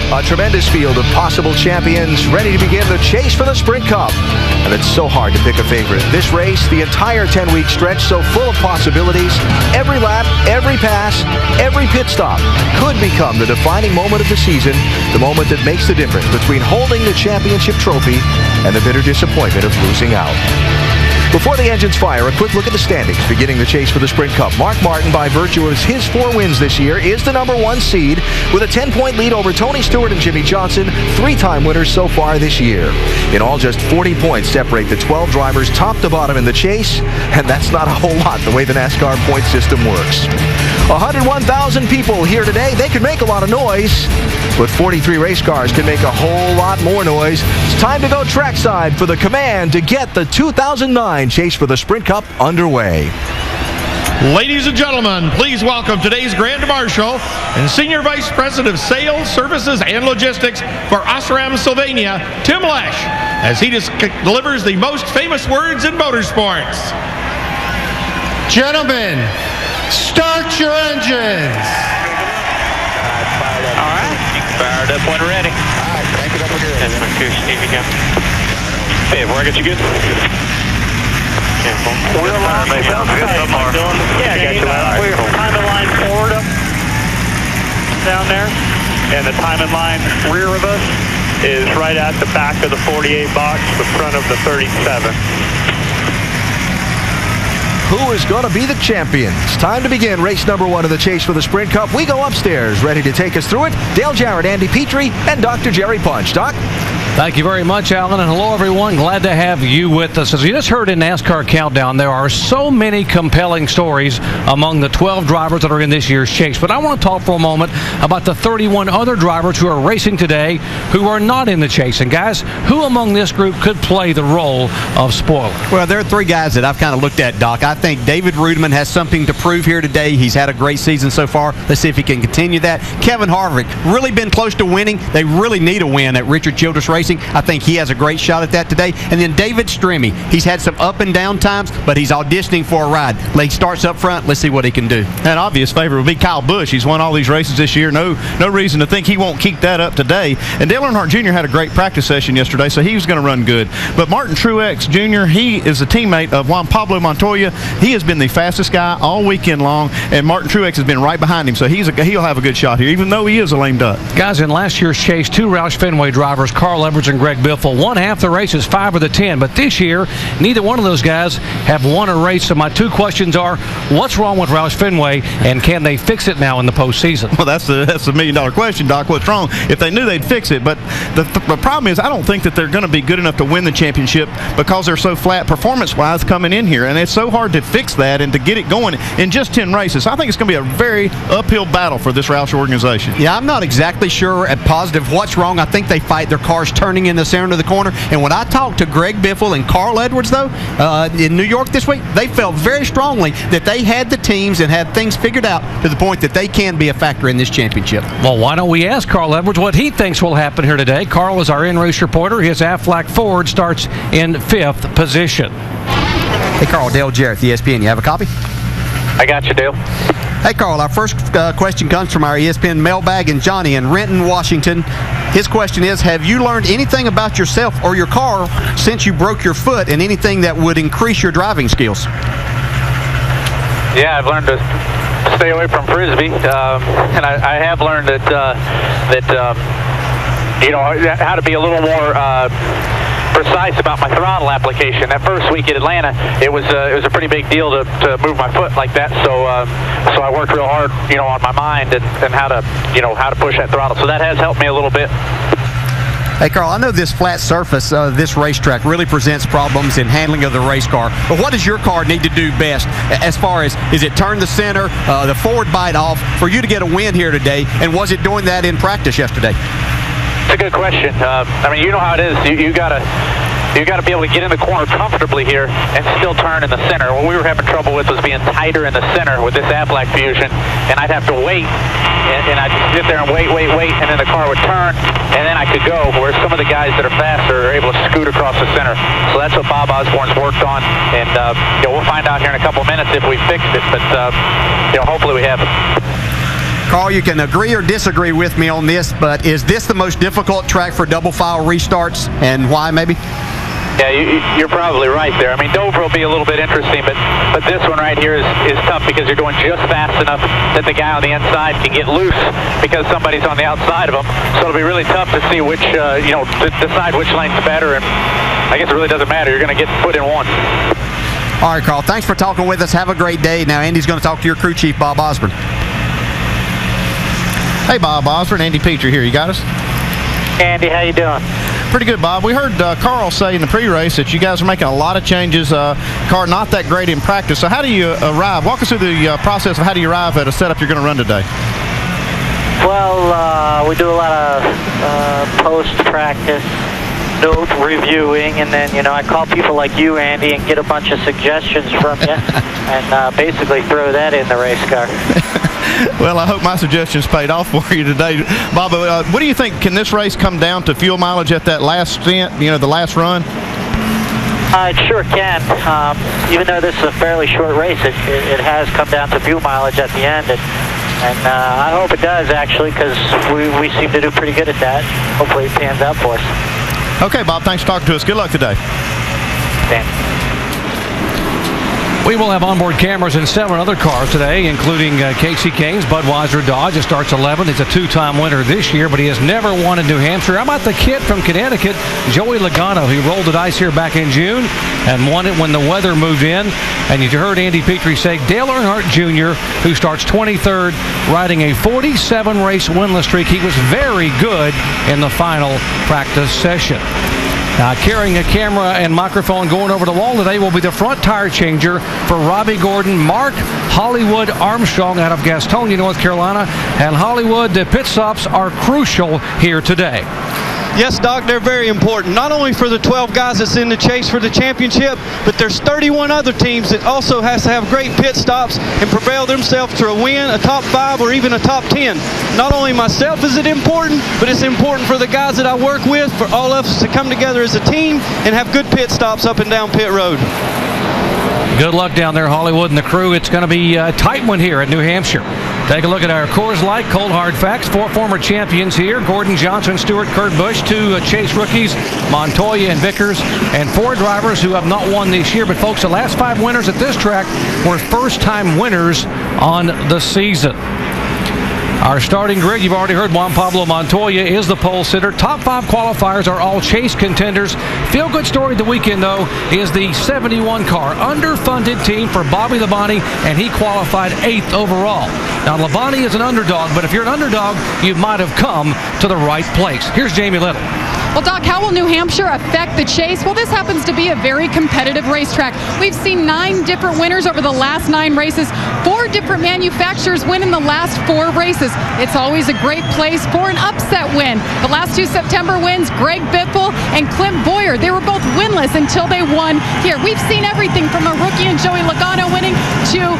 A tremendous field of possible champions ready to begin the chase for the Sprint Cup. And it's so hard to pick a favorite. This race, the entire 10-week stretch, so full of possibilities. Every lap, every pass, every pit stop could become the defining moment of the season, the moment that makes the difference between holding the championship trophy and the bitter disappointment of losing out. Before the engines fire, a quick look at the standings. Beginning the chase for the Sprint Cup, Mark Martin, by virtue of his 4 wins this year, is the #1 seed with a 10-point lead over Tony Stewart and Jimmy Johnson, 3-time winners so far this year. In all, just 40 points separate the 12 drivers top to bottom in the chase, and that's not a whole lot the way the NASCAR point system works. 101,000 people here today. They could make a lot of noise, but 43 race cars can make a whole lot more noise. It's time to go trackside for the command to get the 2009 chase for the Sprint Cup underway. Ladies and gentlemen, please welcome today's Grand Marshal and Senior Vice President of Sales, Services, and Logistics for Osram, Sylvania, Tim Lesh, as he delivers the most famous words in motorsports. Gentlemen, start your engines. All right, fired up when ready. All right, crank it up again. That's my cue, Steve, again. Hey, where I got you good? Wheel line, sounds good so far. Yeah, I got you. We're timing line forward up, down there, and the timing line rear of us is right at the back of the 48 box, the front of the 37. Who is going to be the champion? It's time to begin race #1 of the chase for the Sprint Cup. We go upstairs, ready to take us through it. Dale Jarrett, Andy Petrie, and Dr. Jerry Punch. Doc? Thank you very much, Alan, and hello, everyone. Glad to have you with us. As you just heard in NASCAR Countdown, there are so many compelling stories among the 12 drivers that are in this year's chase. But I want to talk for a moment about the 31 other drivers who are racing today who are not in the chase. And, guys, who among this group could play the role of spoiler? Well, there are 3 guys that I've kind of looked at, Doc. I think David Rudiman has something to prove here today. He's had a great season so far. Let's see if he can continue that. Kevin Harvick, really been close to winning. They really need a win at Richard Childress Racing. I think he has a great shot at that today. And then David Stremme. He's had some up and down times, but he's auditioning for a ride. He starts up front. Let's see what he can do. An obvious favorite would be Kyle Busch. He's won all these races this year. No reason to think he won't keep that up today. And Dale Earnhardt Jr. had a great practice session yesterday, so he was going to run good. But Martin Truex Jr., he is a teammate of Juan Pablo Montoya. He has been the fastest guy all weekend long, and Martin Truex has been right behind him, so he'll have a good shot here, even though he is a lame duck. Guys, in last year's chase, 2 Roush Fenway drivers, Carl Edwards and Greg Biffle, won half the races, 5 of the 10. But this year, neither one of those guys have won a race. So my 2 questions are, what's wrong with Roush Fenway, and can they fix it now in the postseason? Well, that's the $1 million question, Doc. What's wrong? If they knew, they'd fix it. But the problem is, I don't think that they're going to be good enough to win the championship because they're so flat performance-wise coming in here. And it's so hard to fix that and to get it going in just 10 races. So I think it's going to be a very uphill battle for this Roush organization. Yeah, I'm not exactly sure and positive what's wrong. I think they fight their cars turning in the center of the corner. And when I talked to Greg Biffle and Carl Edwards, though, in New York this week, they felt very strongly that they had the teams and had things figured out to the point that they can be a factor in this championship. Well, why don't we ask Carl Edwards what he thinks will happen here today? Carl is our in-race reporter. His Aflac Ford starts in 5th position. Hey, Carl, Dale Jarrett, the ESPN. You have a copy? I got you, Dale. Hey, Carl, our first question comes from our ESPN mailbag and Johnny in Renton, Washington. His question is, have you learned anything about yourself or your car since you broke your foot, and anything that would increase your driving skills? Yeah, I've learned to stay away from Frisbee, and I have learned that how to be a little more precise about my throttle application. That first week at Atlanta, it was a pretty big deal to move my foot like that. So I worked real hard, on my mind and how to push that throttle. So that has helped me a little bit. Hey, Carl, I know this flat surface, this racetrack, really presents problems in handling of the race car. But what does your car need to do best as far as, is it turn the center, the forward bite off, for you to get a win here today? And was it doing that in practice yesterday? It's a good question. You know how it is. You gotta be able to get in the corner comfortably here and still turn in the center. What we were having trouble with was being tighter in the center with this Aflac Fusion, and I'd have to wait, and I'd just sit there and wait, and then the car would turn, and then I could go, where some of the guys that are faster are able to scoot across the center. So that's what Bob Osborne's worked on, and we'll find out here in a couple minutes if we fixed it, but hopefully we have it. Carl, you can agree or disagree with me on this, but is this the most difficult track for double file restarts, and why maybe? Yeah, you're probably right there. I mean, Dover will be a little bit interesting, but this one right here is tough because you're going just fast enough that the guy on the inside can get loose because somebody's on the outside of him. So it'll be really tough to see which, decide which lane's better. And I guess it really doesn't matter. You're going to get put in one. All right, Carl, thanks for talking with us. Have a great day. Now, Andy's going to talk to your crew chief, Bob Osborne. Hey, Bob Osborne, Andy Petrie here. You got us? Andy, how you doing? Pretty good, Bob. We heard Carl say in the pre-race that you guys are making a lot of changes. Car not that great in practice. So how do you arrive? Walk us through the process of how do you arrive at a setup you're going to run today? Well, we do a lot of post-practice note reviewing, and then, I call people like you, Andy, and get a bunch of suggestions from you, and basically throw that in the race car. Well, I hope my suggestions paid off for you today. Bob, what do you think? Can this race come down to fuel mileage at that last stint, the last run? It sure can. Even though this is a fairly short race, it has come down to fuel mileage at the end. And I hope it does, actually, because we seem to do pretty good at that. Hopefully it pans out for us. Okay, Bob, thanks for talking to us. Good luck today. Thanks. We will have onboard cameras in 7 other cars today, including Casey Kane's Budweiser Dodge. It starts 11th. He's a 2-time winner this year, but he has never won in New Hampshire. How about the kid from Connecticut, Joey Logano? He rolled the dice here back in June and won it when the weather moved in. And you heard Andy Petrie say Dale Earnhardt Jr., who starts 23rd, riding a 47-race winless streak. He was very good in the final practice session. Carrying a camera and microphone going over the wall today will be the front tire changer for Robbie Gordon, Mark Hollywood Armstrong out of Gastonia, North Carolina. And Hollywood, the pit stops are crucial here today. Yes, Doc, they're very important, not only for the 12 guys that's in the chase for the championship, but there's 31 other teams that also has to have great pit stops and prevail themselves to a win, a top 5, or even a top 10. Not only myself is it important, but it's important for the guys that I work with, for all of us to come together as a team and have good pit stops up and down pit road. Good luck down there, Hollywood and the crew. It's going to be a tight one here at New Hampshire. Take a look at our Coors Light cold hard facts. 4 former champions here: Gordon, Johnson, Stewart, Kurt Busch. 2 Chase rookies, Montoya and Vickers, and 4 drivers who have not won this year. But folks, the last 5 winners at this track were first-time winners on the season. Our starting grid, you've already heard Juan Pablo Montoya is the pole sitter. Top 5 qualifiers are all Chase contenders. Feel-good story of the weekend, though, is the 71 car underfunded team for Bobby Labonte, and he qualified 8th overall. Now, Labonte is an underdog, but if you're an underdog, you might have come to the right place. Here's Jamie Little. Well, Doc, how will New Hampshire affect the chase? Well, this happens to be a very competitive racetrack. We've seen 9 different winners over the last 9 races. 4 different manufacturers win in the last 4 races. It's always a great place for an upset win. The last 2 September wins, Greg Biffle and Clint Boyer, they were both winless until they won here. We've seen everything from a rookie and Joey Logano winning to,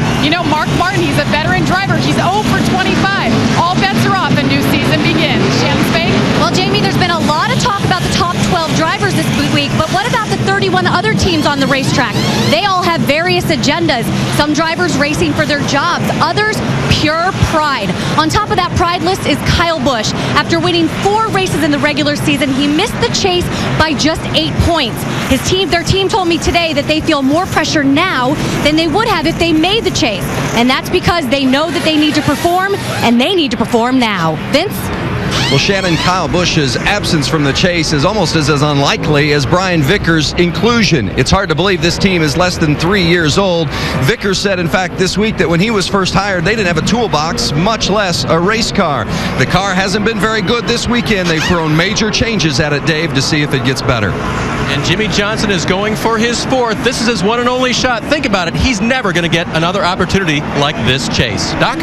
Mark Martin. He's a veteran driver. He's 0 for 25. All bets are off and new season begins. Shannon Spade? Well, Jamie, there's been a lot of talk about the top 12 drivers this week, but what about the 31 other teams on the racetrack? They all have various agendas. Some drivers racing for their jobs, others pure pride. On top of that pride list is Kyle Busch. After winning 4 races in the regular season, he missed the chase by just 8 points. Their team told me today that they feel more pressure now than they would have if they made the chase. And that's because they know that they need to perform, and they need to perform now. Vince? Well, Shannon, Kyle Busch's absence from the chase is almost as unlikely as Brian Vickers' inclusion. It's hard to believe this team is less than 3 years old. Vickers said, in fact, this week that when he was first hired, they didn't have a toolbox, much less a race car. The car hasn't been very good this weekend. They've thrown major changes at it, Dave, to see if it gets better. And Jimmy Johnson is going for his 4th. This is his one and only shot. Think about it. He's never going to get another opportunity like this chase. Doc?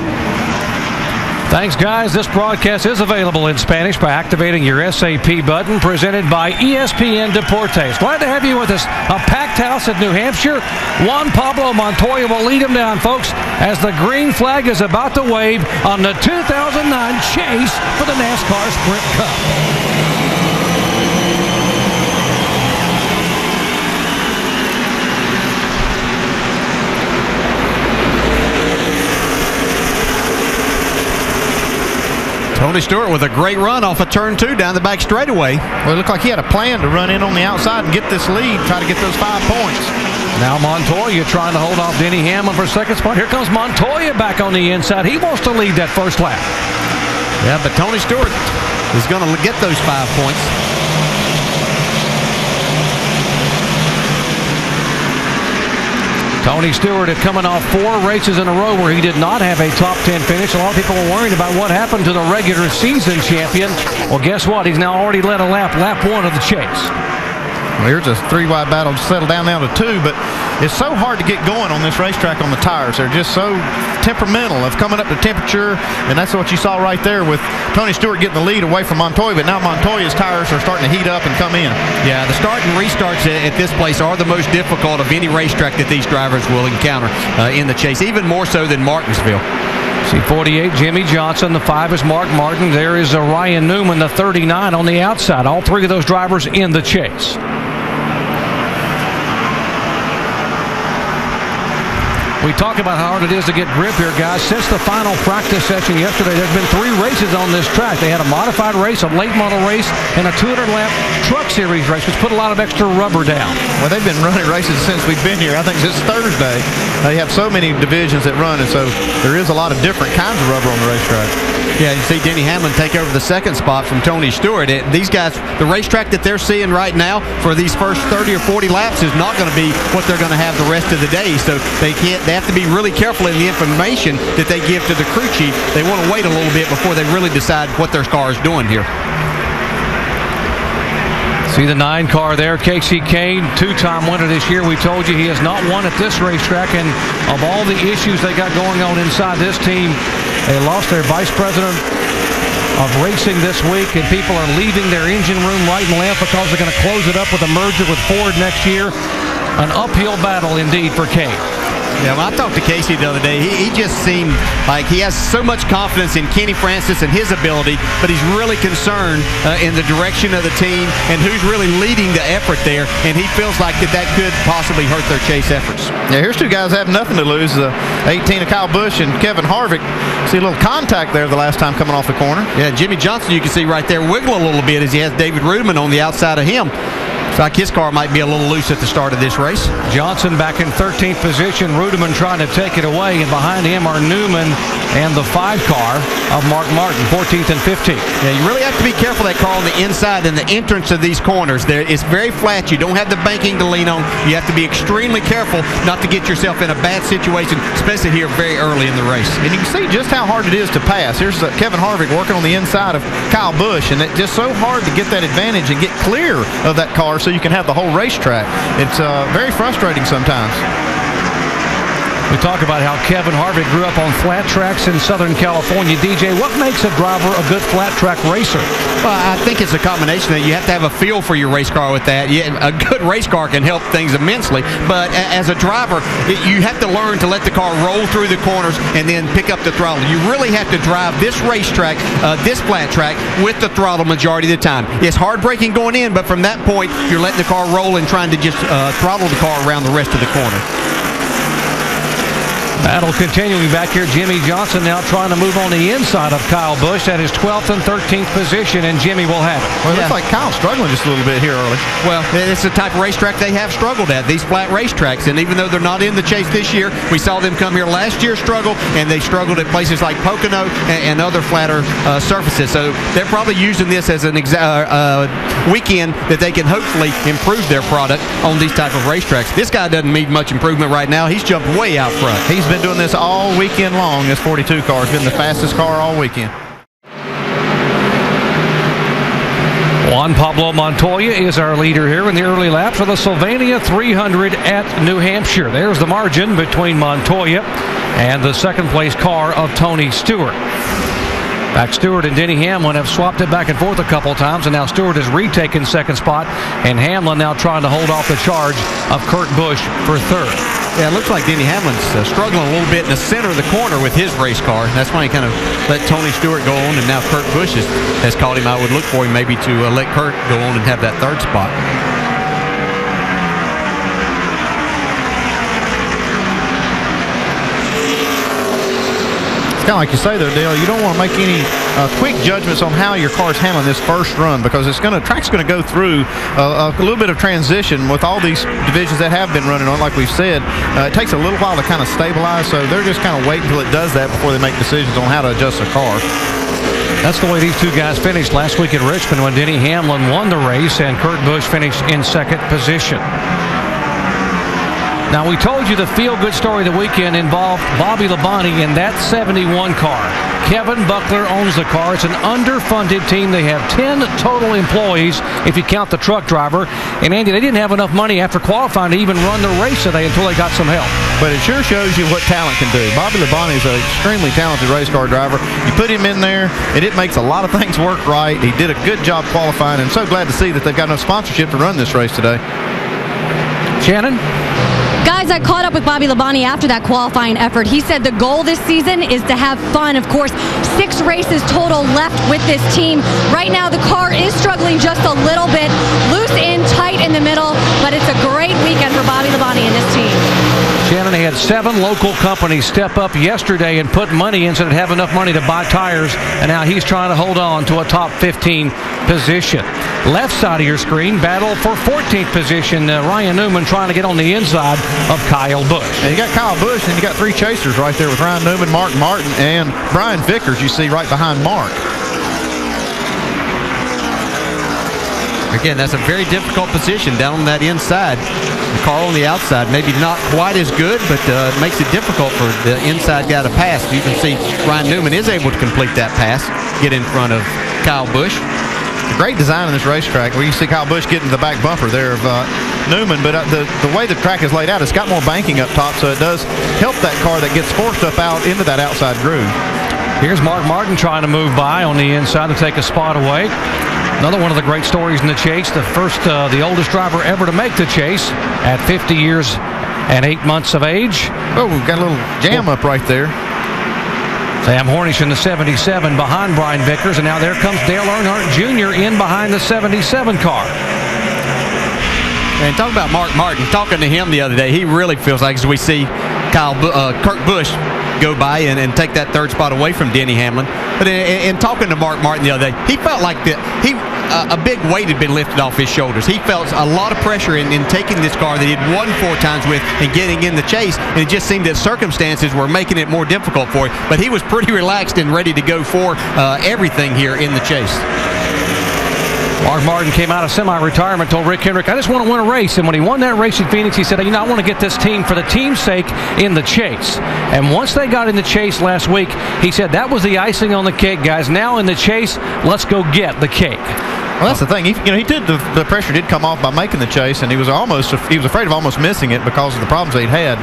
Thanks, guys. This broadcast is available in Spanish by activating your SAP button, presented by ESPN Deportes. Glad to have you with us. A packed house at New Hampshire. Juan Pablo Montoya will lead them down, folks, as the green flag is about to wave on the 2009 chase for the NASCAR Sprint Cup. Tony Stewart with a great run off of turn 2 down the back straightaway. Well, it looked like he had a plan to run in on the outside and get this lead, try to get those 5 points. Now Montoya trying to hold off Denny Hamlin for second spot. Here comes Montoya back on the inside. He wants to lead that first lap. Yeah, but Tony Stewart is going to get those 5 points. Tony Stewart had coming off 4 races in a row where he did not have a top 10 finish. A lot of people were worried about what happened to the regular season champion. Well, guess what? He's now already led a lap 1 of the chase. Well, here's a 3-wide battle to settle down to 2, but it's so hard to get going on this racetrack on the tires. They're just so temperamental of coming up to temperature, and that's what you saw right there with Tony Stewart getting the lead away from Montoya, but now Montoya's tires are starting to heat up and come in. Yeah, the start and restarts at this place are the most difficult of any racetrack that these drivers will encounter in the chase, even more so than Martinsville. See 48, Jimmy Johnson. The 5 is Mark Martin. There is Ryan Newman, the 39 on the outside. All 3 of those drivers in the chase. We talk about how hard it is to get grip here, guys. Since the final practice session yesterday, there's been 3 races on this track. They had a modified race, a late model race, and a 200-lap truck series race, which put a lot of extra rubber down. Well, they've been running races since we've been here. I think since Thursday. They have so many divisions that run, and so there is a lot of different kinds of rubber on the racetrack. Yeah, you see Denny Hamlin take over the second spot from Tony Stewart. These guys, the racetrack that they're seeing right now for these first 30 or 40 laps is not going to be what they're going to have the rest of the day. So they have to be really careful in the information that they give to the crew chief. They want to wait a little bit before they really decide what their car is doing here. See the 9 car there, Casey Kane, 2-time winner this year. We told you he has not won at this racetrack, and of all the issues they got going on inside this team, they lost their vice president of racing this week, and people are leaving their engine room right and left because they're going to close it up with a merger with Ford next year. An uphill battle indeed for Kane. Yeah, when I talked to Casey the other day, he just seemed like he has so much confidence in Kenny Francis and his ability, but he's really concerned in the direction of the team and who's really leading the effort there, and he feels like that could possibly hurt their chase efforts. Yeah, here's 2 guys that have nothing to lose, 18 of Kyle Busch and Kevin Harvick. See a little contact there the last time coming off the corner. Yeah, Jimmy Johnson, you can see right there wiggle a little bit as he has David Rudeman on the outside of him. Looks like his car might be a little loose at the start of this race. Johnson back in 13th position. Rudeman trying to take it away, and behind him are Newman and the 5 car of Mark Martin, 14th and 15th. Yeah, you really have to be careful of that car on the inside and the entrance of these corners. It's very flat. You don't have the banking to lean on. You have to be extremely careful not to get yourself in a bad situation, especially here very early in the race. And you can see just how hard it is to pass. Here's Kevin Harvick working on the inside of Kyle Busch, and it's just so hard to get that advantage and get clear of that car so you can have the whole racetrack. It's very frustrating sometimes. We talk about how Kevin Harvick grew up on flat tracks in Southern California. DJ, what makes a driver a good flat track racer? Well, I think it's a combination that you have to have a feel for your race car with that. Yeah, a good race car can help things immensely, but as a driver, you have to learn to let the car roll through the corners and then pick up the throttle. You really have to drive this racetrack, this flat track, with the throttle majority of the time. It's hard braking going in, but from that point, you're letting the car roll and trying to just throttle the car around the rest of the corner. Battle continuing back here. Jimmy Johnson now trying to move on the inside of Kyle Busch at his 12th and 13th position, and Jimmy will have it. Well, it looks like Kyle's struggling just a little bit here early. Well, it's the type of racetrack they have struggled at, these flat racetracks. And even though they're not in the chase this year, we saw them come here last year struggle, and they struggled at places like Pocono and other flatter surfaces. So they're probably using this as an weekend that they can hopefully improve their product on these type of racetracks. This guy doesn't need much improvement right now. He's jumped way out front. He's been doing this all weekend long. This 42 car has been the fastest car all weekend. Juan Pablo Montoya is our leader here in the early laps for the Sylvania 300 at New Hampshire. There's the margin between Montoya and the second place car of Tony Stewart. Back Stewart and Denny Hamlin have swapped it back and forth a couple times, and now Stewart has retaken second spot, and Hamlin now trying to hold off the charge of Kurt Busch for third. Yeah, it looks like Denny Hamlin's struggling a little bit in the center of the corner with his race car. That's why he kind of let Tony Stewart go on, and now Kurt Busch has caught him. I would look for him maybe to let Kurt go on and have that third spot. Kind of like you say there, Dale, you don't want to make any quick judgments on how your car's handling this first run, because track's going to go through a little bit of transition with all these divisions that have been running on. Like we've said, it takes a little while to kind of stabilize, so they're just kind of waiting until it does that before they make decisions on how to adjust the car. That's the way these two guys finished last week at Richmond when Denny Hamlin won the race and Kurt Busch finished in second position. Now, we told you the feel-good story of the weekend involved Bobby Labonte in that 71 car. Kevin Buckler owns the car. It's an underfunded team. They have 10 total employees if you count the truck driver. And, Andy, they didn't have enough money after qualifying to even run the race today until they got some help. But it sure shows you what talent can do. Bobby Labonte is an extremely talented race car driver. You put him in there, and it makes a lot of things work right. He did a good job qualifying, and so glad to see that they've got enough sponsorship to run this race today. Shannon? Guys, I caught up with Bobby Labonte after that qualifying effort. He said the goal this season is to have fun. Of course, 6 races total left with this team. Right now, the car is struggling just a little bit. Loose in, tight in the middle, but it's a great weekend for Bobby Labonte and his team. Shannon, they had 7 local companies step up yesterday and put money in so they'd have enough money to buy tires, and now he's trying to hold on to a top 15 position. Left side of your screen, battle for 14th position. Ryan Newman trying to get on the inside of Kyle Busch. And you got Kyle Busch, and you got 3 chasers right there with Ryan Newman, Mark Martin, and Brian Vickers, you see right behind Mark. Again, that's a very difficult position down on that inside. The car on the outside, maybe not quite as good, but makes it difficult for the inside guy to pass. You can see Ryan Newman is able to complete that pass, get in front of Kyle Busch. Great design on this racetrack where you see Kyle Busch getting the back bumper there of Newman, but the way the track is laid out, it's got more banking up top, so it does help that car that gets forced up out into that outside groove. Here's Mark Martin trying to move by on the inside to take a spot away. Another one of the great stories in the chase, the oldest driver ever to make the chase at 50 years and 8 months of age. Oh, we've got a little jam up right there. Sam Hornish in the 77 behind Brian Vickers, and now there comes Dale Earnhardt Jr. in behind the 77 car. And talk about Mark Martin. Talking to him the other day, he really feels like, as we see Kurt Busch go by and take that 3rd spot away from Denny Hamlin. But in talking to Mark Martin the other day, he felt like a big weight had been lifted off his shoulders. He felt a lot of pressure in taking this car that he'd won 4 times with and getting in the chase, and it just seemed that circumstances were making it more difficult for him. But he was pretty relaxed and ready to go for everything here in the chase. Mark Martin came out of semi-retirement, told Rick Hendrick, I just want to win a race. And when he won that race in Phoenix, he said, I want to get this team for the team's sake in the chase. And once they got in the chase last week, he said that was the icing on the cake, guys. Now in the chase, let's go get the cake. Well, that's the thing. The pressure did come off by making the chase, and he was afraid of almost missing it because of the problems they'd had.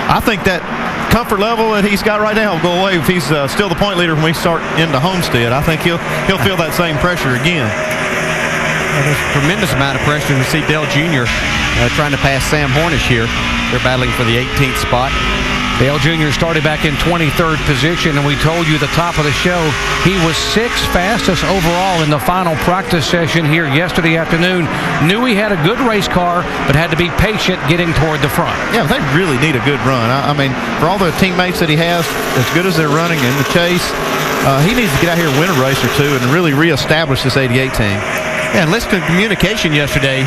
I think that comfort level that he's got right now will go away if he's still the point leader when we start into Homestead. I think he'll feel that same pressure again. Well, there's a tremendous amount of pressure to see Dale Jr. Trying to pass Sam Hornish here. They're battling for the 18th spot. Dale Jr. started back in 23rd position, and we told you at the top of the show he was 6th fastest overall in the final practice session here yesterday afternoon. Knew he had a good race car, but had to be patient getting toward the front. Yeah, they really need a good run. I mean, for all the teammates that he has, as good as they're running in the chase, he needs to get out here and win a race or two and really reestablish this 88 team. Yeah, and listening to communication yesterday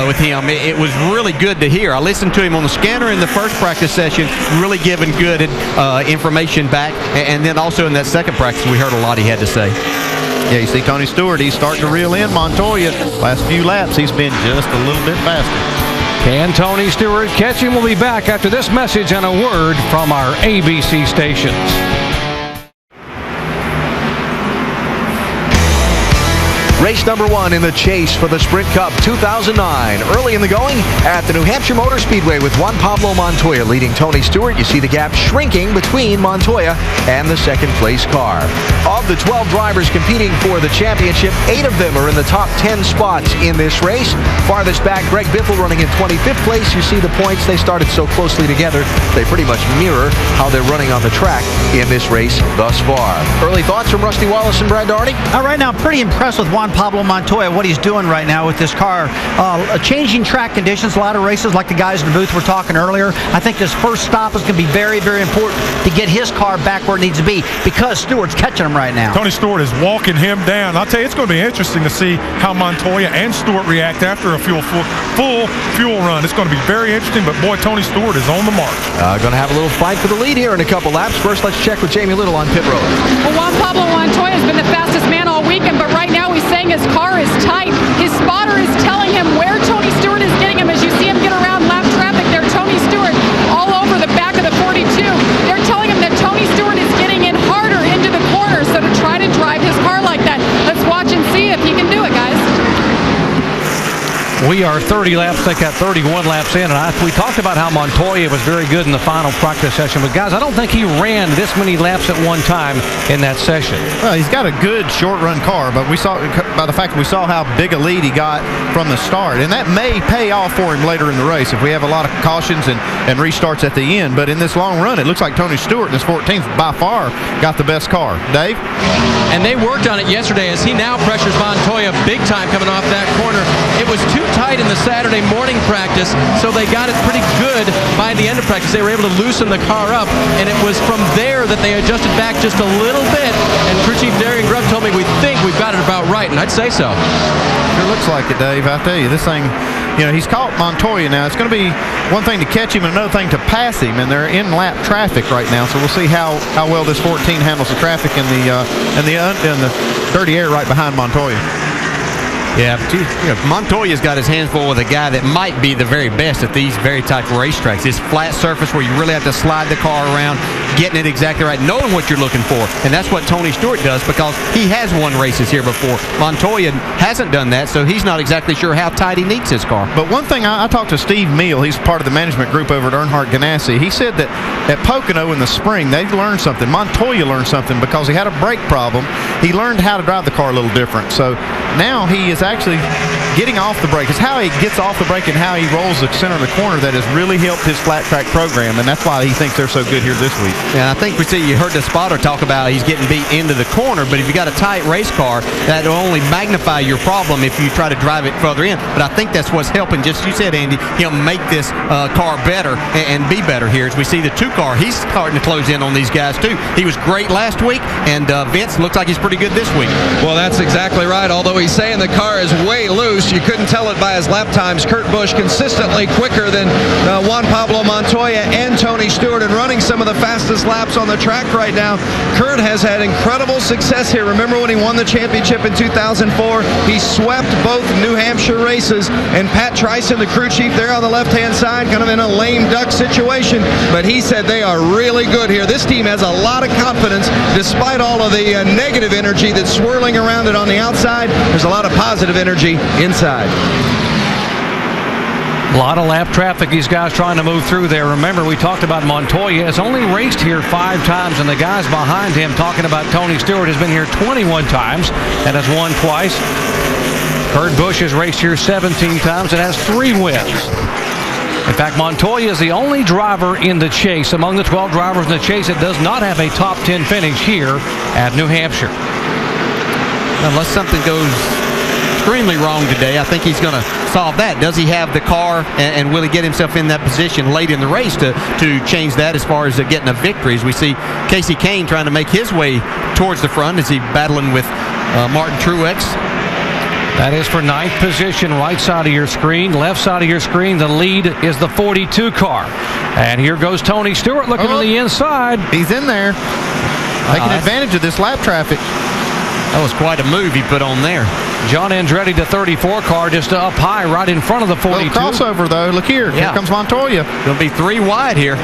with him, it was really good to hear. I listened to him on the scanner in the first practice session, really giving good information back. And then also in that second practice, we heard a lot he had to say. Yeah, you see Tony Stewart, he's starting to reel in Montoya. Last few laps, he's been just a little bit faster. Can Tony Stewart catch him? We'll be back after this message and a word from our ABC stations. Race number 1 in the chase for the Sprint Cup 2009. Early in the going at the New Hampshire Motor Speedway with Juan Pablo Montoya leading Tony Stewart. You see the gap shrinking between Montoya and the second place car. Of the 12 drivers competing for the championship, 8 of them are in the top 10 spots in this race. Farthest back, Greg Biffle running in 25th place. You see the points. They started so closely together, they pretty much mirror how they're running on the track in this race thus far. Early thoughts from Rusty Wallace and Brad Daugherty? Right now, I'm pretty impressed with Juan Pablo Montoya, what he's doing right now with this car. Changing track conditions, a lot of races like the guys in the booth were talking earlier. I think this first stop is going to be very, very important to get his car back where it needs to be because Stewart's catching him right now. Tony Stewart is walking him down. I'll tell you, it's going to be interesting to see how Montoya and Stewart react after a full fuel run. It's going to be very interesting, but boy, Tony Stewart is on the mark. Going to have a little fight for the lead here in a couple laps. First, let's check with Jamie Little on pit road. Well, Juan Pablo Montoya has been the fastest man all weekend, but right now he's saying his car is tight. His spotter is telling him where Tony Stewart is getting him. As you see him get around lap traffic there, Tony Stewart all over the back of the 42. They're telling him that Tony Stewart is getting in harder into the corner, so to try to drive his car like that. Let's watch and see if he can do it, guys. We are 30 laps, they got 31 laps in, and we talked about how Montoya was very good in the final practice session, but guys, I don't think he ran this many laps at one time in that session. Well, he's got a good short-run car, but we saw by the fact that we saw how big a lead he got from the start, and that may pay off for him later in the race if we have a lot of cautions and restarts at the end. But in this long run, it looks like Tony Stewart in his 14th by far got the best car. Dave? And they worked on it yesterday as he now pressures Montoya big time coming off that corner. It was too tight in the Saturday morning practice, so they got it pretty good by the end of practice. They were able to loosen the car up, and it was from there that they adjusted back just a little bit. And crew chief Darian Grubb told me we think we've got it about right, and I'd say so. Sure looks like it, Dave. I tell you, this thing, he's caught Montoya now. It's going to be one thing to catch him and another thing to pass him, and they're in lap traffic right now. So we'll see how well this 14 handles the traffic in the dirty air right behind Montoya. Yeah, Montoya's got his hands full with a guy that might be the very best at these very type of racetracks. This flat surface where you really have to slide the car around, getting it exactly right, knowing what you're looking for. And that's what Tony Stewart does because he has won races here before. Montoya hasn't done that, so he's not exactly sure how tight he needs his car. But one thing, I talked to Steve Meal. He's part of the management group over at Earnhardt Ganassi. He said that at Pocono in the spring, they've learned something. Montoya learned something because he had a brake problem. He learned how to drive the car a little different. So now he is actually getting off the brake. It's how he gets off the brake and how he rolls the center of the corner that has really helped his flat track program, and that's why he thinks they're so good here this week. Yeah, I think you heard the spotter talk about he's getting beat into the corner, but if you got a tight race car, that'll only magnify your problem if you try to drive it further in. But I think that's what's helping, just you said, Andy, make this car better and be better here. As we see the 2-car, he's starting to close in on these guys too. He was great last week, and Vince looks like he's pretty good this week. Well, that's exactly right. Although he's saying the car is way loose, you couldn't tell it by his lap times. Kurt Busch consistently quicker than Juan Pablo Montoya and Tony Stewart, and running some of the fastest laps on the track right now. Kurt has had incredible success here. Remember when he won the championship in 2004? He swept both New Hampshire races, and Pat Tryson, the crew chief there on the left-hand side, kind of in a lame duck situation, but he said they are really good here. This team has a lot of confidence despite all of the negative energy that's swirling around it on the outside. There's a lot of positive energy inside. A lot of lap traffic, these guys trying to move through there. Remember, we talked about Montoya has only raced here 5 times, and the guys behind him talking about Tony Stewart has been here 21 times and has won twice. Kurt Busch has raced here 17 times and has 3 wins. In fact, Montoya is the only driver in the chase, among the 12 drivers in the chase, that does not have a top 10 finish here at New Hampshire. Unless something goes extremely wrong today, I think he's going to solve that. Does he have the car, and will he get himself in that position late in the race to change that as far as getting a victory? As we see Casey Kane trying to make his way towards the front as he battling with Martin Truex. That is for 9th position, right side of your screen. Left side of your screen, the lead is the 42 car. And here goes Tony Stewart looking to the inside. He's in there, taking advantage of this lap traffic. That was quite a move he put on there. John Andretti, the 34 car, just up high right in front of the 42. Little crossover, though. Look here. Here comes Montoya. Going to be 3 wide here.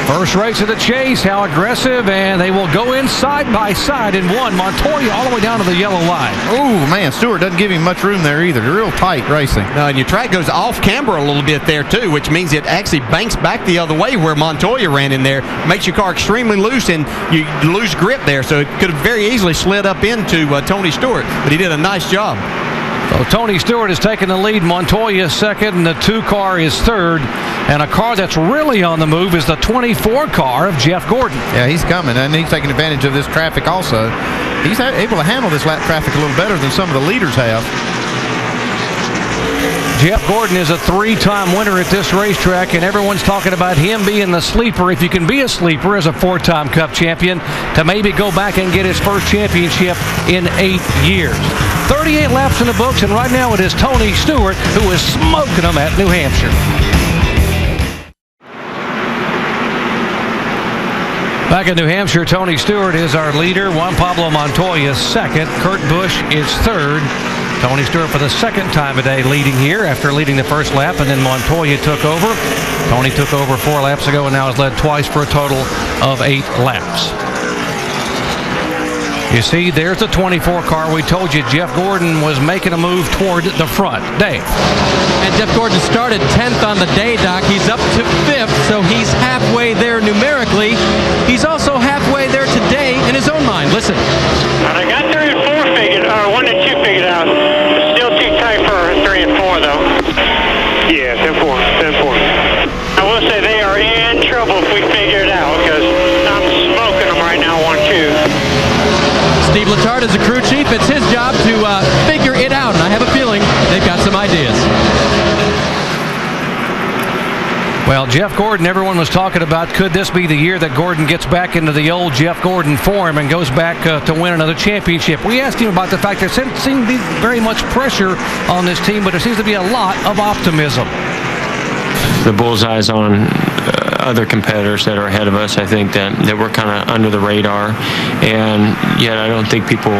First race of the chase, how aggressive, and they will go in side by side in one. Montoya all the way down to the yellow line. Oh, man, Stewart doesn't give him much room there either. Real tight racing. And your track goes off camber a little bit there, too, which means it actually banks back the other way where Montoya ran in there. Makes your car extremely loose, and you lose grip there, so it could have very easily slid up into Tony Stewart, but he did a nice job. So Tony Stewart is taking the lead. Montoya is second, and the 2 car is third. And a car that's really on the move is the 24 car of Jeff Gordon. Yeah, he's coming, and he's taking advantage of this traffic also. he's able to handle this lap traffic a little better than some of the leaders have. Jeff Gordon is a 3-time winner at this racetrack, and everyone's talking about him being the sleeper. If you can be a sleeper as a 4-time Cup champion, to maybe go back and get his first championship in 8 years. 38 laps in the books, and right now it is Tony Stewart who is smoking them at New Hampshire. Back in New Hampshire, Tony Stewart is our leader. Juan Pablo Montoya is second. Kurt Busch is third. Tony Stewart for the second time today leading here after leading the first lap, and then Montoya took over. Tony took over 4 laps ago and now has led twice for a total of 8 laps. You see, there's the 24 car. We told you Jeff Gordon was making a move toward the front. Dave. And Jeff Gordon started 10th on the day, Doc. He's up to 5th, so he's halfway there numerically. He's also halfway there today in his own mind. Listen. And I got 3 and 4 figured, or 1 and 2 figured out. It's still too tight for 3 and 4, though. Yeah, 10-4. I will say they are in trouble if we figure it out, because I'm smoking them right now, 1-2. Steve Letarte is the crew chief. It's his job to figure it out, and I have a feeling they've got some ideas. Well, Jeff Gordon, everyone was talking about, could this be the year that Gordon gets back into the old Jeff Gordon form and goes back to win another championship? We asked him about the fact there seems to be very much pressure on this team, but there seems to be a lot of optimism. The bullseye's on other competitors that are ahead of us. I think that we're kind of under the radar, and yet I don't think people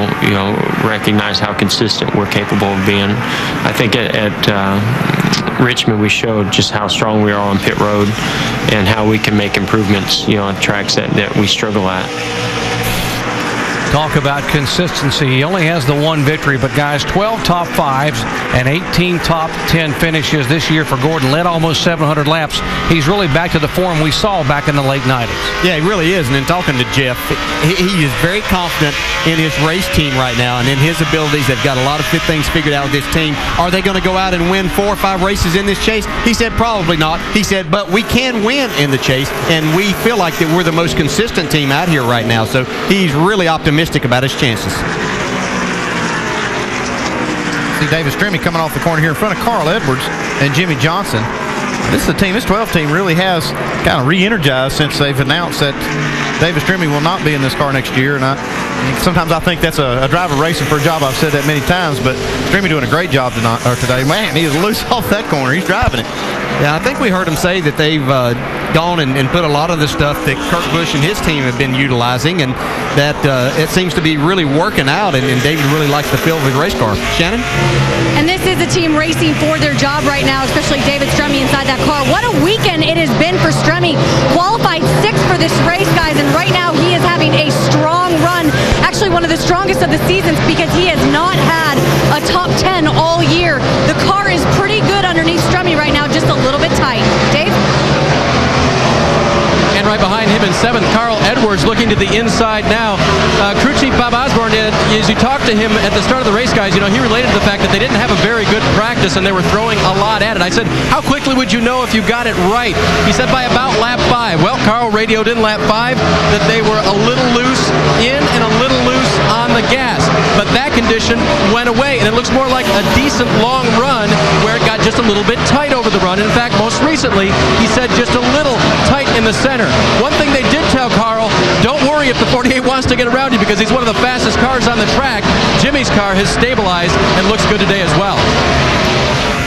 recognize how consistent we're capable of being. I think at Richmond we showed just how strong we are on pit road and how we can make improvements on tracks that we struggle at. Talk about consistency. He only has the 1 victory, but guys, 12 top 5s and 18 top 10 finishes this year for Gordon. Led almost 700 laps. He's really back to the form we saw back in the late 90s. Yeah, he really is. And in talking to Jeff, he is very confident in his race team right now and in his abilities. They've got a lot of good things figured out with this team. Are they going to go out and win 4 or 5 races in this chase? He said probably not. He said, but we can win in the chase, and we feel like that we're the most consistent team out here right now. So he's really optimistic about his chances. See David Stremme coming off the corner here in front of Carl Edwards and Jimmy Johnson. This 12 team really has kind of re-energized since they've announced that David Stremme will not be in this car next year. And sometimes I think that's a driver racing for a job. I've said that many times, but Stremme doing a great job today. Man, he is loose off that corner. He's driving it. Yeah, I think we heard him say that they've gone and put a lot of the stuff that Kurt Busch and his team have been utilizing, and that it seems to be really working out, and David really likes the feel of his race car. Shannon? And this is a team racing for their job right now, especially David Stremme inside that car. What a weekend it has been for Stremme. Qualified 6th for this race, guys, and right now he is having a strong run. Actually, one of the strongest of the seasons because he has not had a top 10 all year. The car is pretty good underneath Stremme right now, just a little bit tight. Dave? And right behind him in 7th, Carl Edwards looking to the inside now. Crew Chief Bob Osborne, as you talked to him at the start of the race, guys, he related to the fact that they didn't have a very good practice and they were throwing a lot at it. I said, how quickly would you know if you got it right? He said by about lap 5. Well, Carl radioed in lap 5 that they were a little loose in and a little loose on the gas. But that condition went away, and it looks more like a decent long run where it got just a little bit tight over the run. In fact, most recently, he said just a little tight in the center. One thing they did tell Carl, don't worry if the 48 wants to get around you because he's one of the fastest cars on the track. Jimmy's car has stabilized and looks good today as well.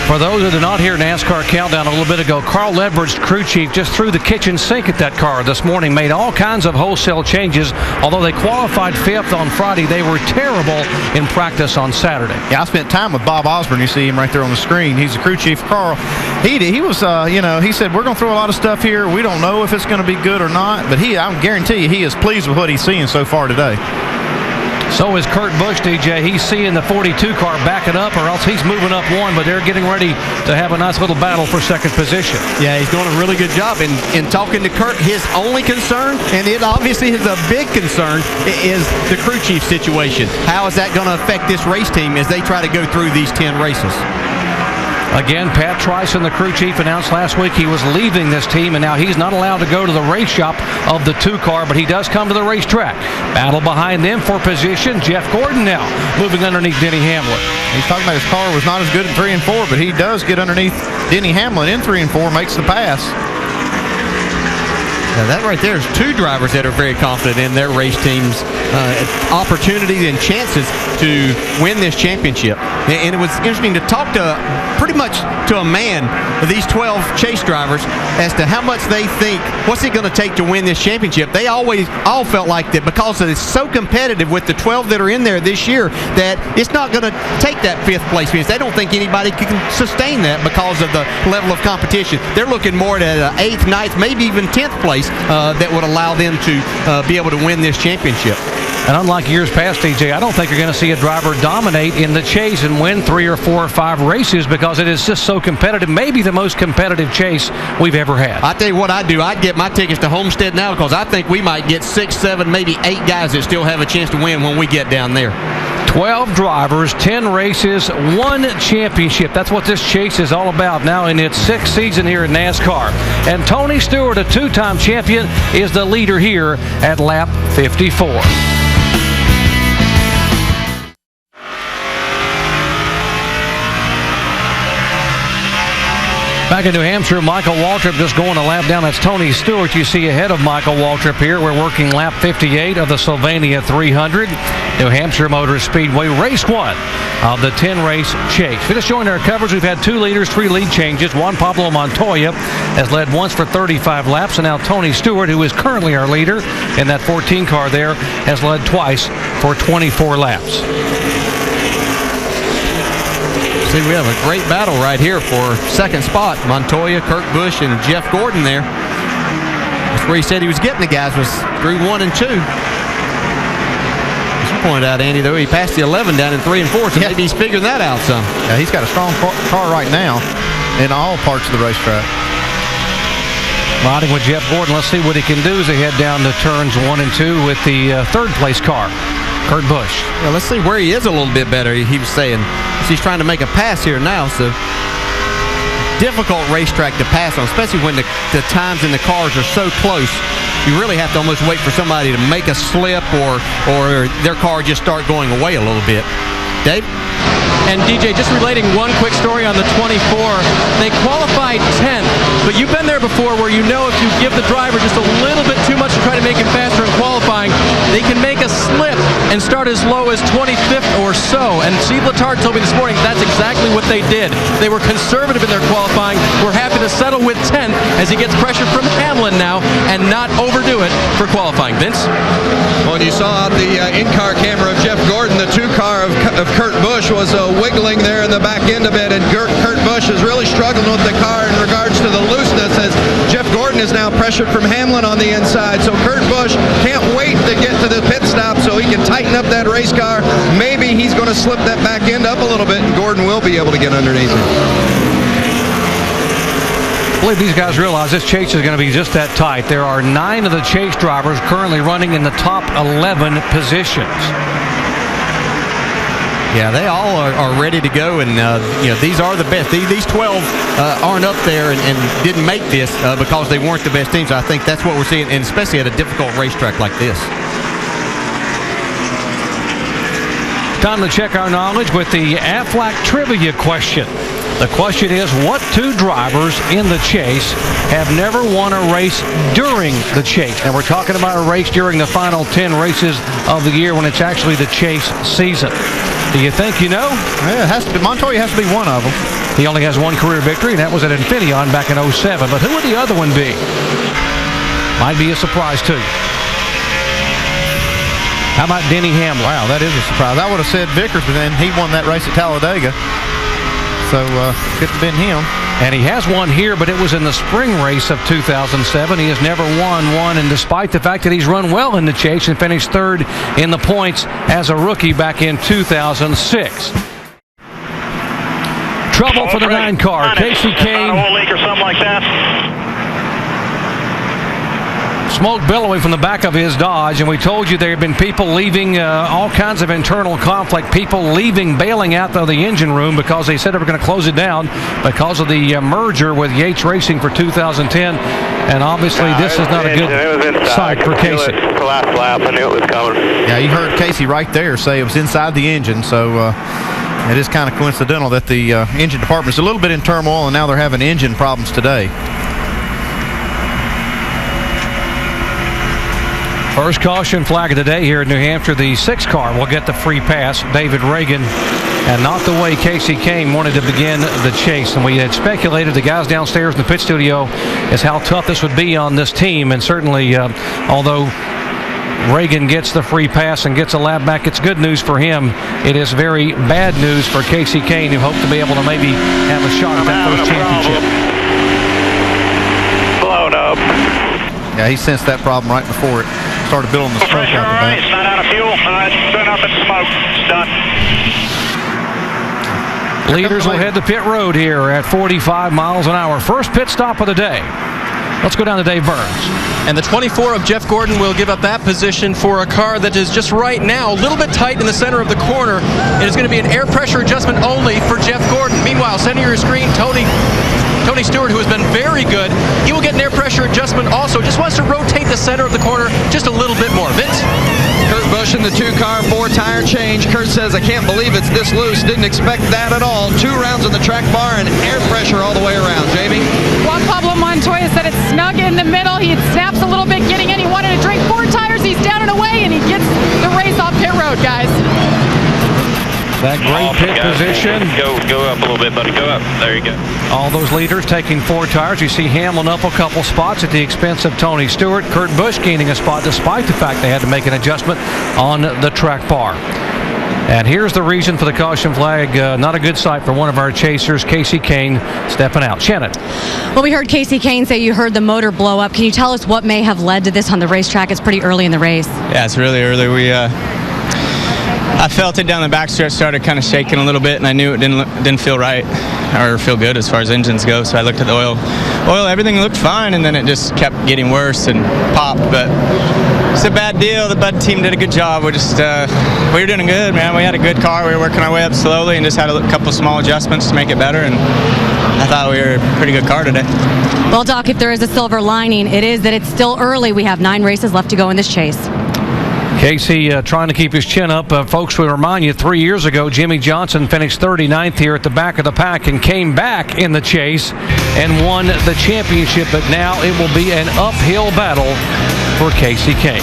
For those that did not hear NASCAR Countdown a little bit ago, Carl Edwards, crew chief, just threw the kitchen sink at that car this morning, made all kinds of wholesale changes. Although they qualified 5th on Friday, they were terrible in practice on Saturday. Yeah, I spent time with Bob Osborne. You see him right there on the screen. He's the crew chief. Carl, he was, he said, we're going to throw a lot of stuff here. We don't know if it's going to be good or not, but I guarantee you he is pleased with what he's seeing so far today. So is Kurt Busch, DJ. He's seeing the 42 car backing up, or else he's moving up 1, but they're getting ready to have a nice little battle for second position. Yeah, he's doing a really good job. In talking to Kurt, his only concern, and it obviously is a big concern, is the crew chief situation. How is that going to affect this race team as they try to go through these 10 races? Again, Pat Tryson, the crew chief, announced last week he was leaving this team, and now he's not allowed to go to the race shop of the 2-car, but he does come to the racetrack. Battle behind them for position. Jeff Gordon now moving underneath Denny Hamlin. He's talking about his car was not as good in 3 and 4, but he does get underneath Denny Hamlin in 3 and 4, makes the pass. Now that right there is 2 drivers that are very confident in their race teams' opportunities and chances to win this championship. And it was interesting to talk to pretty much to a man of these 12 chase drivers as to how much they think, what's it going to take to win this championship. They all felt like that because it's so competitive with the 12 that are in there this year that it's not going to take that 5th place finish. They don't think anybody can sustain that because of the level of competition. They're looking more at an 8th, 9th, maybe even 10th place that would allow them to be able to win this championship. And unlike years past, DJ, I don't think you're going to see a driver dominate in the chase and win 3 or 4 or 5 races because it is just so competitive. Maybe the most competitive chase we've ever had. I tell you what I'd do. I'd get my tickets to Homestead now because I think we might get 6, 7, maybe 8 guys that still have a chance to win when we get down there. 12 drivers, 10 races, 1 championship. That's what this chase is all about now in its 6th season here in NASCAR. And Tony Stewart, a 2-time champion, is the leader here at lap 54. Back in New Hampshire, Michael Waltrip just going a lap down. That's Tony Stewart you see ahead of Michael Waltrip here. We're working lap 58 of the Sylvania 300. New Hampshire Motor Speedway, race 1 of the 10-race chase. We just joined our coverage. We've had 2 leaders, 3 lead changes. Juan Pablo Montoya has led once for 35 laps, and now Tony Stewart, who is currently our leader in that 14 car there, has led twice for 24 laps. See, we have a great battle right here for 2nd spot. Montoya, Kurt Busch, and Jeff Gordon there. That's where he said he was getting the guys, was through 1 and 2. As you pointed out, Andy, though, he passed the 11 down in 3 and 4, so maybe he's figuring that out some. Yeah, he's got a strong car right now in all parts of the racetrack. Riding with Jeff Gordon, let's see what he can do as they head down to turns 1 and 2 with the 3rd place car, Kurt Busch. Yeah, let's see where he is a little bit better, he was saying. He's trying to make a pass here now, so difficult racetrack to pass on, especially when the times in the cars are so close. You really have to almost wait for somebody to make a slip or their car just start going away a little bit. Dave? And DJ, just relating one quick story on the 24. They qualified 10th, but you've been there before where you know if you give the driver just a little bit too much to try to make him faster in qualifying, they can make a slip and start as low as 25th or so. And Steve Letarte told me this morning that's exactly what they did. They were conservative in their qualifying. We're happy to settle with 10th as he gets pressure from Hamlin now and not overdo it for qualifying. Vince? When you saw out the in-car camera of Jeff Gordon, the 2-car of Kurt Busch was wiggling there in the back end of it, and Kurt Busch is really struggling with the car in regards to the looseness as Jeff Gordon is now pressured from Hamlin on the inside. So Kurt Busch can't wait to get to the pit stop so he can tighten up that race car. Maybe he's going to slip that back end up a little bit, and Gordon will be able to get underneath him. I believe these guys realize this chase is going to be just that tight. There are 9 of the chase drivers currently running in the top 11 positions. Yeah, they all are ready to go, and these are the best. These 12 aren't up there and didn't make this because they weren't the best teams. I think that's what we're seeing, and especially at a difficult racetrack like this. Time to check our knowledge with the Aflac trivia question. The question is, what 2 drivers in the chase have never won a race during the chase? And we're talking about a race during the final 10 races of the year when it's actually the chase season. Do you think you know? Yeah, it has to be. Montoya has to be one of them. He only has 1 career victory, and that was at Infineon back in 07. But who would the other one be? Might be a surprise to you. How about Denny Hamlin? Wow, that is a surprise. I would have said Vickers, but then he won that race at Talladega. So could have been him. And he has won here, but it was in the spring race of 2007. He has never won one, and despite the fact that he's run well in the chase and finished 3rd in the points as a rookie back in 2006. Trouble for the 9 car. Casey Kane. Oil leak or something like that. smoke billowing from the back of his Dodge, and we told you there had been people leaving, all kinds of internal conflict, people leaving, bailing out of the engine room because they said they were going to close it down because of the merger with Yates Racing for 2010, and obviously this is not a good sight for Casey. The last lap, I knew it was coming. Yeah, you heard Casey right there say it was inside the engine, so it is kind of coincidental that the engine department is a little bit in turmoil, and now they're having engine problems today. First caution flag of the day here in New Hampshire. The 6 car will get the free pass, David Reagan, and not the way Casey Kane wanted to begin the chase. And we had speculated, the guys downstairs in the pit studio, is how tough this would be on this team. And certainly, although Reagan gets the free pass and gets a lap back, it's good news for him. It is very bad news for Casey Kane, who hoped to be able to maybe have a shot at that first championship. Blown up. Yeah, he sensed that problem right before it started building the smoke out the back. It's not out of fuel. It's been up in smoke. It's done. Leaders will head to pit road here at 45 miles an hour. First pit stop of the day. Let's go down to Dave Burns. And the 24 of Jeff Gordon will give up that position for a car that is just right now a little bit tight in the center of the corner. It is going to be an air pressure adjustment only for Jeff Gordon. Meanwhile, center of your screen, Tony Stewart, who has been very good, he will get an air pressure adjustment also. Just wants to rotate the center of the corner just a little bit more. Vince? Kurt Busch in the 2-car, 4-tire change. Kurt says, I can't believe it's this loose. Didn't expect that at all. 2 rounds on the track bar and air pressure all the way around. Jamie? Juan Pablo Montoya said it's snug in the middle. He snaps a little bit getting in. He wanted to drink 4 tires. He's down and away, and he gets the race off pit road, guys. That great pit position. Go up a little bit, buddy. Go up. There you go. All those leaders taking 4 tires. You see Hamlin up a couple spots at the expense of Tony Stewart. Kurt Busch gaining a spot despite the fact they had to make an adjustment on the track bar. And here's the reason for the caution flag. Not a good sight for one of our chasers, Casey Kane, stepping out. Shannon. Well, we heard Casey Kane say you heard the motor blow up. Can you tell us what may have led to this on the racetrack? It's pretty early in the race. Yeah, it's really early. I felt it down the backstretch, started kind of shaking a little bit, and I knew it didn't feel right or feel good as far as engines go. So I looked at the oil, everything looked fine, and then it just kept getting worse and popped. But it's a bad deal. The Bud team did a good job. We were doing good, man. We had a good car. We were working our way up slowly and just had a couple small adjustments to make it better. And I thought we were a pretty good car today. Well, Doc, if there is a silver lining, it is that it's still early. We have 9 races left to go in this chase. Casey trying to keep his chin up. Folks, we remind you, 3 years ago, Jimmy Johnson finished 39th here at the back of the pack and came back in the chase and won the championship. But now it will be an uphill battle for Casey Kane.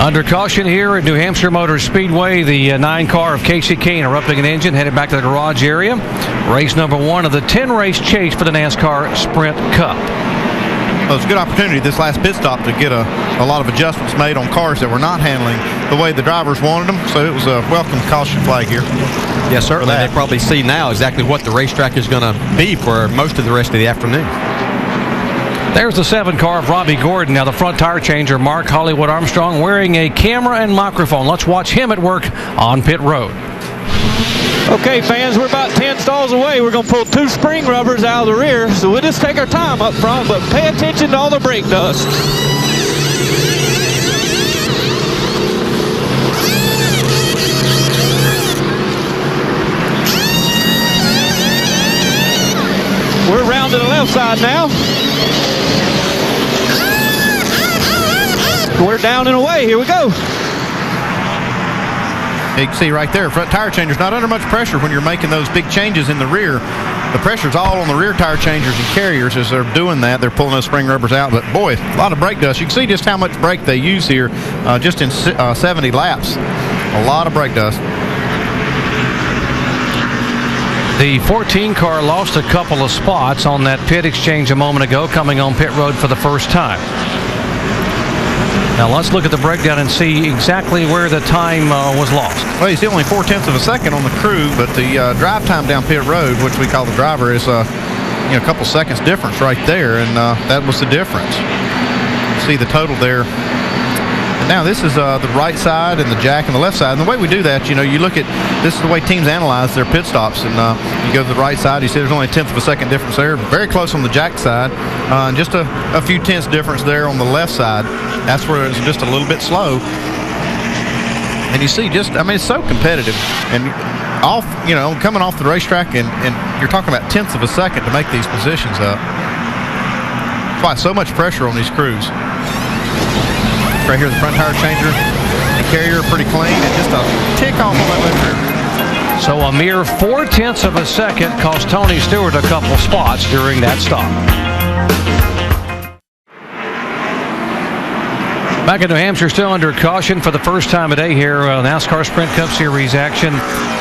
Under caution here at New Hampshire Motor Speedway, the 9 car of Casey Kane erupting an engine, headed back to the garage area. Race number 1 of the 10-race chase for the NASCAR Sprint Cup. Well, it's a good opportunity this last pit stop to get a lot of adjustments made on cars that were not handling the way the drivers wanted them. So it was a welcome caution flag here. Yes, certainly. They probably see now exactly what the racetrack is going to be for most of the rest of the afternoon. There's the 7 car of Robbie Gordon. Now the front tire changer, Mark Hollywood Armstrong, wearing a camera and microphone. Let's watch him at work on pit road. Okay, fans, we're about 10 stalls away. We're going to pull 2 spring rubbers out of the rear, so we'll just take our time up front, but pay attention to all the brake dust. We're around to the left side now. We're down and away. Here we go. You can see right there, front tire changer's not under much pressure when you're making those big changes in the rear. The pressure's all on the rear tire changers and carriers as they're doing that. They're pulling those spring rubbers out. But, boy, a lot of brake dust. You can see just how much brake they use here just in 70 laps. A lot of brake dust. The 14 car lost a couple of spots on that pit exchange a moment ago, coming on pit road for the first time. Now let's look at the breakdown and see exactly where the time was lost. Well, you see only 0.4 of a second on the crew, but the drive time down pit road, which we call the driver, is a couple seconds difference right there, and that was the difference. You see the total there Now this is the right side and the jack and the left side. And the way we do that, you look at, this is the way teams analyze their pit stops. And you go to the right side, you see there's only a 1/10 of a second difference there. Very close on the jack side. And just a few tenths difference there on the left side. That's where it's just a little bit slow. And you see it's so competitive. And coming off the racetrack and you're talking about tenths of a second to make these positions up. That's why so much pressure on these crews. Right here, the front tire changer and carrier pretty clean, and just a tick off on that left rear. So a mere 0.4 of a second cost Tony Stewart a couple spots during that stop. Back in New Hampshire, still under caution for the first time today here, NASCAR Sprint Cup Series action.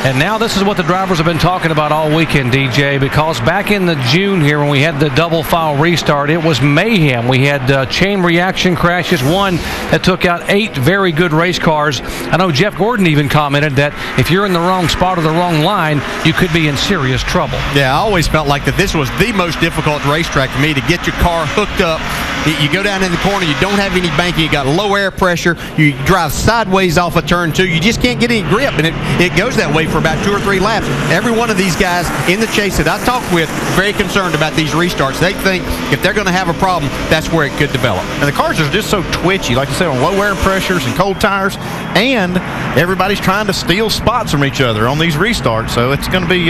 And now this is what the drivers have been talking about all weekend, DJ, because back in the June here when we had the double file restart, it was mayhem. We had chain reaction crashes, one that took out 8 very good race cars. I know Jeff Gordon even commented that if you're in the wrong spot or the wrong line, you could be in serious trouble. Yeah, I always felt like that this was the most difficult racetrack for me to get your car hooked up. You go down in the corner, you don't have any banking, you got low air pressure, you drive sideways off a turn 2, you just can't get any grip, and it goes that way for about 2 or 3 laps. Every one of these guys in the chase that I talked with, very concerned about these restarts. They think if they're going to have a problem, that's where it could develop. And the cars are just so twitchy, like I said, on low air pressures and cold tires, and everybody's trying to steal spots from each other on these restarts, so it's going to be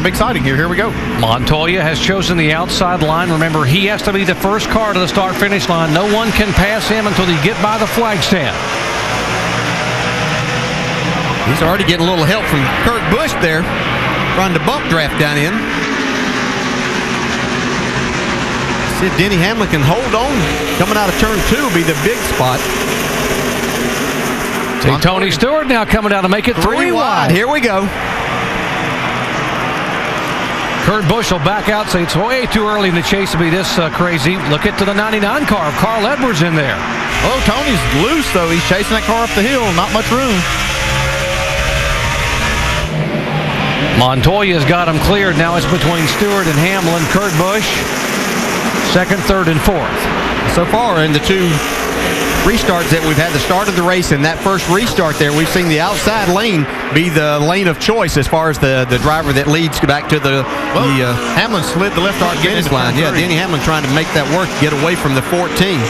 exciting here. Here we go. Montoya has chosen the outside line. Remember, he has to be the first car to the start-finish line. No one can pass him until they get by the flag stand. He's already getting a little help from Kurt Busch there, trying to bump draft down in. See if Denny Hamlin can hold on. Coming out of turn 2 will be the big spot. See Tony Stewart now coming down to make it 3 wide. Here we go. Kurt Busch will back out, say it's way too early in the chase to be this crazy. Look at to the 99 car. Carl Edwards in there. Oh, Tony's loose, though. He's chasing that car up the hill. Not much room. Montoya's got him cleared. Now it's between Stewart and Hamlin. Kurt Busch, 2nd, 3rd, and 4th. So far in the 2 restarts that we've had, the start of the race and that first restart there, we've seen the outside lane be the lane of choice as far as the driver that leads back to the Hamlin slid the left arm finish line. Yeah, Denny Hamlin trying to make that work, get away from the 14.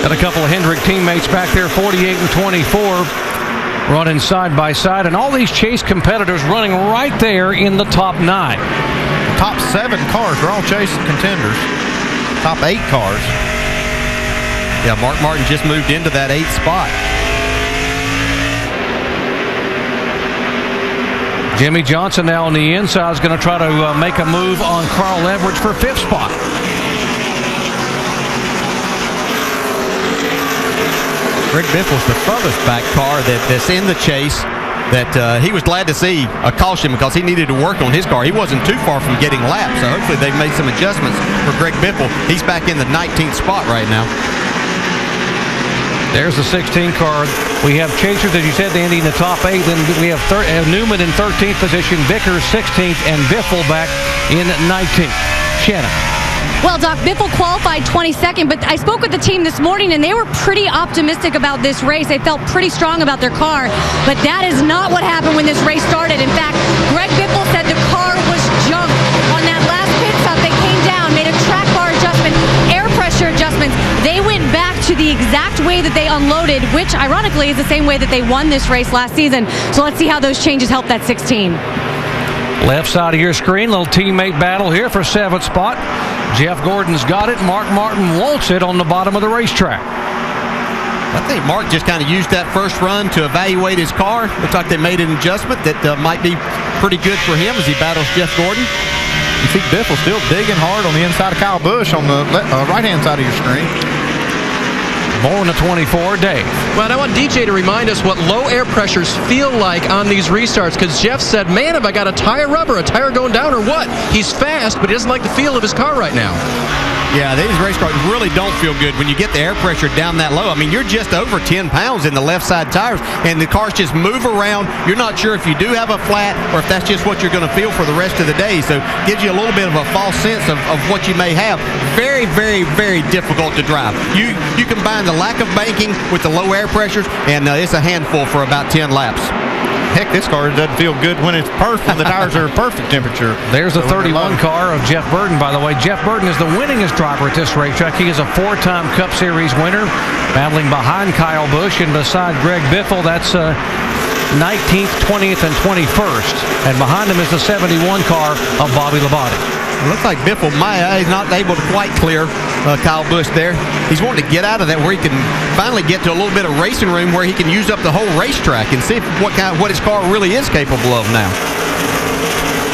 Got a couple of Hendrick teammates back there, 48 and 24, running side by side, and all these chase competitors running right there in the top 9. The top 7 cars are all chase contenders. Top 8 cars. Yeah, Mark Martin just moved into that 8th spot. Jimmy Johnson now on the inside is going to try to make a move on Carl Edwards for 5th spot. Greg Biffle's the furthest back car that's in the chase. That he was glad to see a caution because he needed to work on his car. He wasn't too far from getting lapped, so hopefully they've made some adjustments for Greg Biffle. He's back in the 19th spot right now. There's the 16 car. We have chasers, as you said, Andy, in the top 8. Then we have Newman in 13th position, Vickers 16th, and Biffle back in 19th. Shannon. Well, Doc, Biffle qualified 22nd, but I spoke with the team this morning, and they were pretty optimistic about this race. They felt pretty strong about their car, but that is not what happened when this race started. In fact, Greg Biffle said the car was junk. On that last pit stop, they came down, made a track bar adjustment, air pressure adjustments. They went back to the exact way that they unloaded, which ironically is the same way that they won this race last season. So let's see how those changes help that 16. Left side of your screen, little teammate battle here for 7th spot. Jeff Gordon's got it. Mark Martin wants it on the bottom of the racetrack. I think Mark just kind of used that first run to evaluate his car. Looks like they made an adjustment that might be pretty good for him as he battles Jeff Gordon. You see Biffle still digging hard on the inside of Kyle Busch on the right-hand side of your screen. More than a 24, Dave. Well, I want DJ to remind us what low air pressures feel like on these restarts, because Jeff said, man, have I got a tire rubber, a tire going down or what? He's fast, but he doesn't like the feel of his car right now. Yeah, these race cars really don't feel good when you get the air pressure down that low. I mean, you're just over 10 pounds in the left side tires, and the cars just move around. You're not sure if you do have a flat or if that's just what you're going to feel for the rest of the day. So it gives you a little bit of a false sense of what you may have. Very, very, very difficult to drive. You combine the lack of banking with the low air pressures, and it's a handful for about 10 laps. Heck, this car doesn't feel good when it's perfect, when the tires are perfect temperature. There's the 31 car of Jeff Burton, by the way. Jeff Burton is the winningest driver at this racetrack. He is a 4-time Cup Series winner, battling behind Kyle Busch and beside Greg Biffle. That's 19th, 20th, and 21st. And behind him is the 71 car of Bobby Labonte. It looks like Biffle is not able to quite clear Kyle Busch there. He's wanting to get out of that where he can finally get to a little bit of racing room where he can use up the whole racetrack and see what his car really is capable of now.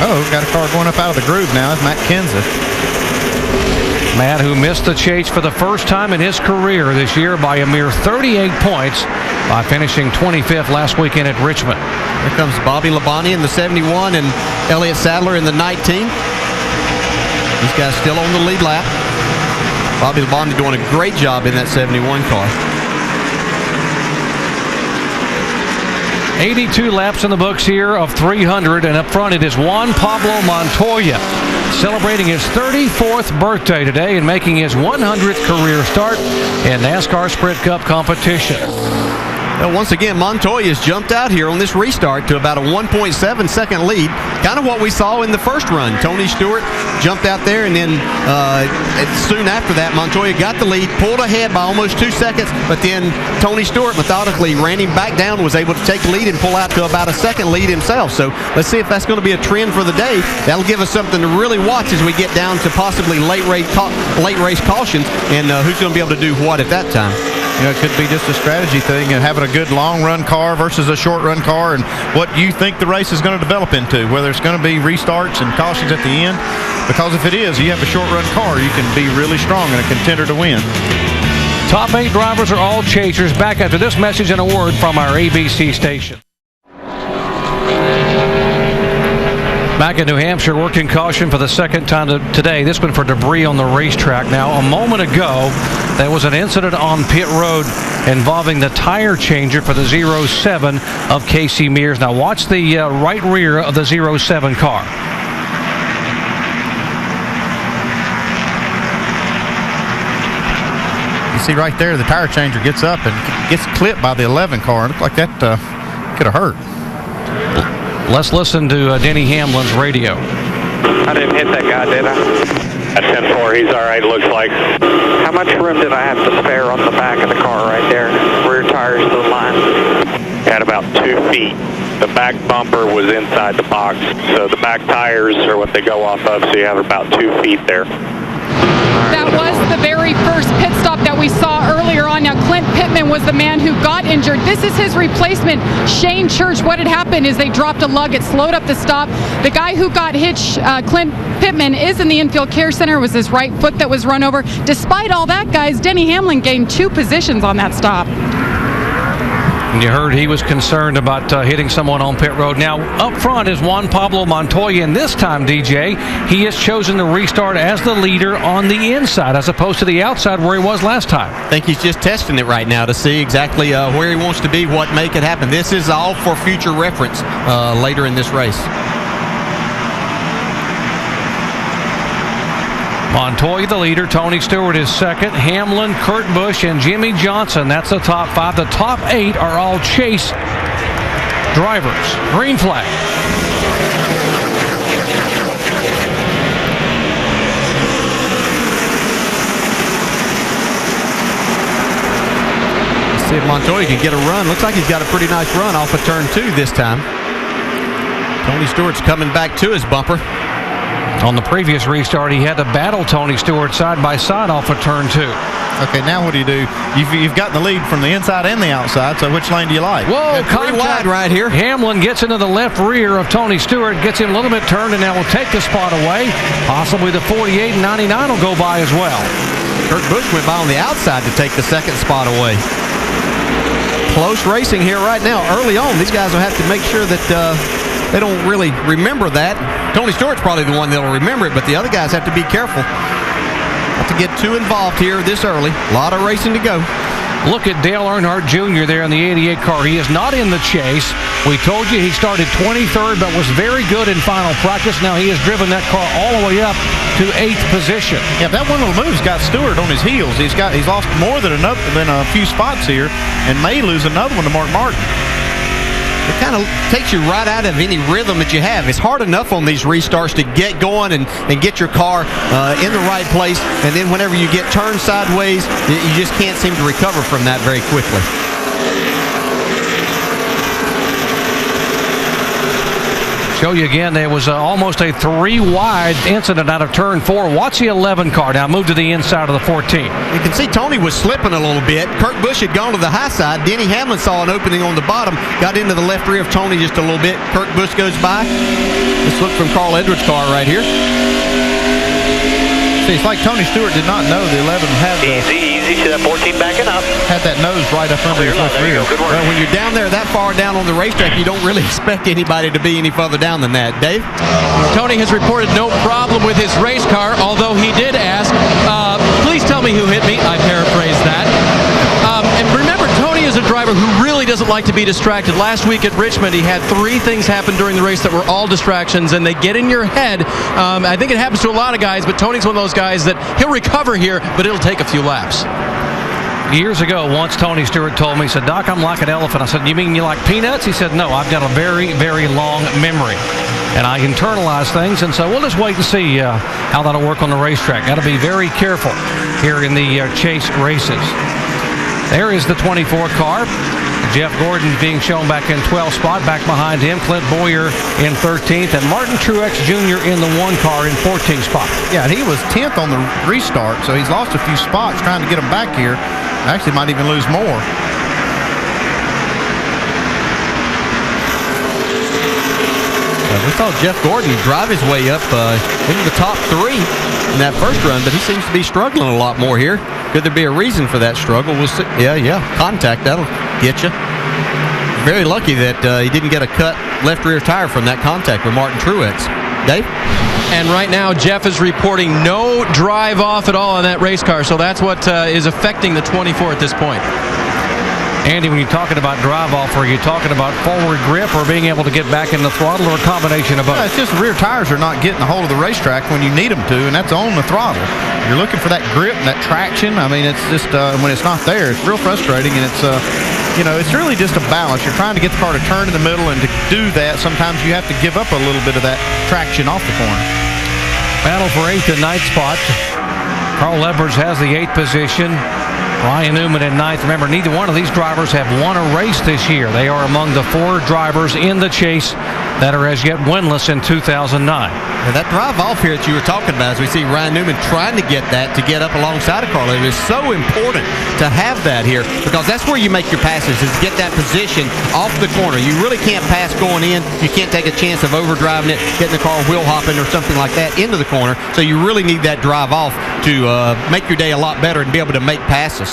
Oh, got a car going up out of the groove now. That's Matt Kenseth. Matt, who missed the chase for the first time in his career this year by a mere 38 points by finishing 25th last weekend at Richmond. Here comes Bobby Labonte in the 71 and Elliott Sadler in the 19. These guys still on the lead lap. Bobby Labonte doing a great job in that 71 car. 82 laps in the books here of 300, and up front it is Juan Pablo Montoya, celebrating his 34th birthday today and making his 100th career start in NASCAR Sprint Cup competition. Well, once again, Montoya's jumped out here on this restart to about a 1.7-second lead. Kind of what we saw in the first run. Tony Stewart jumped out there, and then soon after that, Montoya got the lead, pulled ahead by almost 2 seconds, but then Tony Stewart methodically ran him back down, was able to take the lead and pull out to about a second lead himself. So let's see if that's going to be a trend for the day. That'll give us something to really watch as we get down to possibly late race cautions and who's going to be able to do what at that time. You know, it could be just a strategy thing and having a good long-run car versus a short-run car and what you think the race is going to develop into, whether it's going to be restarts and cautions at the end. Because if it is, you have a short-run car, you can be really strong and a contender to win. Top 8 drivers are all chasers. Back after this message and a word from our ABC station. Back in New Hampshire, working caution for the second time today. This one for debris on the racetrack. Now, a moment ago, there was an incident on pit road involving the tire changer for the 07 of Casey Mears. Now, watch the right rear of the 07 car. You see right there, the tire changer gets up and gets clipped by the 11 car. It looked like that could have hurt. Let's listen to Denny Hamlin's radio. I didn't hit that guy, did I? At 10-4, he's all right, looks like. How much room did I have to spare on the back of the car right there? Rear tires to the line? Had about 2 feet. The back bumper was inside the box, so the back tires are what they go off of, so you have about 2 feet there. That was the very first pit stop that we saw earlier on. Now, Clint Pittman was the man who got injured. This is his replacement, Shane Church. What had happened is they dropped a lug. It slowed up the stop. The guy who got hit, Clint Pittman, is in the infield care center. It was his right foot that was run over. Despite all that, guys, Denny Hamlin gained 2 positions on that stop. And you heard he was concerned about hitting someone on pit road. Now, up front is Juan Pablo Montoya, and this time, DJ, he has chosen to restart as the leader on the inside as opposed to the outside where he was last time. I think he's just testing it right now to see exactly where he wants to be, what make it happen. This is all for future reference later in this race. Montoya the leader, Tony Stewart is second, Hamlin, Kurt Busch, and Jimmy Johnson. That's the top 5. The top 8 are all chase drivers. Green flag. Let's see if Montoya can get a run. Looks like he's got a pretty nice run off of turn 2 this time. Tony Stewart's coming back to his bumper. On the previous restart, he had to battle Tony Stewart side by side off of turn 2. Okay, now what do? You've gotten the lead from the inside and the outside, so which lane do you like? Whoa, pretty wide right here. Hamlin gets into the left rear of Tony Stewart, gets him a little bit turned, and now will take the spot away. Possibly the 48 and 99 will go by as well. Kurt Busch went by on the outside to take the second spot away. Close racing here right now. Early on, these guys will have to make sure that they don't really remember that. Tony Stewart's probably the one that'll remember it, but the other guys have to be careful. Not to get too involved here this early. A lot of racing to go. Look at Dale Earnhardt Jr. there in the 88 car. He is not in the chase. We told you he started 23rd, but was very good in final practice. Now he has driven that car all the way up to 8th position. Yeah, that one little move's got Stewart on his heels. He's lost more than a few spots here, and may lose another one to Mark Martin. It kind of takes you right out of any rhythm that you have. It's hard enough on these restarts to get going and get your car in the right place, and then whenever you get turned sideways, you just can't seem to recover from that very quickly. Show you again, there was almost a 3-wide incident out of turn 4. Watch the 11 car now move to the inside of the 14. You can see Tony was slipping a little bit. Kurt Busch had gone to the high side. Denny Hamlin saw an opening on the bottom, got into the left rear of Tony just a little bit. Kurt Busch goes by. Let's look from Carl Edwards' car right here. See, it's like Tony Stewart did not know the 11 had Easy, see that 14 backing up. Had that nose right up under his left rear. Well, when you're down there that far down on the racetrack, you don't really expect anybody to be any further down than that. Dave? Tony has reported no problem with his race car, although he did ask, please tell me who hit me. I paraphrased that. And remember, Tony is a driver who really doesn't like to be distracted. Last week at Richmond, he had 3 things happen during the race that were all distractions, and they get in your head. I think it happens to a lot of guys, but Tony's one of those guys that he'll recover here, but it'll take a few laps. Years ago, once Tony Stewart told me, he said, Doc, I'm like an elephant. I said, you mean you like peanuts? He said, no, I've got a very, very long memory. And I internalize things, and so we'll just wait and see how that'll work on the racetrack. Got to be very careful here in the chase races. There is the 24 car. Jeff Gordon being shown back in 12th spot. Back behind him, Clint Boyer in 13th, and Martin Truex Jr. in the 1 car in 14th spot. Yeah, he was 10th on the restart, so he's lost a few spots trying to get him back here. Actually might even lose more. We saw Jeff Gordon drive his way up into the top 3 in that first run, but he seems to be struggling a lot more here. Could there be a reason for that struggle? We'll see. Yeah. Contact, that'll get you. Very lucky that he didn't get a cut left rear tire from that contact with Martin Truex. Dave? And right now, Jeff is reporting no drive off at all on that race car, so that's what is affecting the 24 at this point. Andy, when you're talking about drive-off, are you talking about forward grip or being able to get back in the throttle, or a combination of both? It's just the rear tires are not getting a hold of the racetrack when you need them to, and that's on the throttle. You're looking for that grip and that traction. I mean, it's just when it's not there, it's real frustrating, and it's it's really just a balance. You're trying to get the car to turn in the middle, and to do that, sometimes you have to give up a little bit of that traction off the corner. Battle for 8th and 9th spot. Carl Edwards has the 8th position. Ryan Newman in 9th. Remember, neither one of these drivers have won a race this year. They are among the 4 drivers in the chase that are as yet winless in 2009. And that drive off here that you were talking about, as we see Ryan Newman trying to get that to get up alongside of Carl, it is so important to have that here, because that's where you make your passes, is get that position off the corner. You really can't pass going in. You can't take a chance of overdriving it, getting the car wheel hopping or something like that into the corner. So you really need that drive off to make your day a lot better and be able to make passes.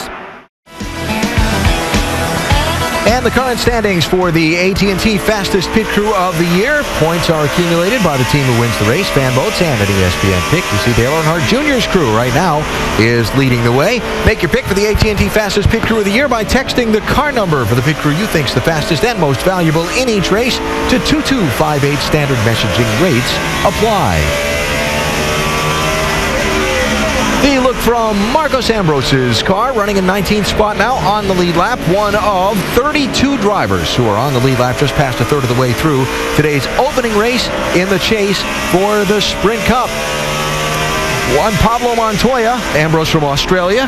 And the current standings for the AT&T Fastest Pit Crew of the Year. Points are accumulated by the team who wins the race, fan votes, and an ESPN pick. You see Dale Earnhardt Jr.'s crew right now is leading the way. Make your pick for the AT&T Fastest Pit Crew of the Year by texting the car number for the pit crew you think's the fastest and most valuable in each race to 2258. Standard messaging rates apply. The look from Marcos Ambrose's car, running in 19th spot now on the lead lap. One of 32 drivers who are on the lead lap, just past a third of the way through today's opening race in the chase for the Sprint Cup. One Pablo Montoya, Ambrose from Australia.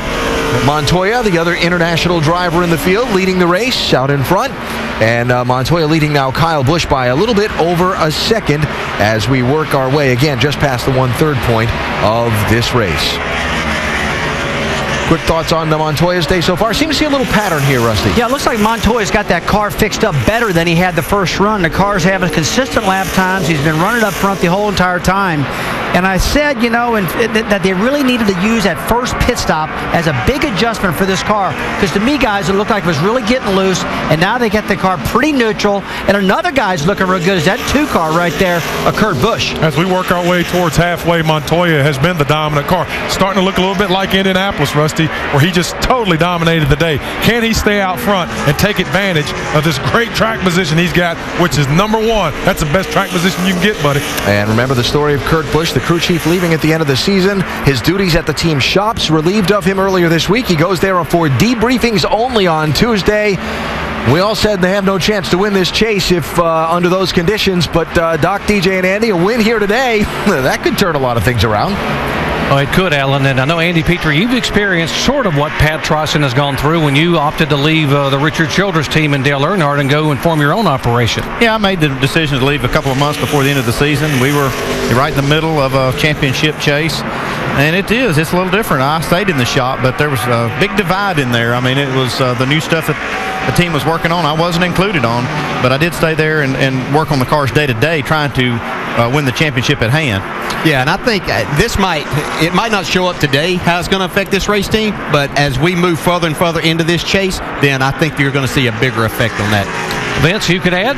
Montoya, the other international driver in the field, leading the race out in front. And Montoya leading now Kyle Busch by a little bit over a second as we work our way again just past the 1/3 point of this race. quick thoughts on Montoya's day so far. Seems to see a little pattern here, Rusty. Yeah, it looks like Montoya's got that car fixed up better than he had the first run. The car's having consistent lap times. He's been running up front the whole entire time. And I said, that they really needed to use that first pit stop as a big adjustment for this car. Because to me, guys, it looked like it was really getting loose. And now they get the car pretty neutral. And another guy's looking real good is that 2 car right there, Kurt Busch. As we work our way towards halfway, Montoya has been the dominant car. Starting to look a little bit like Indianapolis, Rusty, where he just totally dominated the day. Can he stay out front and take advantage of this great track position he's got, which is number 1? That's the best track position you can get, buddy. And remember the story of Kurt Busch, the crew chief leaving at the end of the season. His duties at the team shops relieved of him earlier this week. He goes there for debriefings only on Tuesday. We all said they have no chance to win this chase if under those conditions, but Doc, DJ, and Andy, a win here today, that could turn a lot of things around. Oh, it could, Alan. And I know, Andy Petrie, you've experienced sort of what Pat Tryson has gone through when you opted to leave the Richard Childress team in Dale Earnhardt and go and form your own operation. Yeah, I made the decision to leave a couple of months before the end of the season. We were right in the middle of a championship chase. And it's a little different. I stayed in the shop, but there was a big divide in there. I mean, it was the new stuff that the team was working on. I wasn't included on, but I did stay there and work on the cars day to day, trying to win the championship at hand. Yeah, and I think it might not show up today how it's going to affect this race team, but as we move further and further into this chase, then I think you're going to see a bigger effect on that. Vince, you could add?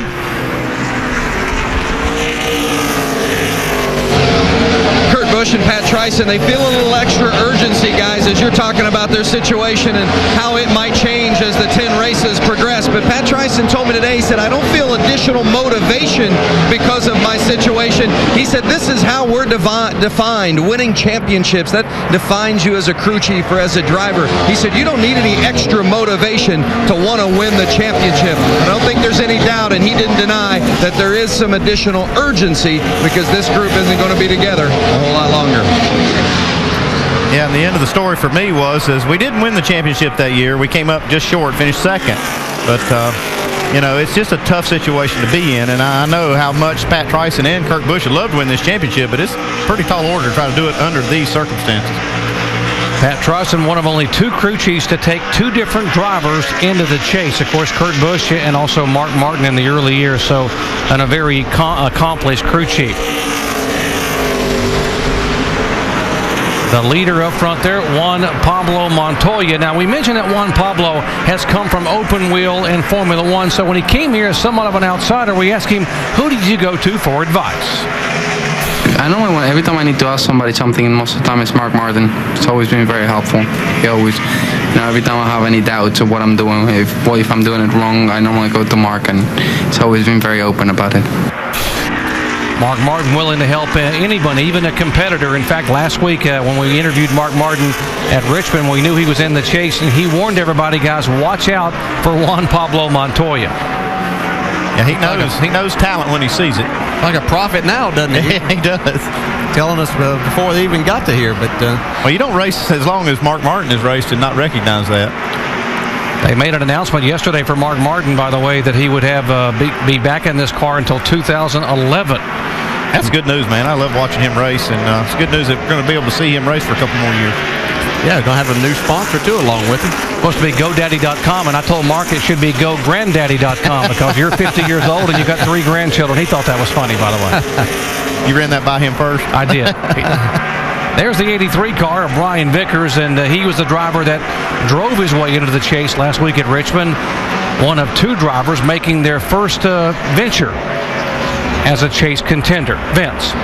Busch and Pat Tryson, they feel a little extra urgency, guys, as you're talking about their situation and how it might change as the 10 races progress. But Pat Tryson told me today, he said, I don't feel additional motivation because of my situation. He said, this is how we're defined, winning championships. That defines you as a crew chief or as a driver. He said, you don't need any extra motivation to want to win the championship. I don't think there's any doubt, and he didn't deny that there is some additional urgency because this group isn't going to be together a whole lot longer. Yeah, and the end of the story for me was we didn't win the championship that year. We came up just short, finished second. But, it's just a tough situation to be in. And I know how much Pat Tryson and Kurt Busch would love to win this championship, but it's a pretty tall order to try to do it under these circumstances. Pat Tryson, one of only 2 crew chiefs to take 2 different drivers into the chase. Of course, Kurt Busch and also Mark Martin in the early years, so and a very accomplished crew chief. The leader up front there, Juan Pablo Montoya. Now, we mentioned that Juan Pablo has come from open wheel in Formula One, so when he came here as somewhat of an outsider, we asked him, who did you go to for advice? I know every time I need to ask somebody something, and most of the time it's Mark Martin. It's always been very helpful. He always, every time I have any doubts of what I'm doing, if I'm doing it wrong, I normally go to Mark, and it's always been very open about it. Mark Martin willing to help anybody, even a competitor. In fact, last week when we interviewed Mark Martin at Richmond, we knew he was in the chase, and he warned everybody, guys, watch out for Juan Pablo Montoya. Yeah, he knows talent when he sees it. Like a prophet now, doesn't he? He does. Telling us before they even got to here. But well, you don't race as long as Mark Martin has raced and not recognize that. They made an announcement yesterday for Mark Martin, by the way, that he would have be back in this car until 2011. That's good news, man. I love watching him race, and it's good news that we're going to be able to see him race for a couple more years. Yeah, going to have a new sponsor, too, along with him. Supposed to be GoDaddy.com, and I told Mark it should be GoGranddaddy.com because you're 50 years old and you got 3 grandchildren. He thought that was funny, by the way. You ran that by him first? I did. There's the 83 car of Brian Vickers, and he was the driver that drove his way into the chase last week at Richmond. One of 2 drivers making their first venture as a chase contender. Vince.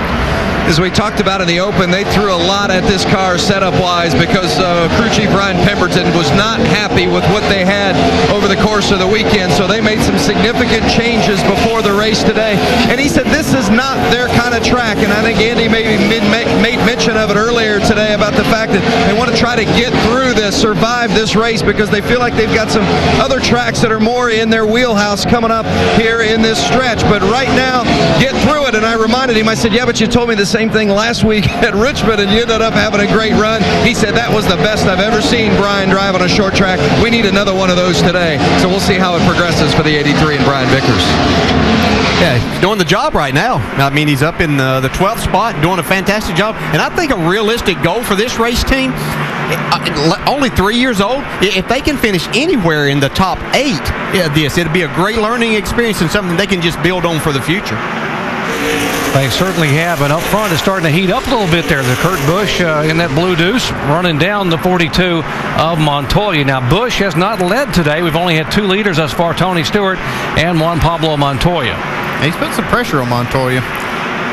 As we talked about in the Open, they threw a lot at this car setup-wise because crew chief Brian Pemberton was not happy with what they had over the course of the weekend, so they made some significant changes before the race today. And he said this is not their kind of track, and I think Andy maybe made mention of it earlier today about the fact that they want to try to get through this, survive this race, because they feel like they've got some other tracks that are more in their wheelhouse coming up here in this stretch. But right now, get through it. And I reminded him, I said, yeah, but you told me the same thing last week at Richmond, and you ended up having a great run. He said that was the best I've ever seen Brian drive on a short track. We need another one of those today. So we'll see how it progresses for the 83 and Brian Vickers. Yeah, he's doing the job right now. I mean, he's up in the 12th spot, doing a fantastic job. And I think a realistic goal for this race team only 3 years old. If they can finish anywhere in the top 8, it'll be a great learning experience and something they can just build on for the future. They certainly have, and up front it's starting to heat up a little bit there. The Kurt Busch in that blue deuce running down the 42 of Montoya. Now, Busch has not led today. We've only had 2 leaders thus far, Tony Stewart and Juan Pablo Montoya. He's put some pressure on Montoya.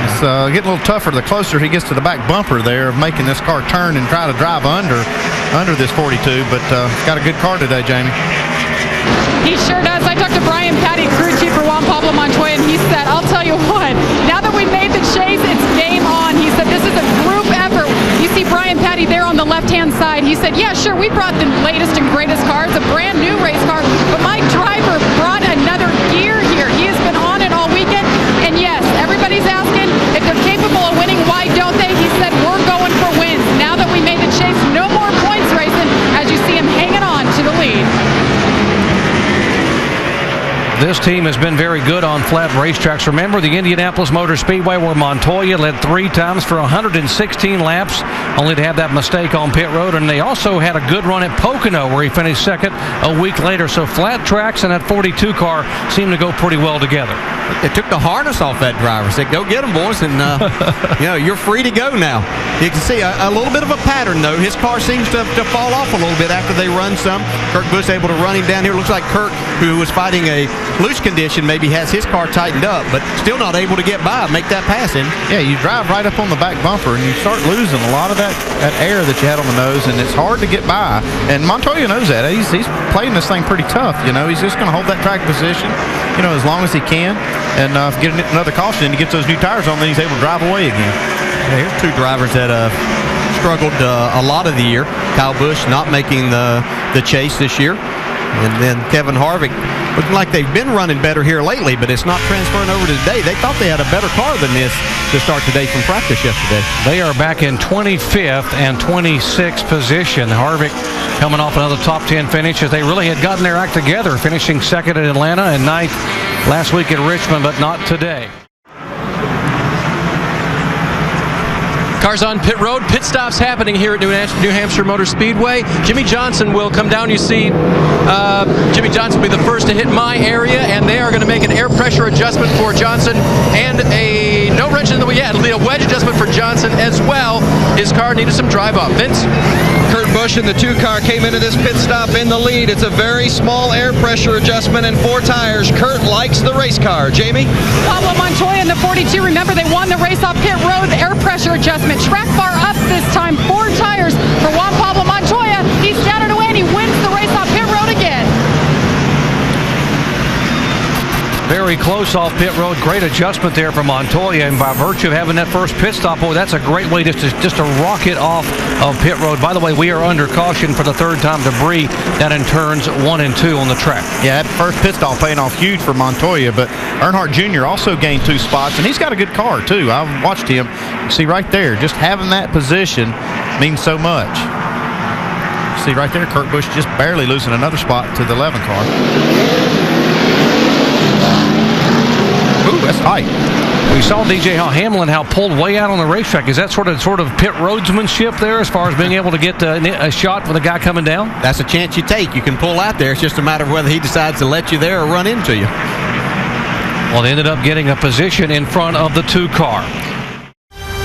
It's getting a little tougher the closer he gets to the back bumper there of making this car turn and try to drive under this 42, but he's got a good car today, Jamie. He sure does. I talked to Brian Patty, crew chief for Juan Pablo Montoya, and he said, I'll tell you what, now that we made the chase, it's game on. He said, this is a group effort. You see Brian Patty there on the left-hand side. He said, yeah, sure, we brought the latest and greatest car. It's a brand new race car, but my driver brought another gear here. He has been on it all weekend, and yes, everybody's asking if they're capable of winning, why don't they? He said, we're going for wins. Now that we made the chase, no more points racing, as you see him hanging on to the lead. This team has been very good on flat racetracks. Remember the Indianapolis Motor Speedway where Montoya led 3 times for 116 laps, only to have that mistake on pit road. And they also had a good run at Pocono where he finished second a week later. So flat tracks and that 42 car seem to go pretty well together. They took the harness off that driver. Said, go get them, boys, and you're free to go now. You can see a little bit of a pattern, though. His car seems to fall off a little bit after they run some. Kurt Busch able to run him down here. Looks like Kurt, who was fighting a loose condition, maybe has his car tightened up, but still not able to get by, make that pass in. Yeah, you drive right up on the back bumper, and you start losing a lot of that air that you had on the nose, and it's hard to get by. And Montoya knows that. He's playing this thing pretty tough. He's just going to hold that track position, as long as he can. And get another caution, and he gets those new tires on, then he's able to drive away again. Yeah, here's 2 drivers that struggled a lot of the year. Kyle Busch not making the chase this year. And then Kevin Harvick looking like they've been running better here lately, but it's not transferring over to today. They thought they had a better car than this to start today from practice yesterday. They are back in 25th and 26th position. Harvick coming off another top 10 finish as they really had gotten their act together, finishing second at Atlanta and 9th last week at Richmond, but not today. Cars on pit road. Pit stops happening here at New Hampshire Motor Speedway. Jimmy Johnson will come down. You see Jimmy Johnson will be the first to hit my area, and they are going to make an air pressure adjustment for Johnson and a no wrench in the way. Yeah, it'll be a wedge adjustment for Johnson as well. His car needed some drive up. Vince? Kurt Busch in the 2 car came into this pit stop in the lead. It's a very small air pressure adjustment and 4 tires. Kurt likes the race car. Jamie? Pablo Montoya in the 42. Remember, they won the race off pit road. The air pressure adjustment. Track bar up this time. 4 tires for Juan Pablo Montoya. He's down and away, and he wins the race off pit road again. Very close off pit road. Great adjustment there for Montoya, and by virtue of having that first pit stop, boy, that's a great way just to rocket off of pit road. By the way, we are under caution for the 3rd time debris that in turns 1 and 2 on the track. Yeah, that first pit stop paying off huge for Montoya, but Earnhardt Jr. also gained 2 spots, and he's got a good car too. I've watched him. See right there, just having that position means so much. See right there, Kurt Busch just barely losing another spot to the 11 car. Ooh, that's tight. We saw DJ Hamlin how pulled way out on the racetrack. Is that sort of pit roadsmanship there as far as being able to get a shot with a guy coming down? That's a chance you take. You can pull out there. It's just a matter of whether he decides to let you there or run into you. Well, they ended up getting a position in front of the 2 car.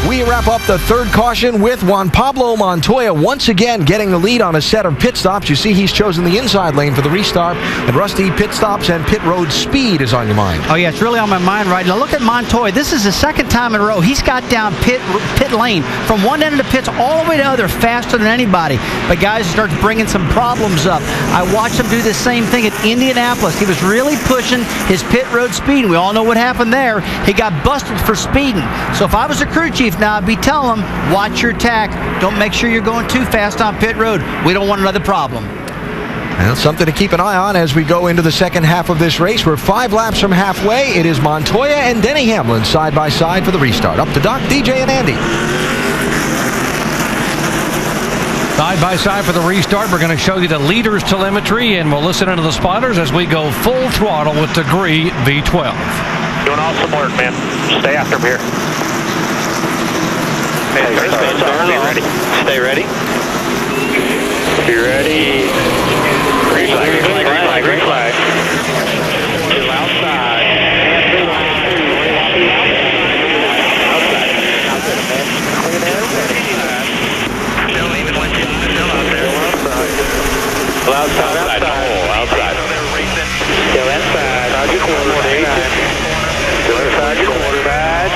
We wrap up the 3rd caution with Juan Pablo Montoya once again getting the lead on a set of pit stops. You see he's chosen the inside lane for the restart. And Rusty, pit stops and pit road speed is on your mind. Oh, yeah, it's really on my mind right now. Look at Montoya. This is the 2nd time in a row he's got down pit lane from one end of the pits all the way to the other faster than anybody. But guys, it starts bringing some problems up. I watched him do the same thing at Indianapolis. He was really pushing his pit road speed. We all know what happened there. He got busted for speeding. So if I was a crew chief now, I'd be telling him, watch your tack. Don't make sure you're going too fast on pit road. We don't want another problem. And something to keep an eye on as we go into the second half of this race. We're 5 laps from halfway. It is Montoya and Denny Hamlin side by side for the restart. Up to Doc, DJ, and Andy. Side by side for the restart. We're going to show you the leaders telemetry, and we'll listen into the spotters as we go full throttle with Degree V12. Doing awesome work, man. Stay after him here. Hey, ready. Stay ready. You ready? Green flag, green flag, green flag, green flag. Still outside. Still even when you're still out there. Still outside. Outside. Still inside. Roger, quarterback. Still inside, quarterback.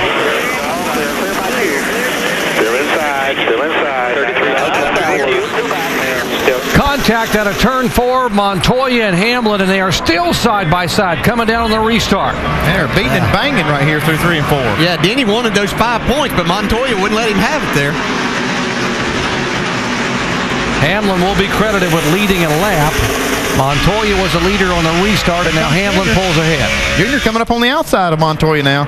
Still inside. Still inside. 33 outside. Contact out of turn 4, Montoya and Hamlin, and they are still side by side coming down on the restart. They're beating and banging right here through 3 and 4. Yeah, Denny wanted those 5 points, but Montoya wouldn't let him have it there. Hamlin will be credited with leading a lap. Montoya was the leader on the restart, and now Hamlin pulls ahead. Junior coming up on the outside of Montoya now.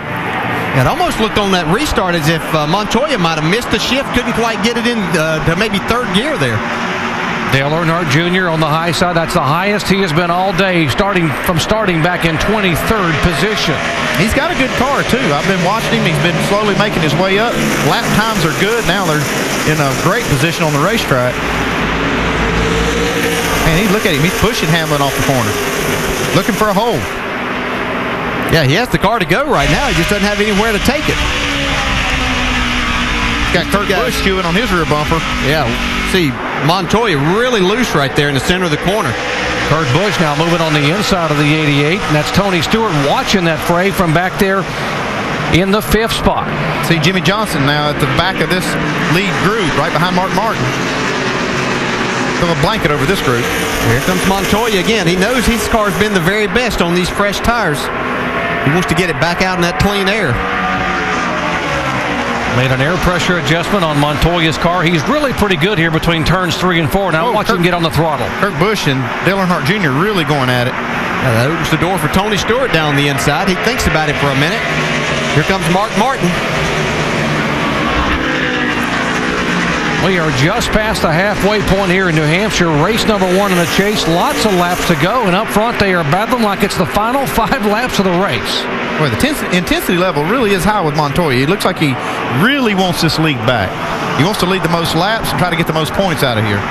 It almost looked on that restart as if Montoya might have missed the shift, couldn't quite get it in to maybe third gear there. Dale Earnhardt Jr. on the high side. That's the highest he has been all day, starting back in 23rd position. He's got a good car, too. I've been watching him. He's been slowly making his way up. Lap times are good. Now they're in a great position on the racetrack. Man, look at him. He's pushing Hamlin off the corner. Looking for a hole. Yeah, he has the car to go right now. He just doesn't have anywhere to take it. Got Kurt Busch chewing on his rear bumper. Yeah, see Montoya really loose right there in the center of the corner. Kurt Busch now moving on the inside of the 88, and that's Tony Stewart watching that fray from back there in the 5th spot. See Jimmy Johnson now at the back of this lead group, right behind Mark Martin. Throw a blanket over this group. Here comes Montoya again. He knows his car's been the very best on these fresh tires. He wants to get it back out in that clean air. Made an air pressure adjustment on Montoya's car. He's really pretty good here between turns 3 and 4. Now watch him get on the throttle. Kurt Busch and Dale Earnhardt Jr. really going at it. Now that opens the door for Tony Stewart down the inside. He thinks about it for a minute. Here comes Mark Martin. We are just past the halfway point here in New Hampshire. Race number 1 in the chase. Lots of laps to go, and up front they are battling like it's the final 5 laps of the race. Boy, the intensity level really is high with Montoya. It looks like he really wants this league back. He wants to lead the most laps and try to get the most points out of here.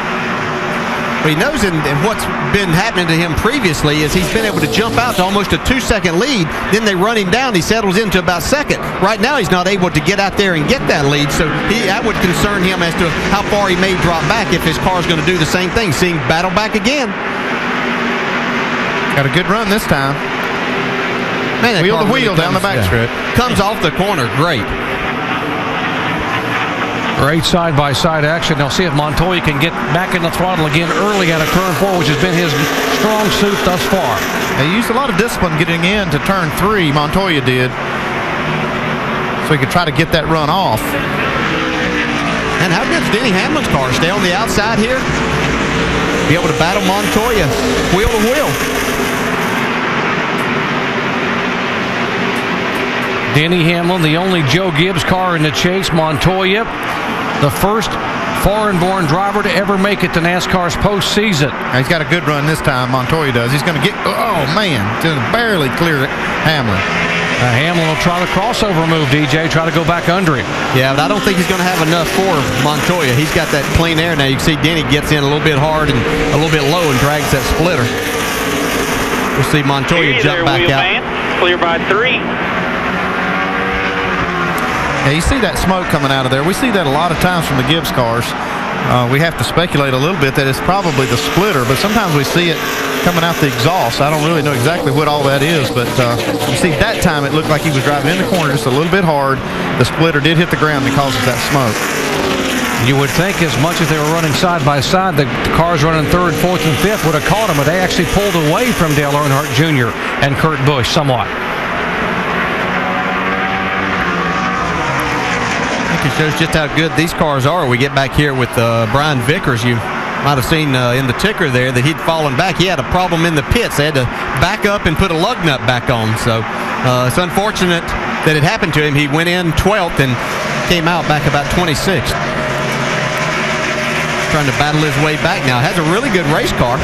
But he knows and what's been happening to him previously is he's been able to jump out to almost a 2-second lead. Then they run him down. He settles into about second. Right now he's not able to get out there and get that lead. So that would concern him as to how far he may drop back if his car's going to do the same thing. See him battle back again. Got a good run this time. Man, wheel to wheel down the backstretch. Comes off the corner. Great. Great side-by-side action. Now see if Montoya can get back in the throttle again early out of turn 4, which has been his strong suit thus far. He used a lot of discipline getting into turn 3, Montoya did, so he could try to get that run off. And how good's Denny Hamlin's car? Stay on the outside here? Be able to battle Montoya wheel to wheel. Denny Hamlin, the only Joe Gibbs car in the chase. Montoya, the first foreign-born driver to ever make it to NASCAR's postseason. He's got a good run this time, Montoya does. He's going to get, oh man, just barely clear Hamlin. Hamlin will try the crossover move, DJ, try to go back under him. Yeah, but I don't think he's going to have enough for Montoya. He's got that clean air now. You can see Denny gets in a little bit hard and a little bit low and drags that splitter. We'll see Montoya jump back out. Man. Clear by 3. Yeah, you see that smoke coming out of there. We see that a lot of times from the Gibbs cars. We have to speculate a little bit that it's probably the splitter, but sometimes we see it coming out the exhaust. I don't really know exactly what all that is, but you see that time it looked like he was driving in the corner just a little bit hard. The splitter did hit the ground and causes that smoke. You would think as much as they were running side by side, the cars running 3rd, 4th, and 5th would have caught them, but they actually pulled away from Dale Earnhardt Jr. and Kurt Busch somewhat. It shows just how good these cars are. We get back here with Brian Vickers. You might have seen in the ticker there that he'd fallen back. He had a problem in the pits. They had to back up and put a lug nut back on. So it's unfortunate that it happened to him. He went in 12th and came out back about 26th. Trying to battle his way back now. Has a really good race car.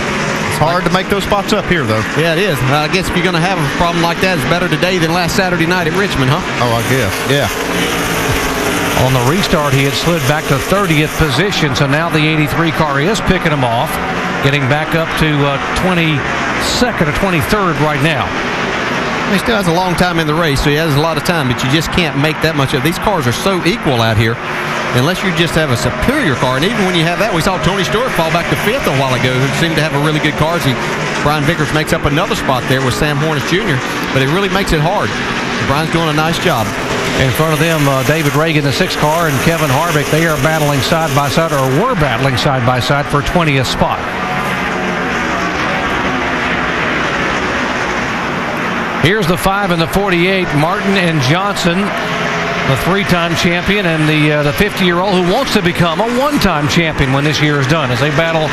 It's hard to make those spots up here, though. Yeah, it is. I guess if you're going to have a problem like that, it's better today than last Saturday night at Richmond, huh? Oh, I guess. Yeah. On the restart, he had slid back to 30th position, so now the 83 car is picking him off, getting back up to 22nd or 23rd right now. He still has a long time in the race, so he has a lot of time, but you just can't make that much of it. These cars are so equal out here, unless you just have a superior car. And even when you have that, we saw Tony Stewart fall back to 5th a while ago, who seemed to have a really good car. Brian Vickers makes up another spot there with Sam Hornish Jr., but it really makes it hard. Brian's doing a nice job. In front of them, David Reagan, the 6th car, and Kevin Harvick, they are battling side by side, or were battling side by side for 20th spot. Here's the 5 and the 48, Martin and Johnson, the 3-time champion, and the 50-year-old who wants to become a 1-time champion when this year is done, as they battle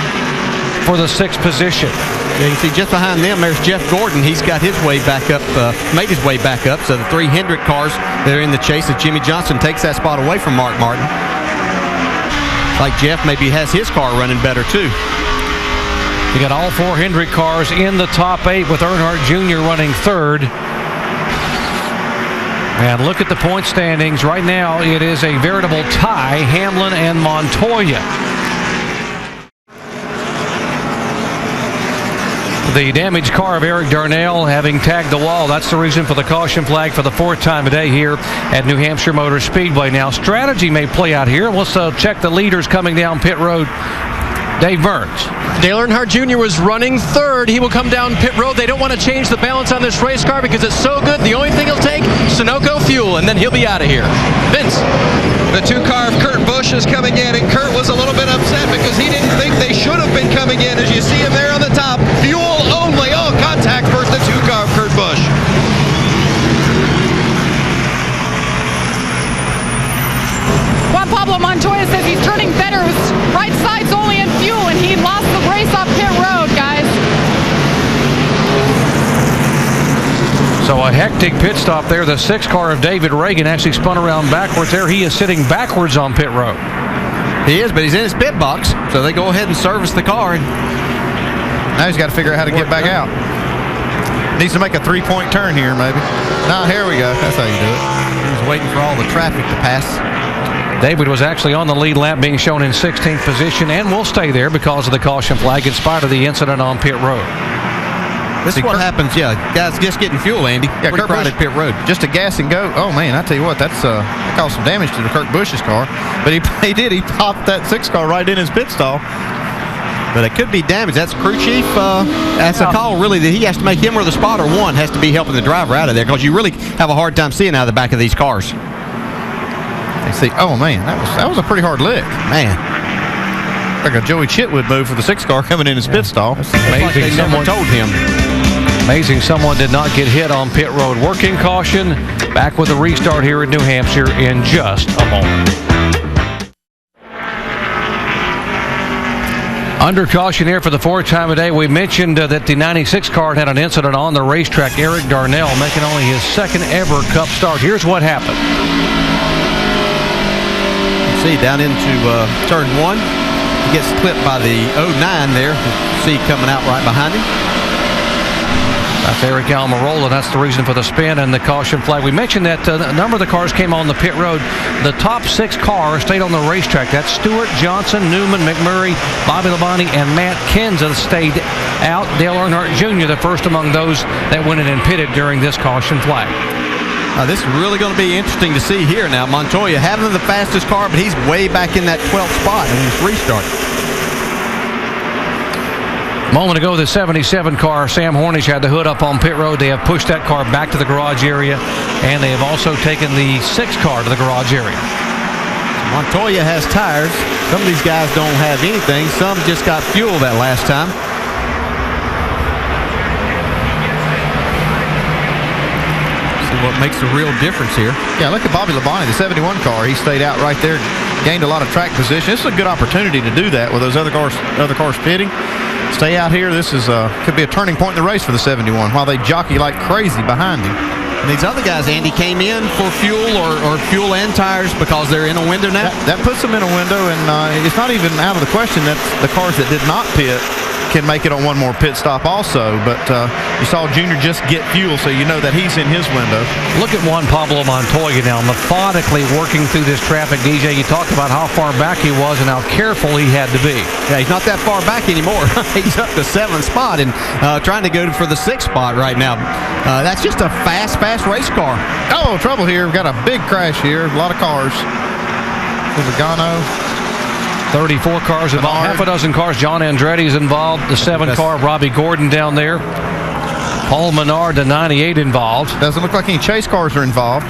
for the 6th position. Yeah, you see just behind them, there's Jeff Gordon. He's got his way back up, made his way back up. So the 3 Hendrick cars that are in the chase, as Jimmy Johnson takes that spot away from Mark Martin. Like Jeff maybe has his car running better too. You got all 4 Hendrick cars in the top 8 with Earnhardt Jr. running 3rd. And look at the point standings. Right now, it is a veritable tie, Hamlin and Montoya. The damaged car of Eric Darnell having tagged the wall. That's the reason for the caution flag for the 4th time today here at New Hampshire Motor Speedway. Now, strategy may play out here. Let's check the leaders coming down pit road. Dave Burns. Dale Earnhardt Jr. was running 3rd. He will come down pit road. They don't want to change the balance on this race car because it's so good. The only thing he'll take, Sunoco fuel, and then he'll be out of here. Vince. The 2 car of Kurt Busch is coming in, and Kurt was a little bit upset because he didn't think they should have been coming in. As you see him there on the top, fuel only. Oh, contact first, the 2 car of Kurt Busch. Juan Pablo Montoya says he's turning better. His right side's only in fuel, and he lost the race off pit road, guys. So a hectic pit stop there. The 6th car of David Reagan actually spun around backwards there. He is sitting backwards on pit road. He is, but he's in his pit box, so they go ahead and service the car. And now he's got to figure out how to get back out. Needs to make a 3-point turn here, maybe. No, here we go. That's how you do it. He was waiting for all the traffic to pass. David was actually on the lead lap, being shown in 16th position, and will stay there because of the caution flag in spite of the incident on pit road. This is what happens, yeah. Guys just getting fuel, Andy. Yeah, Pretty Kurt crowded Busch, pit road. Just a gas and go. Oh, man, I tell you what, that caused some damage to the Kurt Busch's car. But he did. He popped that 6 car right in his pit stall. But it could be damage. That's crew chief. That's a call, really, that he has to make. Him or the spotter one has to be helping the driver out of there, because you really have a hard time seeing out of the back of these cars. See, oh man, that was a pretty hard lick. Man, like a Joey Chitwood move for the 6 car coming in his pit stall. Amazing. Like they never told him. Amazing someone did not get hit on pit road. Working caution. Back with a restart here in New Hampshire in just a moment. Under caution here for the 4th time today. We mentioned that the 96 car had an incident on the racetrack. Eric Darnell making only his 2nd ever Cup start. Here's what happened. See, down into turn 1. He gets clipped by the 09 there. See coming out right behind him. That's Eric Almirola. That's the reason for the spin and the caution flag. We mentioned that a number of the cars came on the pit road. The top 6 cars stayed on the racetrack. That's Stewart, Johnson, Newman, McMurray, Bobby Labonte, and Matt Kenseth stayed out. Dale Earnhardt Jr., the first among those that went in and pitted during this caution flag. This is really going to be interesting to see here now. Montoya having the fastest car, but he's way back in that 12th spot in this restart. A moment ago, the 77 car, Sam Hornish, had the hood up on pit road. They have pushed that car back to the garage area, and they have also taken the 6 car to the garage area. Montoya has tires. Some of these guys don't have anything. Some just got fuel that last time. See what makes the real difference here. Yeah, look at Bobby Labonte, the 71 car. He stayed out right there, gained a lot of track position. This is a good opportunity to do that with those other cars pitting. Stay out here. This is could be a turning point in the race for the 71 while they jockey like crazy behind him. And these other guys, Andy, came in for fuel or fuel and tires because they're in a window now? That puts them in a window, and it's not even out of the question that the cars that did not pit can make it on one more pit stop also. But you saw Junior just get fuel, so you know that he's in his window. Look at Juan Pablo Montoya now, methodically working through this traffic. DJ, you talked about how far back he was and how careful he had to be. Yeah, he's not that far back anymore. He's up to 7th spot and trying to go for the 6th spot right now. That's just a fast race car. Oh, trouble here. We've got a big crash here. A lot of cars. Logano. 34 cars involved. Half a dozen cars. John Andretti's involved. The 7 car, Robbie Gordon down there. Paul Menard, the 98 involved. Doesn't look like any chase cars are involved.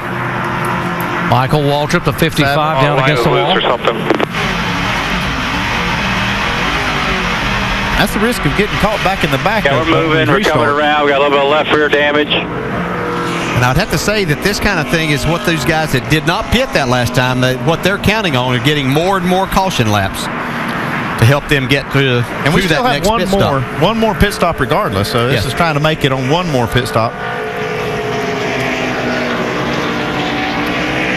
Michael Waltrip, the 55 down against the wall. Or something. That's the risk of getting caught back in the back. Yeah, we're moving. We're coming around. We got a little bit of left rear damage. And I'd have to say that this kind of thing is what those guys that did not pit that last time, what they're counting on are getting more and more caution laps to help them get to and we still that have next pit stop. one more pit stop regardless. So this is trying to make it on one more pit stop.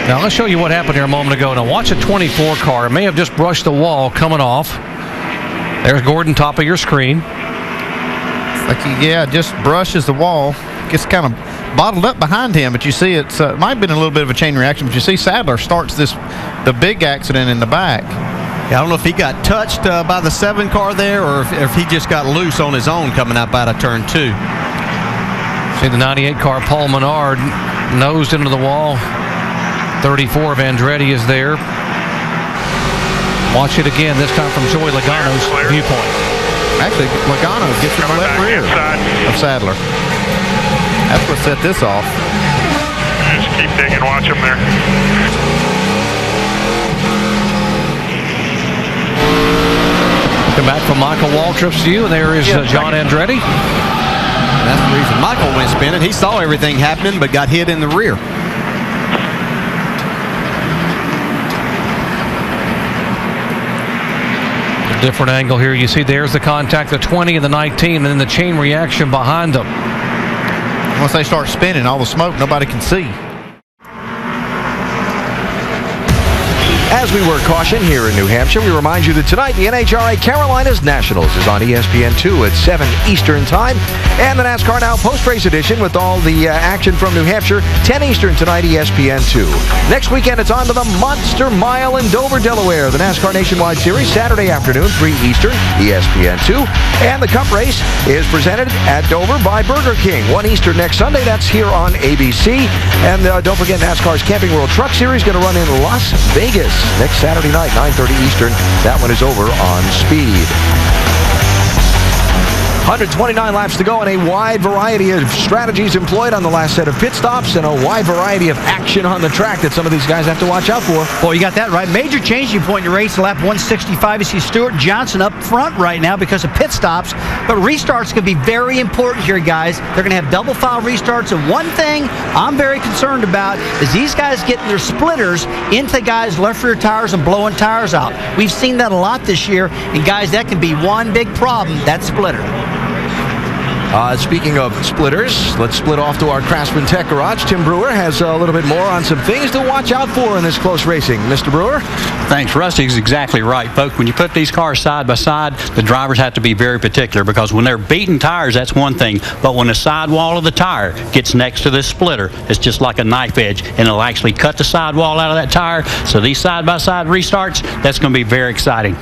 Now let's show you what happened here a moment ago. Now watch a 24 car. It may have just brushed the wall coming off. There's Gordon, top of your screen. Like just brushes the wall. Gets kind of bottled up behind him, but you see it might have been a little bit of a chain reaction, but you see Sadler starts the big accident in the back. Yeah, I don't know if he got touched by the 7 car there or if he just got loose on his own coming up out of turn 2. See the 98 car, Paul Menard, nosed into the wall. 34 of Andretti is there. Watch it again, this time from Joey Logano's viewpoint. Actually, Logano gets in the left rear of Sadler. That's what set this off. Just keep digging, watch them there. Come back from Michael Waltrip's view, and there is John Andretti. And that's the reason Michael went spinning. He saw everything happening, but got hit in the rear. A different angle here. You see there's the contact, the 20 and the 19, and then the chain reaction behind them. Once they start spinning, all the smoke, nobody can see. As we work caution here in New Hampshire, we remind you that tonight the NHRA Carolinas Nationals is on ESPN2 at 7 Eastern Time. And the NASCAR Now post-race edition with all the action from New Hampshire, 10 Eastern tonight, ESPN2. Next weekend, it's on to the Monster Mile in Dover, Delaware. The NASCAR Nationwide Series, Saturday afternoon, 3 Eastern, ESPN2. And the Cup race is presented at Dover by Burger King. 1 Eastern next Sunday. That's here on ABC. And don't forget, NASCAR's Camping World Truck Series going to run in Las Vegas next Saturday night, 9:30 Eastern. That one is over on Speed. 129 laps to go and a wide variety of strategies employed on the last set of pit stops and a wide variety of action on the track that some of these guys have to watch out for. Well, you got that right. Major changing point in your race, lap 165. You see Stuart Johnson up front right now because of pit stops. But restarts can be very important here, guys. They're going to have double file restarts. And one thing I'm very concerned about is these guys getting their splitters into the guys' left rear tires and blowing tires out. We've seen that a lot this year. And, guys, that can be one big problem, that splitter. Speaking of splitters, let's split off to our Craftsman Tech Garage. Tim Brewer has a little bit more on some things to watch out for in this close racing. Mr. Brewer? Thanks. Rusty's exactly right, folks. When you put these cars side by side, the drivers have to be very particular because when they're beating tires, that's one thing. But when the sidewall of the tire gets next to this splitter, it's just like a knife edge, and it'll actually cut the sidewall out of that tire. So these side-by-side restarts, that's going to be very exciting.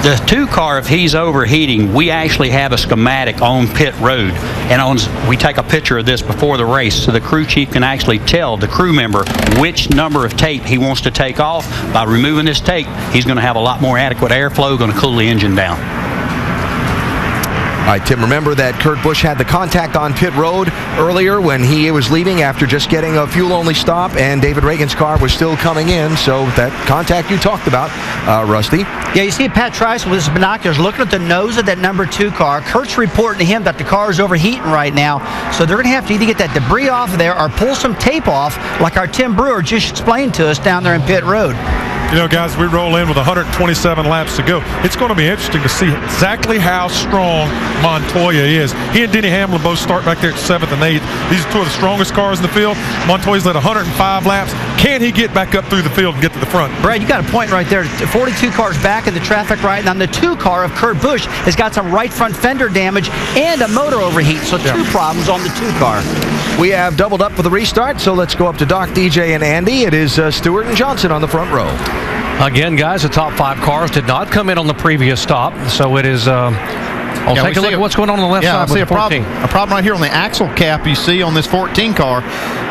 The 2 car, if he's overheating, we actually have a schematic on pit road. And we take a picture of this before the race so the crew chief can actually tell the crew member which number of tape he wants to take off. By removing this tape, he's going to have a lot more adequate airflow, going to cool the engine down. All right, Tim, remember that Kurt Busch had the contact on pit road earlier when he was leaving after just getting a fuel-only stop, and David Reagan's car was still coming in, so that contact you talked about, Rusty. Yeah, you see Pat Trice with his binoculars looking at the nose of that number 2 car. Kurt's reporting to him that the car is overheating right now, so they're going to have to either get that debris off of there or pull some tape off, like our Tim Brewer just explained to us down there in pit road. You know, guys, we roll in with 127 laps to go. It's going to be interesting to see exactly how strong Montoya is. He and Denny Hamlin both start back there at 7th and 8th. These are 2 of the strongest cars in the field. Montoya's led 105 laps. Can he get back up through the field and get to the front? Brad, you got a point right there. 42 cars back in the traffic right now. And the 2 car of Kurt Busch has got some right front fender damage and a motor overheat. So 2 problems on the 2 car. We have doubled up for the restart, so let's go up to Doc, DJ, and Andy. It is Stewart and Johnson on the front row. Again, guys, the top 5 cars did not come in on the previous stop, so it is... take a look at what's going on the left side with the 14. A problem right here on the axle cap you see on this 14 car.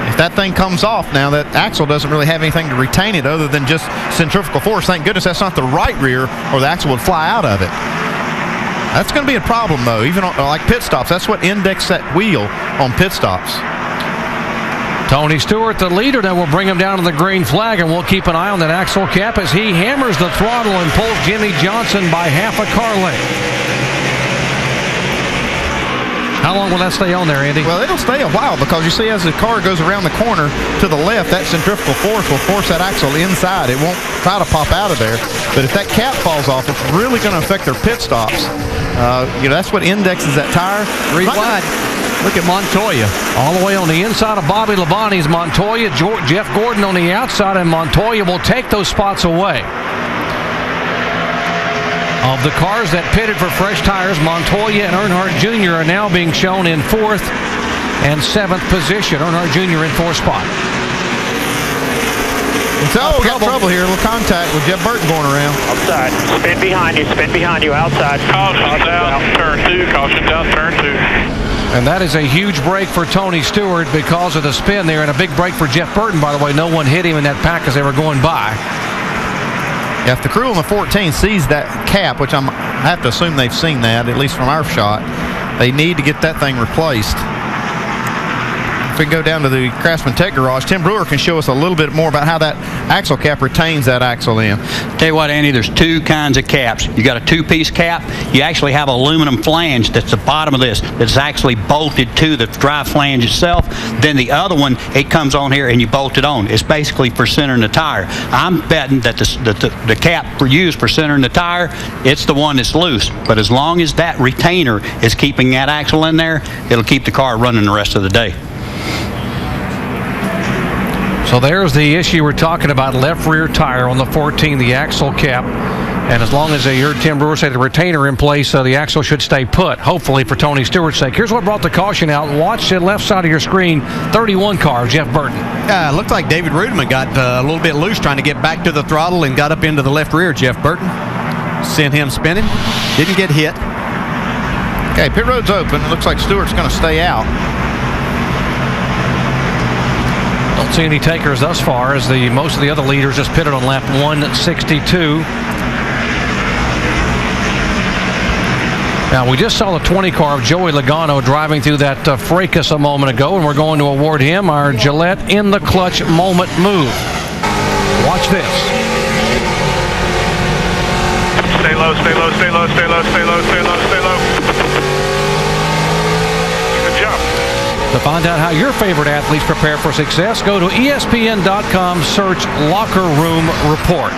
If that thing comes off now, that axle doesn't really have anything to retain it other than just centrifugal force. Thank goodness that's not the right rear, or the axle would fly out of it. That's going to be a problem, though, even on, like pit stops. That's what indexes that wheel on pit stops. Tony Stewart, the leader, that will bring him down to the green flag, and we'll keep an eye on that axle cap as he hammers the throttle and pulls Jimmy Johnson by half a car length. How long will that stay on there, Andy? Well, it'll stay a while because you see as the car goes around the corner to the left, that centrifugal force will force that axle inside. It won't try to pop out of there. But if that cap falls off, it's really going to affect their pit stops. That's what indexes that tire. Rewind. Look at Montoya. All the way on the inside of Bobby Labonte's Montoya. Jeff Gordon on the outside, and Montoya will take those spots away. Of the cars that pitted for fresh tires, Montoya and Earnhardt Jr. are now being shown in 4th and 7th position. Earnhardt Jr. in 4th spot. So we got trouble here. A little contact with Jeff Burton going around. Outside. Spin behind you, outside. Caution down, turn 2. Caution down, turn 2. And that is a huge break for Tony Stewart because of the spin there, and a big break for Jeff Burton, by the way. No one hit him in that pack as they were going by. If the crew on the 14 sees that cap, which I have to assume they've seen that, at least from our shot, they need to get that thing replaced. If we go down to the Craftsman Tech Garage, Tim Brewer can show us a little bit more about how that axle cap retains that axle in. Tell you what, Andy, there's 2 kinds of caps. You got a 2-piece cap. You actually have aluminum flange that's the bottom of this that's actually bolted to the drive flange itself. Then the other one, it comes on here and you bolt it on. It's basically for centering the tire. I'm betting that the cap used for centering the tire, it's the one that's loose. But as long as that retainer is keeping that axle in there, it'll keep the car running the rest of the day. So there's the issue we're talking about, left rear tire on the 14, the axle cap. And as long as you heard Tim Brewer say the retainer in place, the axle should stay put, hopefully for Tony Stewart's sake. Here's what brought the caution out. Watch the left side of your screen, 31 car, Jeff Burton. It looked like David Rudeman got a little bit loose trying to get back to the throttle and got up into the left rear, Jeff Burton. Sent him spinning. Didn't get hit. Okay, pit road's open. It looks like Stewart's going to stay out. Don't see any takers thus far as most of the other leaders just pitted on lap 162. Now, we just saw the 20 car of Joey Logano driving through that fracas a moment ago, and we're going to award him our Gillette in the clutch moment move. Watch this. Stay low, stay low, stay low, stay low, stay low, stay low, stay low. Good job. To find out how your favorite athletes prepare for success, go to ESPN.com, search Locker Room Report.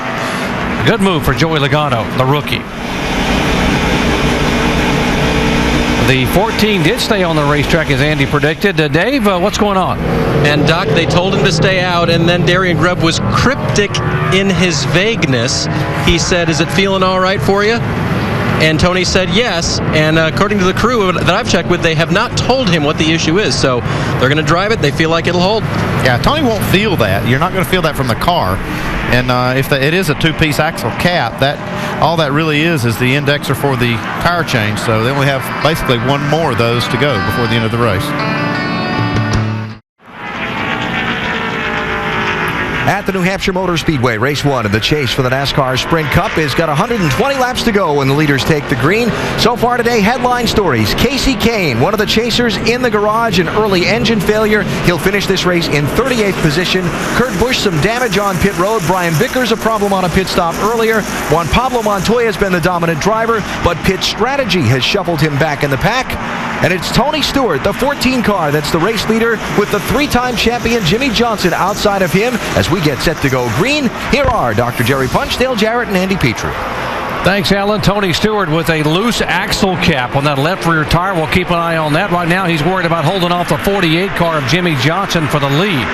Good move for Joey Logano, the rookie. The 14 did stay on the racetrack as Andy predicted. Dave, what's going on? And Doc, they told him to stay out, and then Darian Grubb was cryptic in his vagueness. He said, "Is it feeling all right for you?" And Tony said yes, and according to the crew that I've checked with, they have not told him what the issue is, so they're going to drive it. They feel like it'll hold. Yeah, Tony won't feel that. You're not going to feel that from the car. And if it is a 2-piece axle cap, all that really is the indexer for the tire change. So they only have basically one more of those to go before the end of the race. At the New Hampshire Motor Speedway, race 1 of the chase for the NASCAR Sprint Cup has got 120 laps to go when the leaders take the green. So far today, headline stories. Casey Kane, one of the chasers in the garage, an early engine failure. He'll finish this race in 38th position. Kurt Busch, some damage on pit road. Brian Vickers, a problem on a pit stop earlier. Juan Pablo Montoya has been the dominant driver, but pit strategy has shuffled him back in the pack. And it's Tony Stewart, the 14 car, that's the race leader, with the 3-time champion Jimmy Johnson outside of him. As we get set to go green, here are Dr. Jerry Punch, Dale Jarrett, and Andy Petrie. Thanks, Alan. Tony Stewart with a loose axle cap on that left rear tire. We'll keep an eye on that. Right now, he's worried about holding off the 48 car of Jimmy Johnson for the lead.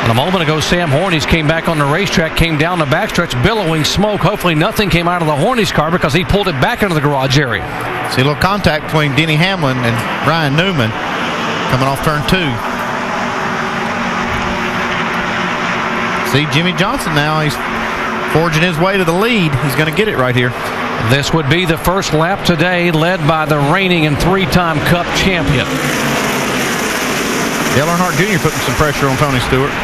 And a moment ago, Sam Hornies came back on the racetrack, came down the backstretch, billowing smoke. Hopefully nothing came out of the Hornies car because he pulled it back into the garage area. See a little contact between Denny Hamlin and Ryan Newman coming off turn 2. See Jimmy Johnson now. He's forging his way to the lead. He's going to get it right here. This would be the first lap today, led by the reigning and 3-time Cup champion. Dale Earnhardt Jr. putting some pressure on Tony Stewart.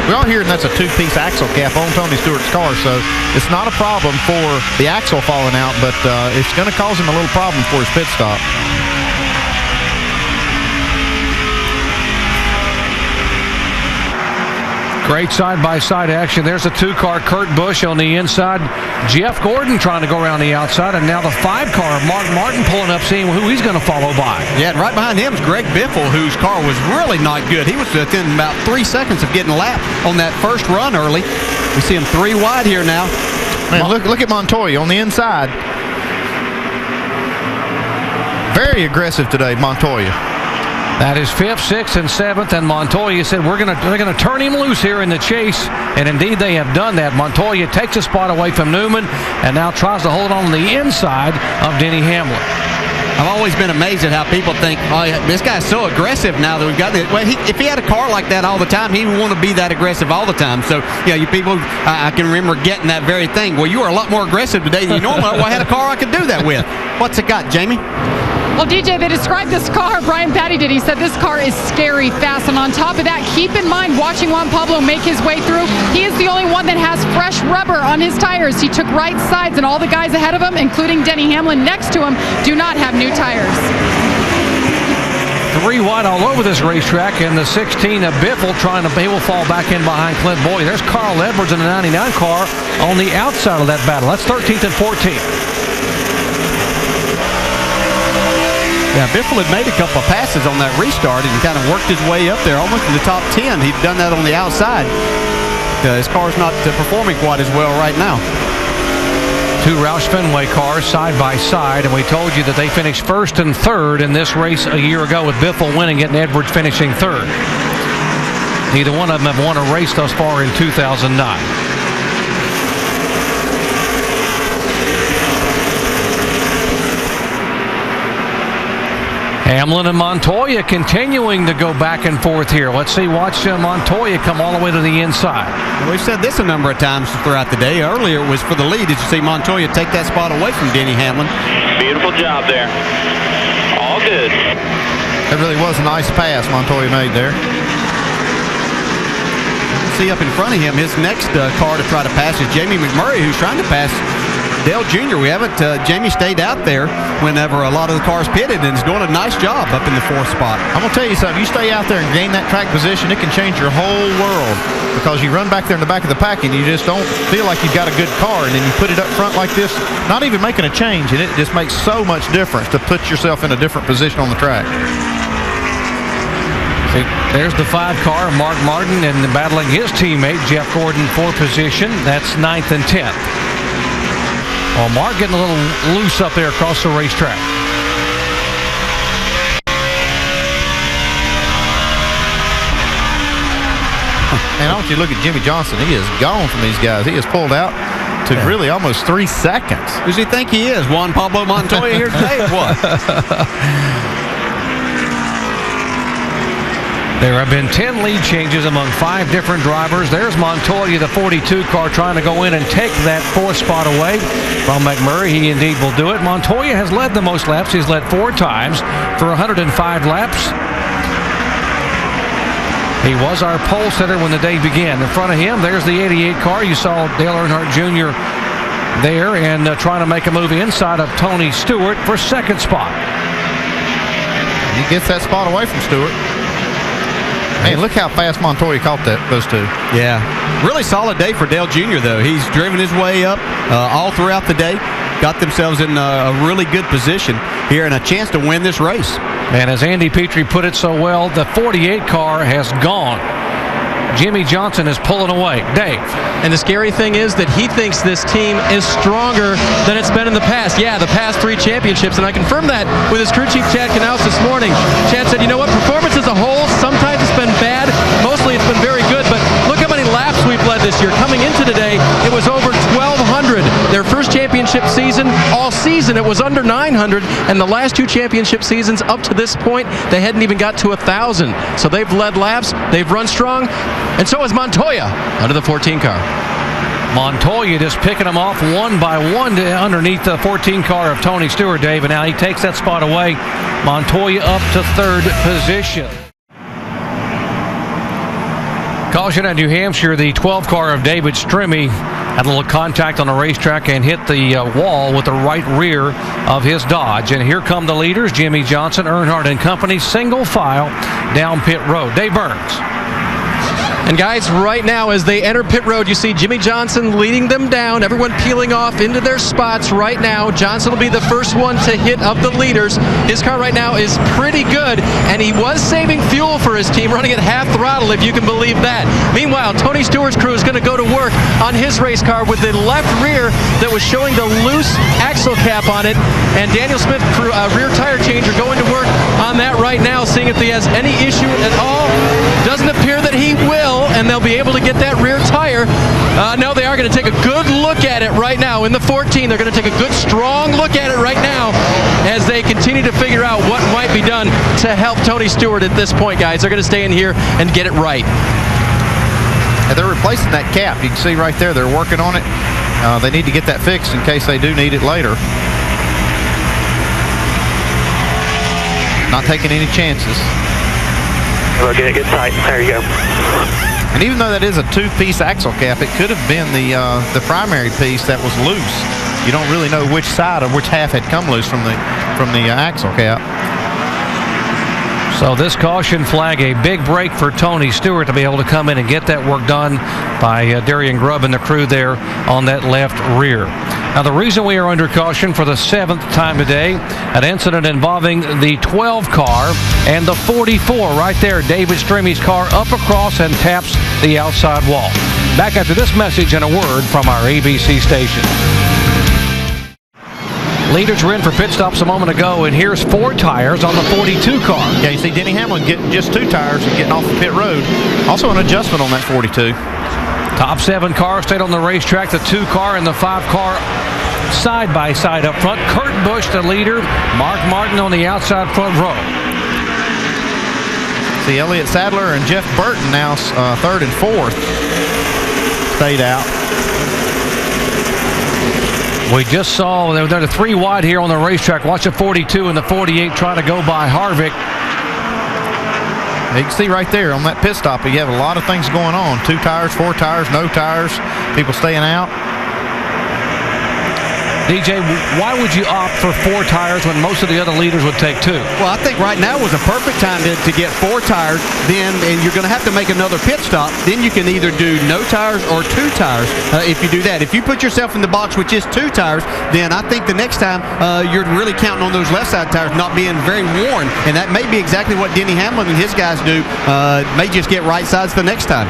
We all hear that's a 2-piece axle cap on Tony Stewart's car, so it's not a problem for the axle falling out, but it's going to cause him a little problem for his pit stop. Great side-by-side action. There's a 2-car, Kurt Busch on the inside. Jeff Gordon trying to go around the outside. And now the 5-car, Mark Martin pulling up, seeing who he's going to follow by. Yeah, and right behind him is Greg Biffle, whose car was really not good. He was within about 3 seconds of getting lapped on that first run early. We see him 3 wide here now. Man, look at Montoya on the inside. Very aggressive today, Montoya. That is 5th, 6th, and 7th, and Montoya said they're going to turn him loose here in the chase, and indeed they have done that. Montoya takes a spot away from Newman and now tries to hold on the inside of Denny Hamlin. I've always been amazed at how people think, oh, this guy's so aggressive now that we've got it. Well, if he had a car like that all the time, he would want to be that aggressive all the time. So, yeah, you people, I can remember getting that very thing. Well, you are a lot more aggressive today than you normally are. Well, I had a car I could do that with. What's it got, Jamie? Well, DJ, they described this car, Brian Patty did. He said this car is scary fast. And on top of that, keep in mind, watching Juan Pablo make his way through, he is the only one that has fresh rubber on his tires. He took right sides, and all the guys ahead of him, including Denny Hamlin next to him, do not have new tires. 3 wide all over this racetrack, and the 16 of Biffle he will fall back in behind Clint Boyd. There's Carl Edwards in the 99 car on the outside of that battle. That's 13th and 14th. Yeah, Biffle had made a couple of passes on that restart and kind of worked his way up there almost in the top 10. He'd done that on the outside. His car's not performing quite as well right now. 2 Roush Fenway cars side by side, and we told you that they finished 1st and 3rd in this race a year ago, with Biffle winning it and Edwards finishing 3rd. Neither one of them have won a race thus far in 2009. Hamlin and Montoya continuing to go back and forth here. Watch Montoya come all the way to the inside. We've said this a number of times throughout the day. Earlier it was for the lead. Did you see Montoya take that spot away from Denny Hamlin? Beautiful job there. All good. That really was a nice pass Montoya made there. See up in front of him, his next car to try to pass is Jamie McMurray, who's trying to pass Dale Jr. We haven't, Jamie stayed out there whenever a lot of the cars pitted and is doing a nice job up in the 4th spot. I'm going to tell you something. You stay out there and gain that track position, it can change your whole world, because you run back there in the back of the pack and you just don't feel like you've got a good car, and then you put it up front like this, not even making a change, and it just makes so much difference to put yourself in a different position on the track. There's the 5 car, Mark Martin, and battling his teammate, Jeff Gordon, for position. That's 9th and 10th. Well, Mark getting a little loose up there across the racetrack. And I want you to look at Jimmy Johnson. He is gone from these guys. He has pulled out to really almost 3 seconds. Who does he think he is? Juan Pablo Montoya here today or what? There have been 10 lead changes among 5 different drivers. There's Montoya, the 42 car, trying to go in and take that 4th spot away from McMurray. He indeed will do it. Montoya has led the most laps. He's led 4 times for 105 laps. He was our pole sitter when the day began. In front of him, there's the 88 car. You saw Dale Earnhardt Jr. there and trying to make a move inside of Tony Stewart for 2nd spot. He gets that spot away from Stewart. Hey, look how fast Montoya caught those 2. Yeah. Really solid day for Dale Jr., though. He's driven his way up all throughout the day. Got themselves in a really good position here and a chance to win this race. And as Andy Petrie put it so well, the 48 car has gone. Jimmy Johnson is pulling away. Dave. And the scary thing is that he thinks this team is stronger than it's been in the past. Yeah, the past 3 championships, and I confirmed that with his crew chief, Chad Knaus, this morning. Chad said, you know what, performance as a whole, sometimes it's been bad, mostly it's been very good, but was over 1,200. Their first championship season, all season, it was under 900, and the last two championship seasons up to this point, they hadn't even got to 1,000. So they've led laps, they've run strong, and so has Montoya under the 14 car. Montoya just picking them off one by one underneath the 14 car of Tony Stewart, Dave, and now he takes that spot away. Montoya up to third position. Caution at New Hampshire, the 12 car of David Stremme had a little contact on the racetrack and hit the wall with the right rear of his Dodge. And here come the leaders, Jimmy Johnson, Earnhardt and company, single file down pit road. Dave Burns. And guys, right now as they enter pit road, you see Jimmy Johnson leading them down, everyone peeling off into their spots right now. Johnson will be the first one to hit of the leaders. His car right now is pretty good, and he was saving fuel for his team, running at half throttle, if you can believe that. Meanwhile, Tony Stewart's crew is going to go to work on his race car with the left rear that was showing the loose axle cap on it, and Daniel Smith, rear tire changer, going to work on that right now, seeing if he has any issue at all. Doesn't appear that he will, and they'll be able to get that rear tire. No, they are going to take a good look at it right now. In the 14, they're going to take a good, strong look at it right now as they continue to figure out what might be done to help Tony Stewart at this point, guys. They're going to stay in here and get it right. And they're replacing that cap. You can see right there, they're working on it. They need to get that fixed in case they do need it later. Not taking any chances. We'll get it tight. There you go. And even though that is a two-piece axle cap, it could have been the primary piece that was loose. You don't really know which side or which half had come loose from the axle cap. So this caution flag, a big break for Tony Stewart to be able to come in and get that work done by Darian Grubb and the crew there on that left rear. Now the reason we are under caution for the 7th time today, an incident involving the 12 car and the 44 right there. David Stremme's car up across and taps the outside wall. Back after this message and a word from our ABC station. Leaders were in for pit stops a moment ago, and here's 4 tires on the 42 car. Yeah, you see Denny Hamlin getting just 2 tires and getting off the pit road. Also an adjustment on that 42. Top 7 cars stayed on the racetrack. The 2 car and the 5 car side by side up front. Kurt Busch, the leader. Mark Martin on the outside front row. See Elliott Sadler and Jeff Burton now 3rd and 4th. Stayed out. We just saw they're the 3 wide here on the racetrack. Watch the 42 and the 48 try to go by Harvick. You can see right there on that pit stop, you have a lot of things going on. 2 tires, 4 tires, no tires, people staying out. DJ, why would you opt for 4 tires when most of the other leaders would take 2? Well, I think right now was a perfect time to get 4 tires. Then, and you're going to have to make another pit stop. Then you can either do no tires or 2 tires if you do that. If you put yourself in the box with just 2 tires, then I think the next time you're really counting on those left side tires not being very worn. And that may be exactly what Denny Hamlin and his guys do. May just get right sides the next time.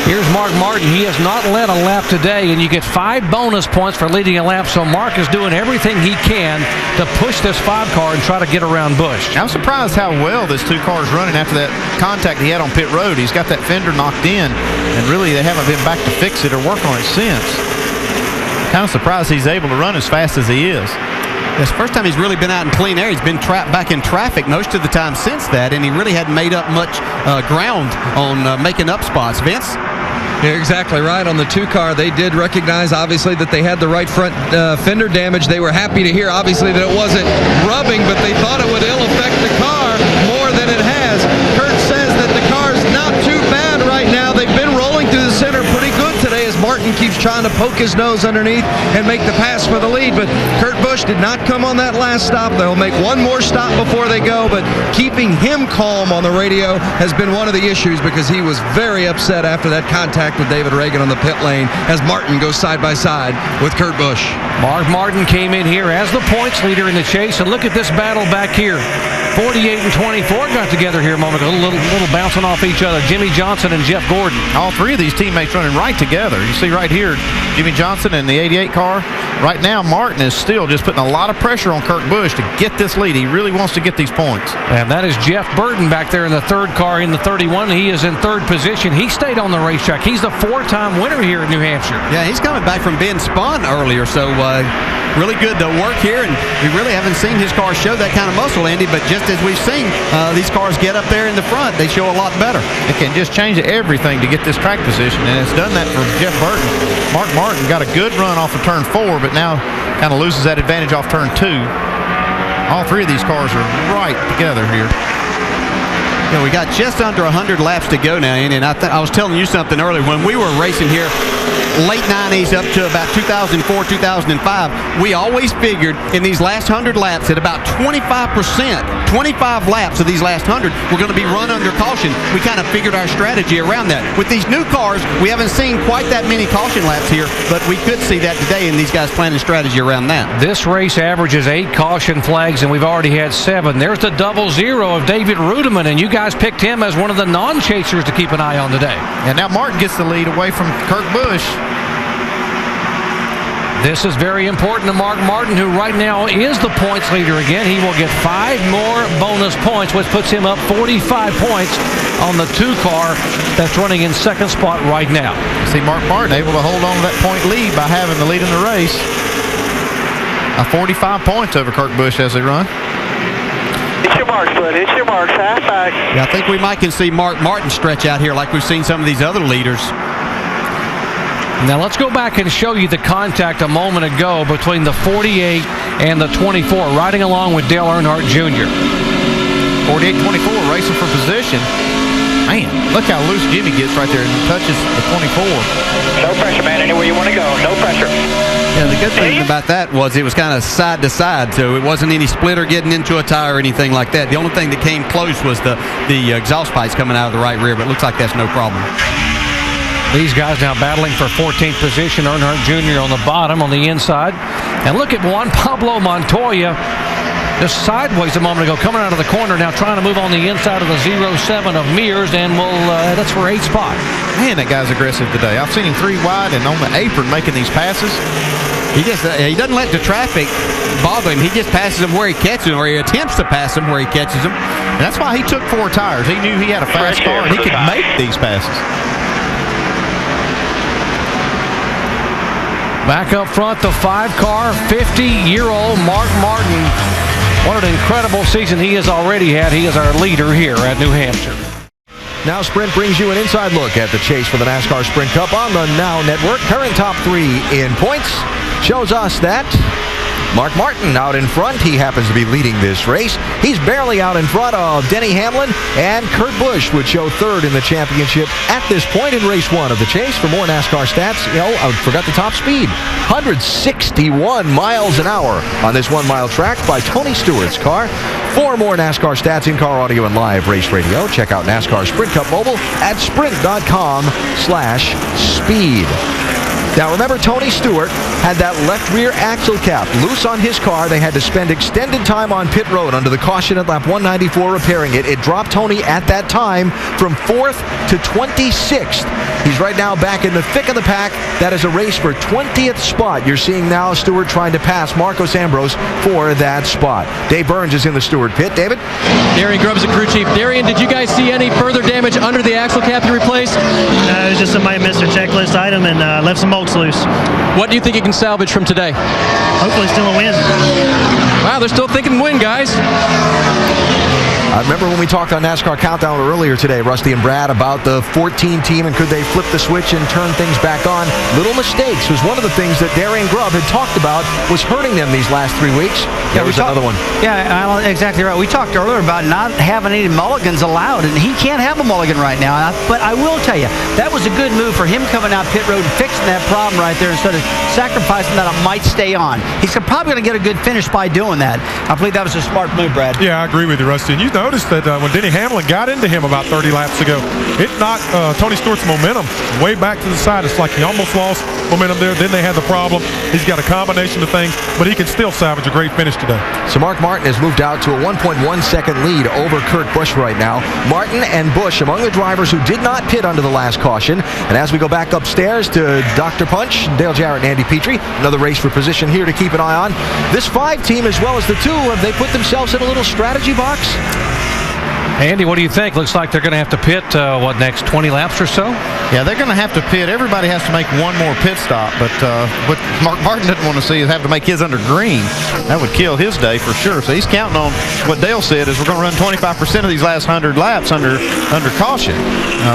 Here's Mark Martin. He has not led a lap today, and you get 5 bonus points for leading a lap. So Mark is doing everything he can to push this 5 car and try to get around Busch. I'm surprised how well this 2 car is running after that contact he had on pit road. He's got that fender knocked in, and really they haven't been back to fix it or work on it since. Kind of surprised he's able to run as fast as he is. It's the first time he's really been out in clean air. He's been trapped back in traffic most of the time since that, and he really hadn't made up much ground on making up spots. Vince? You're exactly right. On the 2 car, they did recognize, obviously, that they had the right front fender damage. They were happy to hear, obviously, that it wasn't rubbing, but they thought it would ill affect the car more than it has. Kurt says that the car's not too bad right now. They've been rolling through the center pretty good today as Martin keeps trying to poke his nose underneath and make the pass for the lead. But Kurt Busch did not come on that last stop. They'll make one more stop before they go, but keeping him calm on the radio has been one of the issues because he was very upset after that contact with David Reagan on the pit lane as Martin goes side by side with Kurt Busch. Mark Martin came in here as the points leader in the chase, and look at this battle back here. 48 and 24 got together here a moment ago, a little bouncing off each other. Jimmy Johnson and Jeff Gordon. All three of these teammates running right together. You see right here, Jimmy Johnson in the 88 car. Right now, Martin is still just putting a lot of pressure on Kurt Busch to get this lead. He really wants to get these points. And that is Jeff Burton back there in the third car in the 31. He is in third position. He stayed on the racetrack. He's the 4-time winner here in New Hampshire. Yeah, he's coming back from being spun earlier, so really good to work here, and we really haven't seen his car show that kind of muscle, Andy, but just as we've seen these cars get up there in the front, they show a lot better. It can just change everything to get this track position, and it's done that for Jeff Burton. Mark Martin got a good run off of turn 4, but now kind of loses that advantage off turn 2. All three of these cars are right together here. You know, we got just under 100 laps to go now, Andy, and I was telling you something earlier. When we were racing here late 90s up to about 2004, 2005, we always figured in these last 100 laps that about 25 laps of these last 100 were going to be run under caution. We kind of figured our strategy around that. With these new cars, we haven't seen quite that many caution laps here, but we could see that today, and these guys planning strategy around that. This race averages 8 caution flags, and we've already had 7. There's the 0-0 of David Rudeman, and you guys picked him as one of the non-chasers to keep an eye on today. And now Martin gets the lead away from Kurt Busch. This is very important to Mark Martin, who right now is the points leader again. He will get 5 more bonus points, which puts him up 45 points on the 2 car that's running in second spot right now. See Mark Martin able to hold on to that point lead by having the lead in the race. 45 points over Kurt Busch as they run. Hit your marks, bud. Hit your marks. Half back. Yeah, I think we might can see Mark Martin stretch out here like we've seen some of these other leaders. Now let's go back and show you the contact a moment ago between the 48 and the 24, riding along with Dale Earnhardt Jr. 48-24 racing for position. Man, look how loose Jimmy gets right there and touches the 24. No pressure, man. Anywhere you want to go. No pressure. Yeah, the good thing about that was it was kind of side to side, so it wasn't any splitter getting into a tire or anything like that. The only thing that came close was the exhaust pipes coming out of the right rear, but it looks like that's no problem. These guys now battling for 14th position. Earnhardt Jr. on the bottom, on the inside. And look at Juan Pablo Montoya just sideways a moment ago, coming out of the corner, now trying to move on the inside of the 07 of Mears, and that's for 8th spot. Man, that guy's aggressive today. I've seen him 3 wide and on the apron making these passes. He doesn't let the traffic bother him. He just passes them where he catches them, or he attempts to pass them where he catches them. And that's why he took 4 tires. He knew he had a fast car and he could make these passes. Back up front, the 5-car, 50-year-old Mark Martin. What an incredible season he has already had. He is our leader here at New Hampshire. Now Sprint brings you an inside look at the chase for the NASCAR Sprint Cup on the Now Network. Current top 3 in points shows us that Mark Martin out in front. He happens to be leading this race. He's barely out in front of Denny Hamlin, and Kurt Busch would show 3rd in the championship at this point in race 1 of the chase. For more NASCAR stats, I forgot the top speed. 161 miles an hour on this 1-mile track by Tony Stewart's car. For more NASCAR stats, in-car audio, and live race radio, check out NASCAR Sprint Cup Mobile at sprint.com/speed. Now remember, Tony Stewart had that left rear axle cap loose on his car. They had to spend extended time on pit road under the caution at lap 194 repairing it. It dropped Tony at that time from 4th to 26th. He's right now back in the thick of the pack. That is a race for 20th spot. You're seeing now Stewart trying to pass Marcos Ambrose for that spot. Dave Burns is in the Stewart pit. David? Darian Grubbs, the crew chief. Darian, did you guys see any further damage under the axle cap you replaced? It was just somebody missed their checklist item and left some bolts loose. What do you think you can salvage from today? Hopefully still a win. Wow, they're still thinking win, guys. I remember when we talked on NASCAR Countdown earlier today, Rusty and Brad, about the 14 team and could they flip the switch and turn things back on. Little mistakes was one of the things that Darian Grubb had talked about was hurting them these last 3 weeks. There was another one. Yeah, exactly right. We talked earlier about not having any mulligans allowed, and he can't have a mulligan right now. But I will tell you, that was a good move for him coming out pit road and fixing that problem right there instead of sacrificing that it might stay on. He's probably going to get a good finish by doing that. I believe that was a smart move, Brad. Yeah, I agree with you, Rusty. And noticed that when Denny Hamlin got into him about 30 laps ago, it knocked Tony Stewart's momentum way back to the side. It's like he almost lost momentum there. Then they had the problem. He's got a combination of things, but he can still salvage a great finish today. So Mark Martin has moved out to a 1.1 second lead over Kurt Busch right now. Martin and Busch among the drivers who did not pit under the last caution. And as we go back upstairs to Dr. Punch, Dale Jarrett and Andy Petrie, another race for position here to keep an eye on. This 5 team as well as the 2, have they put themselves in a little strategy box? Andy, what do you think? Looks like they're going to have to pit, next 20 laps or so? Yeah, they're going to have to pit. Everybody has to make one more pit stop, but what Mark Martin didn't want to see is have to make his under green. That would kill his day for sure. So he's counting on what Dale said is we're going to run 25% of these last 100 laps under caution.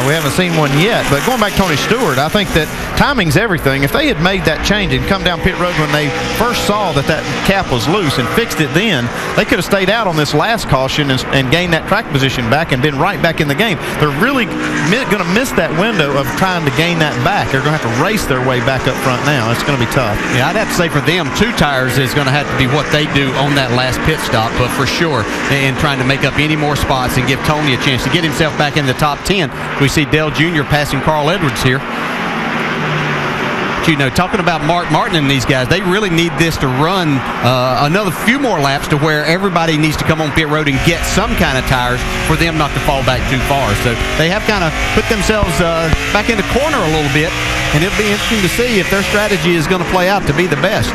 We haven't seen one yet, but going back to Tony Stewart, I think that timing's everything. If they had made that change and come down pit road when they first saw that cap was loose and fixed it then, they could have stayed out on this last caution and gained that track position back and been right back in the game. They're really going to miss that window of trying to gain that back. They're going to have to race their way back up front now. It's going to be tough. Yeah, I'd have to say for them, 2 tires is going to have to be what they do on that last pit stop, but for sure, in trying to make up any more spots and give Tony a chance to get himself back in the top 10. We see Dale Jr. passing Carl Edwards here. You know, talking about Mark Martin and these guys, they really need this to run another few more laps to where everybody needs to come on pit road and get some kind of tires for them not to fall back too far. So they have kind of put themselves back in the corner a little bit, and it'll be interesting to see if their strategy is going to play out to be the best.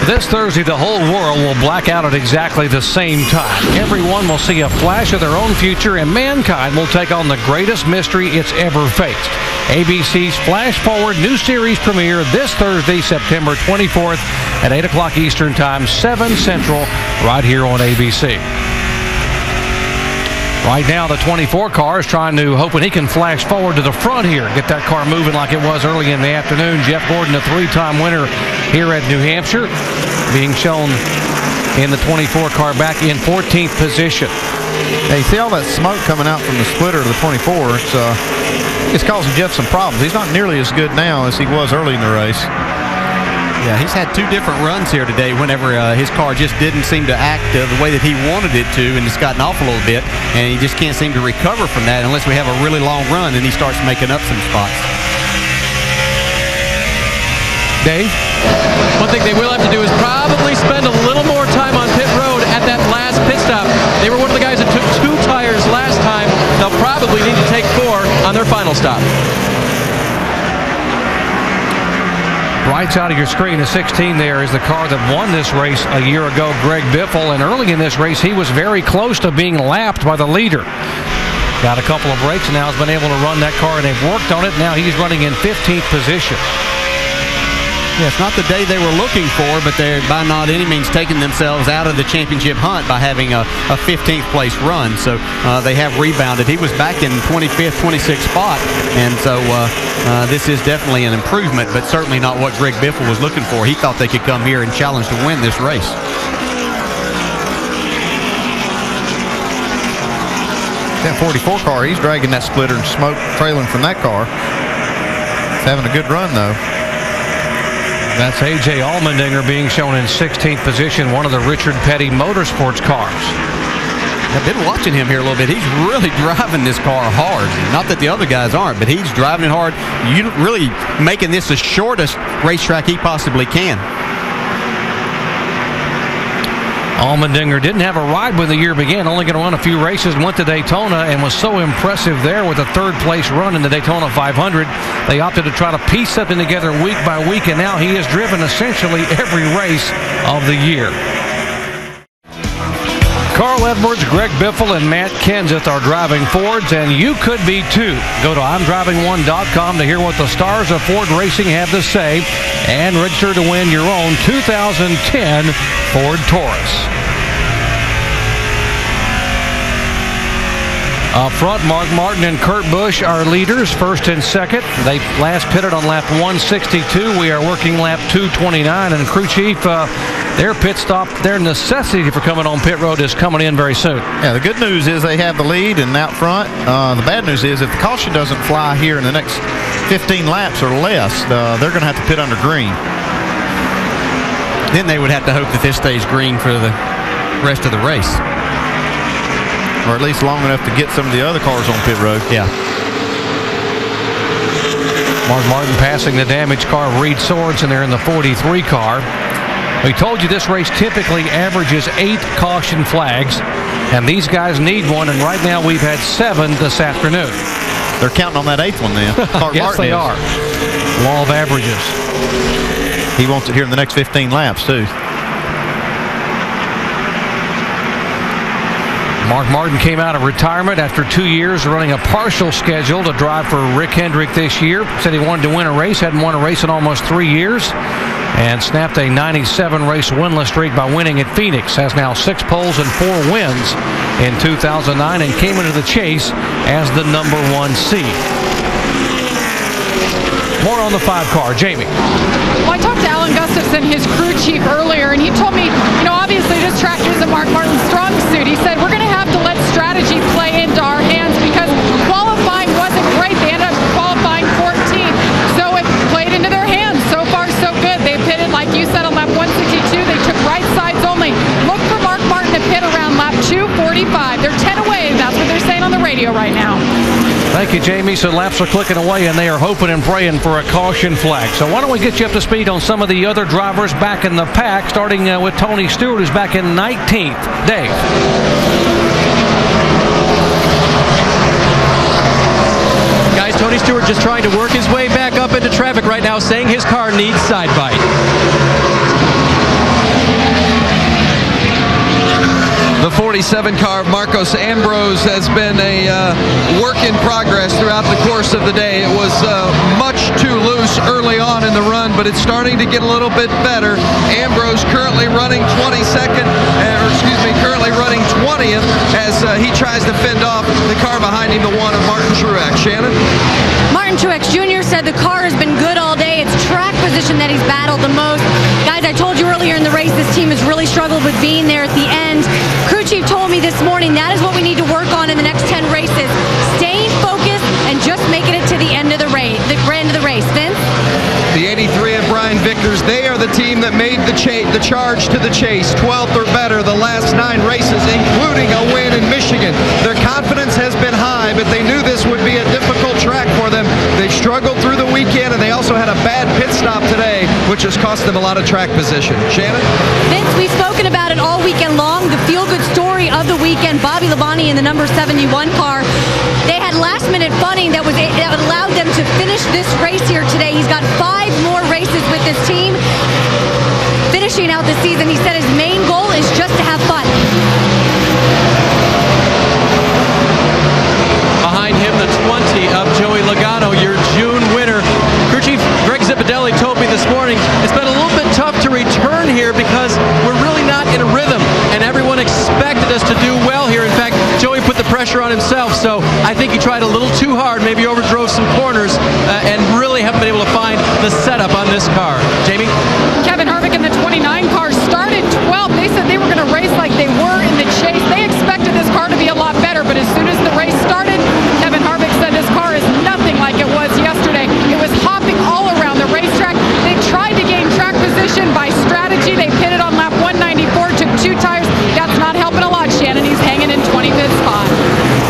This Thursday, the whole world will black out at exactly the same time. Everyone will see a flash of their own future, and mankind will take on the greatest mystery it's ever faced. ABC's Flash Forward new series premiere this Thursday, September 24th at 8 o'clock Eastern Time, 7 Central, right here on ABC. Right now, the 24 car is hoping he can flash forward to the front here, get that car moving like it was early in the afternoon. Jeff Gordon, a 3-time winner here at New Hampshire, being shown in the 24 car back in 14th position. Hey, see all that smoke coming out from the splitter of the 24? It's causing Jeff some problems. He's not nearly as good now as he was early in the race. Yeah, he's had 2 different runs here today whenever his car just didn't seem to act the way that he wanted it to, and it's gotten off a little bit, and he just can't seem to recover from that unless we have a really long run and he starts making up some spots. Dave? One thing they will have to do is probably spend a little more time on pit road at that last pit stop. They were one of the guys that took 2 tires last time. They'll probably need to take 4 on their final stop. Right side of your screen, the 16 there is the car that won this race a year ago, Greg Biffle. And early in this race, he was very close to being lapped by the leader. Got a couple of breaks and now has been able to run that car, and they've worked on it. Now he's running in 15th position. Yeah, it's not the day they were looking for, but they're by not any means taking themselves out of the championship hunt by having a 15th place run. So they have rebounded. He was back in 25th, 26th spot, and so this is definitely an improvement, but certainly not what Greg Biffle was looking for. He thought they could come here and challenge to win this race. That 44 car, he's dragging that splitter and smoke trailing from that car. He's having a good run, though. That's A.J. Allmendinger being shown in 16th position, one of the Richard Petty Motorsports cars. I've been watching him here a little bit. He's really driving this car hard. Not that the other guys aren't, but he's driving it hard. You really making this the shortest racetrack he possibly can. Allmendinger didn't have a ride when the year began, only going to run a few races, went to Daytona and was so impressive there with a 3rd place run in the Daytona 500. They opted to try to piece something together week by week, and now he has driven essentially every race of the year. Carl Edwards, Greg Biffle, and Matt Kenseth are driving Fords, and you could be too. Go to I'mDriving1.com to hear what the stars of Ford Racing have to say and register to win your own 2010 Ford Taurus. Up front, Mark Martin and Kurt Busch are leaders, first and second. They last pitted on lap 162. We are working lap 229, and crew chief, their pit stop, their necessity for coming on pit road is coming in very soon. Yeah, the good news is they have the lead and out front. The bad news is if the caution doesn't fly here in the next 15 laps or less, they're going to have to pit under green. Then they would have to hope that this stays green for the rest of the race. Or at least long enough to get some of the other cars on pit road. Yeah. Mark Martin passing the damaged car of Reed Sorensen there in the 43 car. We told you this race typically averages 8 caution flags, and these guys need one, and right now we've had 7 this afternoon. They're counting on that 8th one then. Yes, they are. Law of averages. He wants it here in the next 15 laps, too. Mark Martin came out of retirement after 2 years running a partial schedule to drive for Rick Hendrick this year. Said he wanted to win a race, hadn't won a race in almost 3 years, and snapped a 97-race winless streak by winning at Phoenix. Has now 6 poles and 4 wins in 2009 and came into the chase as the number 1 seed. More on the 5 car. Jamie. Well, I talked to Alan Gustafson, his crew chief, earlier, and he told me, obviously this track isn't Mark Martin's strong suit. He said, we're going to have to let strategy play into our hands because qualifying wasn't great. They ended up qualifying 14th, so it played into their hands. So far, so good. They pitted, like you said, on lap 162. They took right sides only. Look for Mark Martin to pit around lap 245. They're 10 away. That's what they're saying on the radio right now. Thank you, Jamie. So laps are clicking away, and they are hoping and praying for a caution flag. So why don't we get you up to speed on some of the other drivers back in the pack, starting with Tony Stewart, who's back in 19th. Dave. Guys, Tony Stewart just trying to work his way back up into traffic right now, saying his car needs side bite. The 47 car of Marcos Ambrose has been a work in progress throughout the course of the day. It was much too loose early on in the run, but it's starting to get a little bit better. Ambrose currently running 22nd, currently running 20th as he tries to fend off the car behind him, the one of Martin Truex. Shannon? Martin Truex Jr. said the car has been good all day. It's track position that he's battled the most. Guys, I told you earlier in the race, this team has really struggled with being there at the end. Crew chief told me this morning that is what we need to work on in the next 10 races. Staying focused and just making it to the end of the race. Vince? The 83 of Brian Vickers, they are the team that made the charge to the chase. 12th or better the last 9 races, including a win in Michigan. Their confidence has been high, but they knew this would be a difficult track for them. They've struggled through the weekend, and they also had a bad pit stop today, which has cost them a lot of track position. Shannon? Vince, we've spoken about it all weekend long. The feel-good story of the weekend, Bobby Labonte in the number 71 car. They had last-minute funding that allowed them to finish this race here today. He's got 5 more races with this team. Finishing out the season, he said his main goal is just to have fun. Behind him, the 20 of Joey Logano, your June winner. Crew Chief Greg Zipadelli told me this morning it's been a little bit tough to return here because we're really not in a rhythm, and everyone expected us to do well here. In fact, Joey put the pressure on himself, so I think he tried a little too hard, maybe overdrove some corners, and really haven't been able to find the setup on this car. Jamie? Kevin Harvick in the 29 car started 12th. They said they were going to race like they were in the chase. They expected this car to be a lot better, but as soon as the race started, Kevin Harvick said this car is nothing like it was yesterday. It was hopping all around the racetrack. They tried to gain track position by strategy. They pitted on lap 194, took 2 tires. That's not helping a lot, Shannon. He's hanging in 25th spot.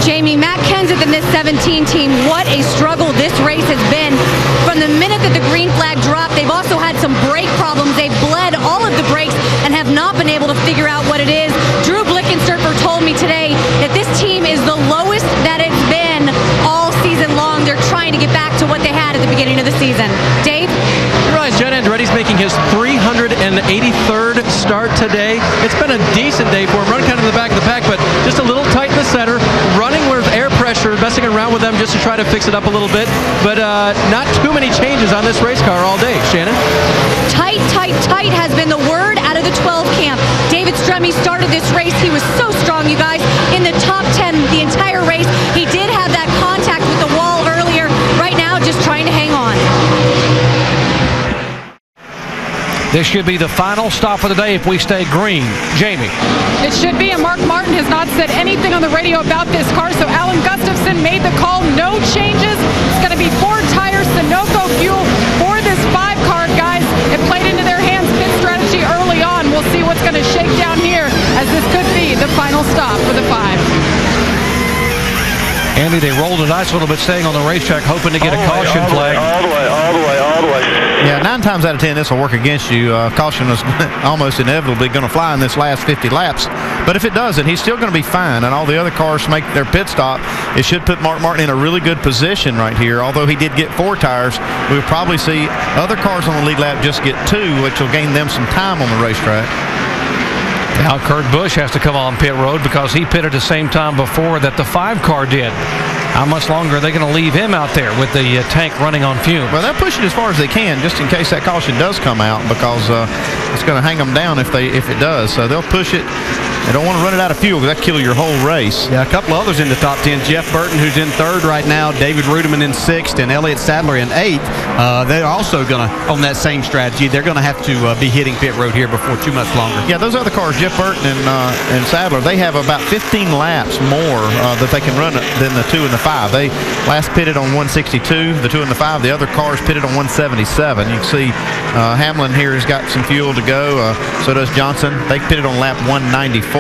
Jamie, Matt Kenseth and this 17 team, what a struggle this race has been. From the minute that the green flag dropped, they've also had some brake problems. They've bled all of the brakes and have not been able to figure out what it is. Drew Blickensterfer told me today that this team is the lowest that it's been all season long. They're trying to get back to what they had at the beginning of the season. Dave? You realize John Andretti's making his 383rd start today. It's been a decent day for him. Running kind of in the back of the pack, but just a little tight in the center. Running with air pressure, messing around with them just to try to fix it up a little bit. But not too many changes on this race car all day. Shannon? Tight, tight, tight has been the word out of the 12 camp. David Stremme started this race. He was so strong, you guys, in the top 10 the entire race. He did have that contact with the wall earlier. Right now, just trying to hang on. This should be the final stop of the day if we stay green. Jamie. It should be, and Mark Martin has not said anything on the radio about this car, so Alan Gustafson made the call. No changes. It's going to be 4 tires, Sunoco fuel for this 5 car, guys. It played into their hands. Pit strategy early on. We'll see what's going to shake down here as this could roll the dice a little bit, staying on the racetrack, hoping to get a caution flag. All the way. Yeah, 9 times out of 10, this will work against you. Caution is almost inevitably going to fly in this last 50 laps. But if it doesn't, he's still going to be fine, and all the other cars make their pit stop. It should put Mark Martin in a really good position right here. Although he did get 4 tires, we'll probably see other cars on the lead lap just get 2, which will gain them some time on the racetrack. Now Kurt Busch has to come on pit road because he pitted the same time before that the 5 car did. How much longer are they going to leave him out there with the tank running on fumes? Well, they'll push it as far as they can, just in case that caution does come out, because it's going to hang them down if it does. So they'll push it. They don't want to run it out of fuel because that'll kill your whole race. Yeah, a couple of others in the top 10. Jeff Burton, who's in 3rd right now, David Rudiman in 6th, and Elliott Sadler in 8th. They're also going to, on that same strategy, they're going to have to be hitting pit road here before too much longer. Yeah, those other cars, Jeff Burton and Sadler, they have about 15 laps more that they can run than the 2 and the 5. They last pitted on 162, the 2 and the 5. The other cars pitted on 177. You can see Hamlin here has got some fuel to go. So does Johnson. They pitted on lap 194.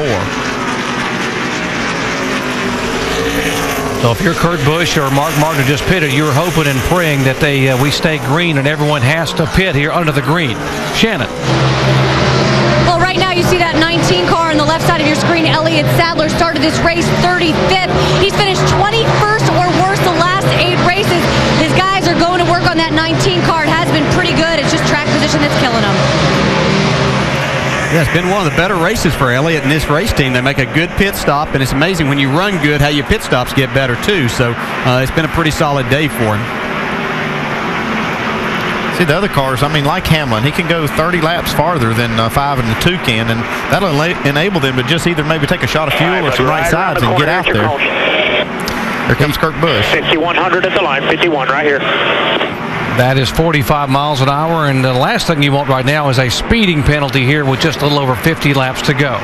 So if you're Kurt Busch or Mark Martin just pitted, you're hoping and praying that we stay green and everyone has to pit here under the green. Shannon. Well, right now you see that 19 car on the left side of your screen. Elliott Sadler started this race 35th. He's finished 21st or worse the last 8 races. His guys are going to work on that 19 car. It has been pretty good. It's just track position that's killing him. Yeah, it's been one of the better races for Elliott and this race team. They make a good pit stop, and it's amazing when you run good how your pit stops get better too. So it's been a pretty solid day for him. See, the other cars, I mean, like Hamlin, he can go 30 laps farther than 5 and the 2 can, and that'll enable them to just either maybe take a shot of fuel or some right sides and get out there. Here comes Kurt Busch. 5100 at the line, 51 right here. That is 45 miles an hour, and the last thing you want right now is a speeding penalty here with just a little over 50 laps to go.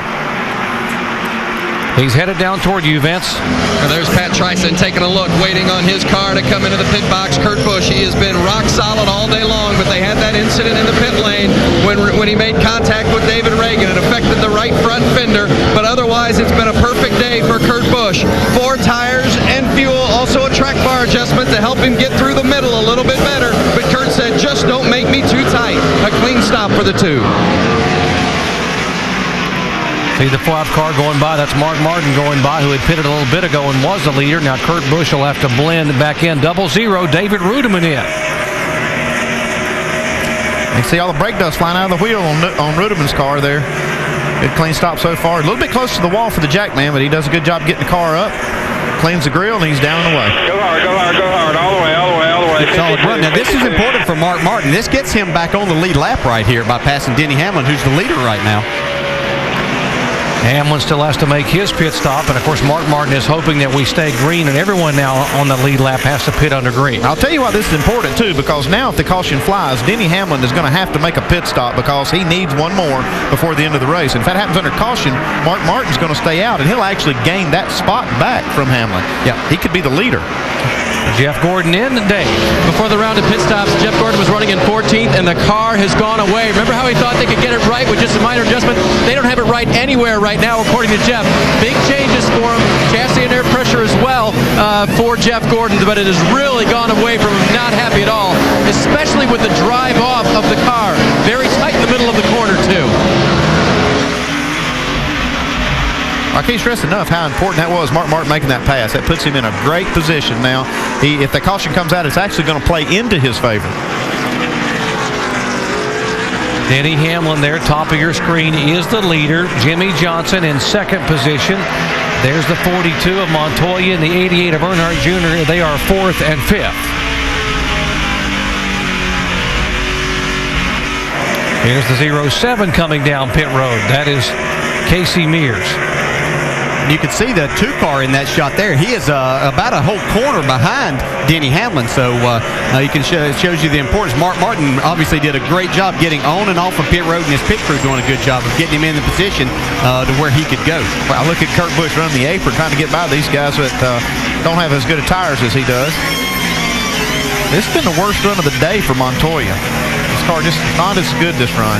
He's headed down toward you, Vince. And there's Pat Tryson taking a look, waiting on his car to come into the pit box. Kurt Busch, he has been rock solid all day long, but they had that incident in the pit lane when he made contact with David Reagan. It affected the right front fender, but otherwise it's been a perfect day for Kurt Busch. 4 tires and fuel, also a track bar adjustment to help him get through the middle a little bit better. But Kurt said, just don't make me too tight. A clean stop for the 2. See the 5 car going by. That's Mark Martin going by, who had pitted a little bit ago and was the leader. Now Kurt Busch will have to blend back in. 0-0. David Rudiman in. You see all the brake dust flying out of the wheel on Rudiman's car there. Good clean stop so far. A little bit close to the wall for the Jackman, but he does a good job getting the car up. Cleans the grill, and he's down and away. Go hard, go hard, go hard. All the way, all the way, all the way. Solid run. Now, this is important for Mark Martin. This gets him back on the lead lap right here by passing Denny Hamlin, who's the leader right now. Hamlin still has to make his pit stop, and of course Mark Martin is hoping that we stay green, and everyone now on the lead lap has to pit under green. I'll tell you why this is important too, because now if the caution flies, Denny Hamlin is going to have to make a pit stop because he needs one more before the end of the race. And if that happens under caution, Mark Martin's going to stay out, and he'll actually gain that spot back from Hamlin. Yeah, he could be the leader. Jeff Gordon in today. Before the round of pit stops, Jeff Gordon was running in 14th, and the car has gone away. Remember how he thought they could get it right with just a minor adjustment? They don't have it right anywhere right now, according to Jeff. Big changes for him. Chassis and air pressure as well for Jeff Gordon, but it has really gone away from him. Not happy at all, especially with the drive off of the car. Very tight in the middle of the corner, too. I can't stress enough how important that was, Mark Martin making that pass. That puts him in a great position now. If the caution comes out, it's actually going to play into his favor. Denny Hamlin there, top of your screen, is the leader. Jimmy Johnson in 2nd position. There's the 42 of Montoya and the 88 of Earnhardt Jr. They are 4th and 5th. Here's the 07 coming down pit road. That is Casey Mears. You can see the 2 car in that shot there. He is about a whole corner behind Denny Hamlin, so you can it shows you the importance. Mark Martin obviously did a great job getting on and off of pit road, and his pit crew doing a good job of getting him in the position to where he could go. Well, look at Kurt Busch running the apron, trying to get by these guys that don't have as good of tires as he does. This has been the worst run of the day for Montoya. This car just not as good this run.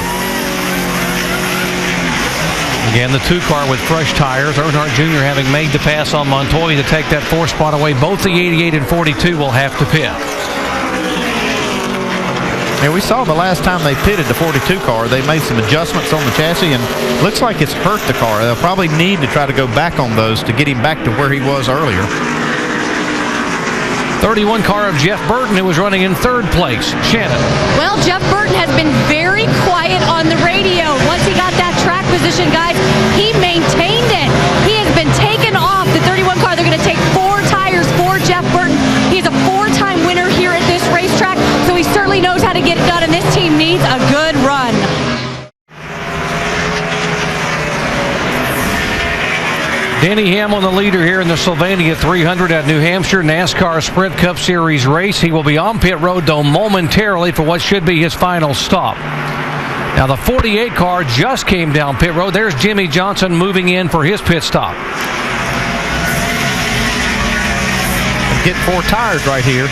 Again, the 2 car with fresh tires. Earnhardt Jr. having made the pass on Montoya to take that 4th spot away. Both the 88 and 42 will have to pit. Yeah, we saw the last time they pitted the 42 car, they made some adjustments on the chassis, and looks like it's hurt the car. They'll probably need to try to go back on those to get him back to where he was earlier. 31 car of Jeff Burton, who was running in 3rd place. Shannon. Well, Jeff Burton has been very quiet on the radio. Once he got that track position, guys, he maintained it. He has been taken off the 31 car. They're going to take 4 tires for Jeff Burton. He's a 4-time winner here at this racetrack, so he certainly knows how to get it done, and this team needs a good run. Denny Hamlin, the leader here in the Sylvania 300 at New Hampshire NASCAR Sprint Cup Series race. He will be on pit road, though, momentarily for what should be his final stop. Now, the 48 car just came down pit road. There's Jimmy Johnson moving in for his pit stop. Get 4 tires right here.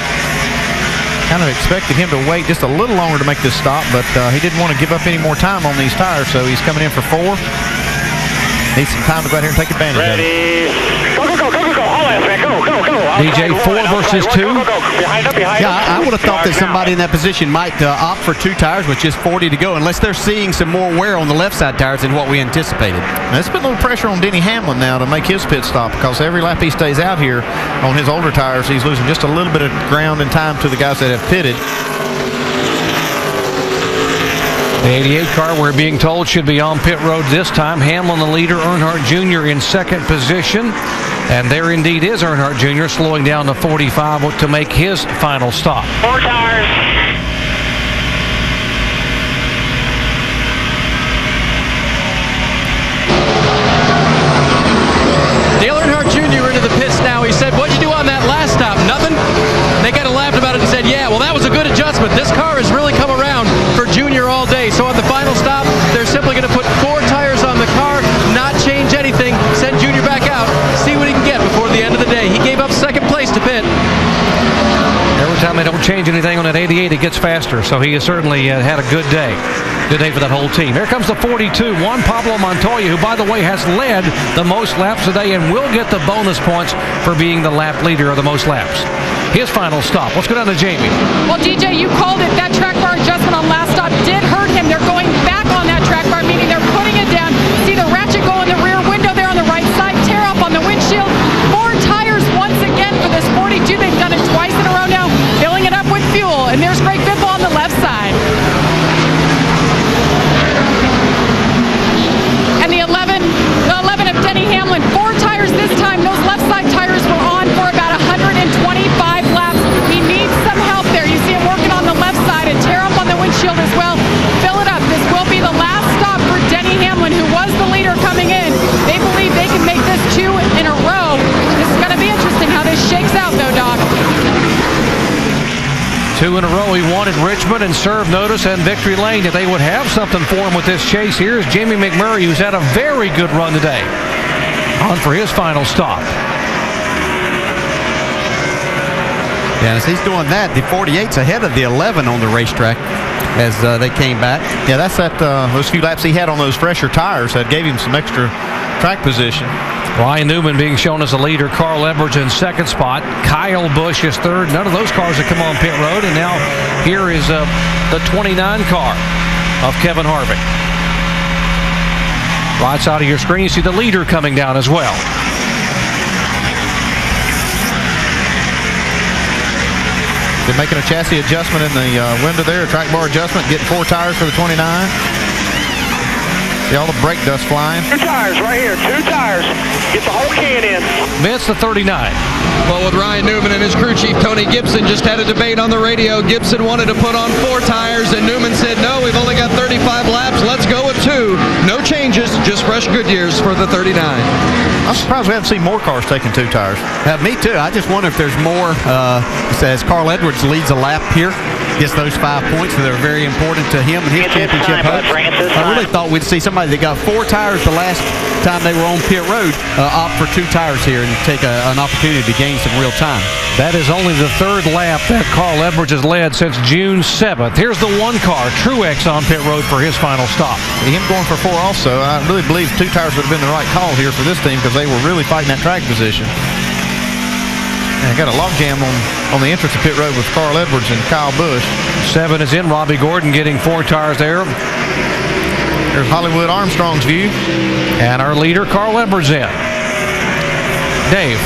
Kind of expected him to wait just a little longer to make this stop, but he didn't want to give up any more time on these tires, so he's coming in for 4. Needs some time to go out here and take advantage of it. Go, go, go, go, go, go. All that, man. Go, go, go. DJ, 4 versus 2. Go, go, go. Behind up, behind Yeah, up. I would have thought that somebody in that position might opt for 2 tires with just 40 to go, unless they're seeing some more wear on the left side tires than what we anticipated. There's been a little pressure on Denny Hamlin now to make his pit stop, because every lap he stays out here on his older tires, he's losing just a little bit of ground and time to the guys that have pitted. The 88 car, we're being told, should be on pit road this time. Hamlin, the leader. Earnhardt Jr. in 2nd position. And there indeed is Earnhardt Jr. slowing down to 45 to make his final stop. 4 tires. Dale Earnhardt Jr. into the pits now. He said, "What'd you do on that last stop?" Nothing. They kind of laughed about it and said, "Yeah, well, that was a good adjustment. This car has really come around for Junior all day." So on the final stop, they're simply going to put 4 tires on the car, not change anything, send Junior back out, see what he can get before the end of the day. He gave up 2nd place to pit. Every time they don't change anything on that 88, it gets faster. So he has certainly had a good day. Good day for that whole team. Here comes the 42, Juan Pablo Montoya, who, by the way, has led the most laps today and will get the bonus points for being the lap leader of the most laps. His final stop. Let's go down to Jamie. Well, DJ, you called it. That track bar adjustment on last stop did hurt him. They're going back on that track bar, meaning they're putting it down. See the ratchet go in the rear window there on the right side, tear up on the windshield. 4 tires once again for this 42. They've done it twice in a row now, filling it up with fuel. And there's Greg Biffle on the left side. And the 11 of Denny Hamlin. 4 tires this time. Those left side tires were on for about 125 laps. He needs some help there. You see him working on the left side and tear up on the windshield as well. Fill it up. This will be the last stop for Denny Hamlin, who was the leader coming in. They believe they can make this 2 in a row. This is going to be interesting how this shakes out, though, Doc. 2 in a row. He wanted Richmond and served notice and Victory Lane that they would have something for him with this chase. Here's Jimmy McMurray, who's had a very good run today, on for his final stop. Yeah, as he's doing that, the 48's ahead of the 11 on the racetrack as they came back. Yeah, that's that those few laps he had on those fresher tires that gave him some extra track position. Ryan Newman being shown as the leader. Carl Edwards in 2nd spot. Kyle Busch is 3rd. None of those cars have come on pit road. And now here is the 29 car of Kevin Harvick. Right side of your screen, you see the leader coming down as well. They're making a chassis adjustment in the window there, a track bar adjustment, getting 4 tires for the 29. See all the brake dust flying. 2 tires right here, 2 tires. Get the whole can in. It's the 39. Well, with Ryan Newman and his crew chief, Tony Gibson, just had a debate on the radio. Gibson wanted to put on 4 tires, and Newman said, no, we've only got 35 laps. Let's go with 2. No changes, just fresh Goodyears for the 39. I'm surprised we haven't seen more cars taking 2 tires. Me too. I just wonder if there's more. As Carl Edwards leads a lap here gets those 5 points that are very important to him and his championship hopes. I really thought we'd see somebody that got 4 tires the last time they were on pit road opt for 2 tires here and take an opportunity to gain some real time. That is only the 3rd lap that Carl Edwards has led since June 7th. Here's the 1 car, Truex, on pit road for his final stop. Him going for 4 also. I really believe 2 tires would have been the right call here for this team because they were really fighting that track position. And got a logjam on the entrance of pit road with Carl Edwards and Kyle Busch. 7 is in. Robbie Gordon getting 4 tires there. There's Hollywood Armstrong's view. And our leader, Carl Edwards, in. Dave.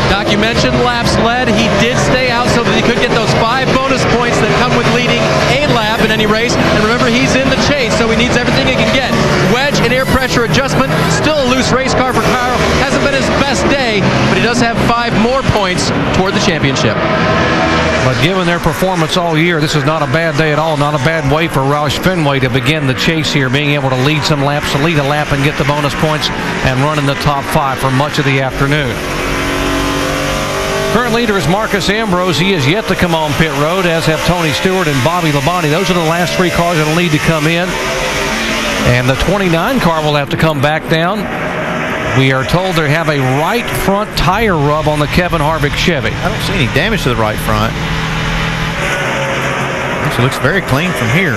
Doc, you mentioned laps led. He did stay out so that he could get those 5 bonus points that come with leading a lap in any race. And remember, he's in the chase, so he needs everything he can get. Wedge and air pressure adjustment. Still a loose race car for Carl. Hasn't been his best day, but he does have 5 more points toward the championship. But given their performance all year, this is not a bad day at all. Not a bad way for Roush Fenway to begin the chase here, being able to lead some laps, to lead a lap and get the bonus points and run in the top 5 for much of the afternoon. Current leader is Marcus Ambrose. He is yet to come on pit road, as have Tony Stewart and Bobby Labonte. Those are the last 3 cars that will need to come in. And the 29 car will have to come back down. We are told they have a right front tire rub on the Kevin Harvick Chevy. I don't see any damage to the right front. Actually looks very clean from here.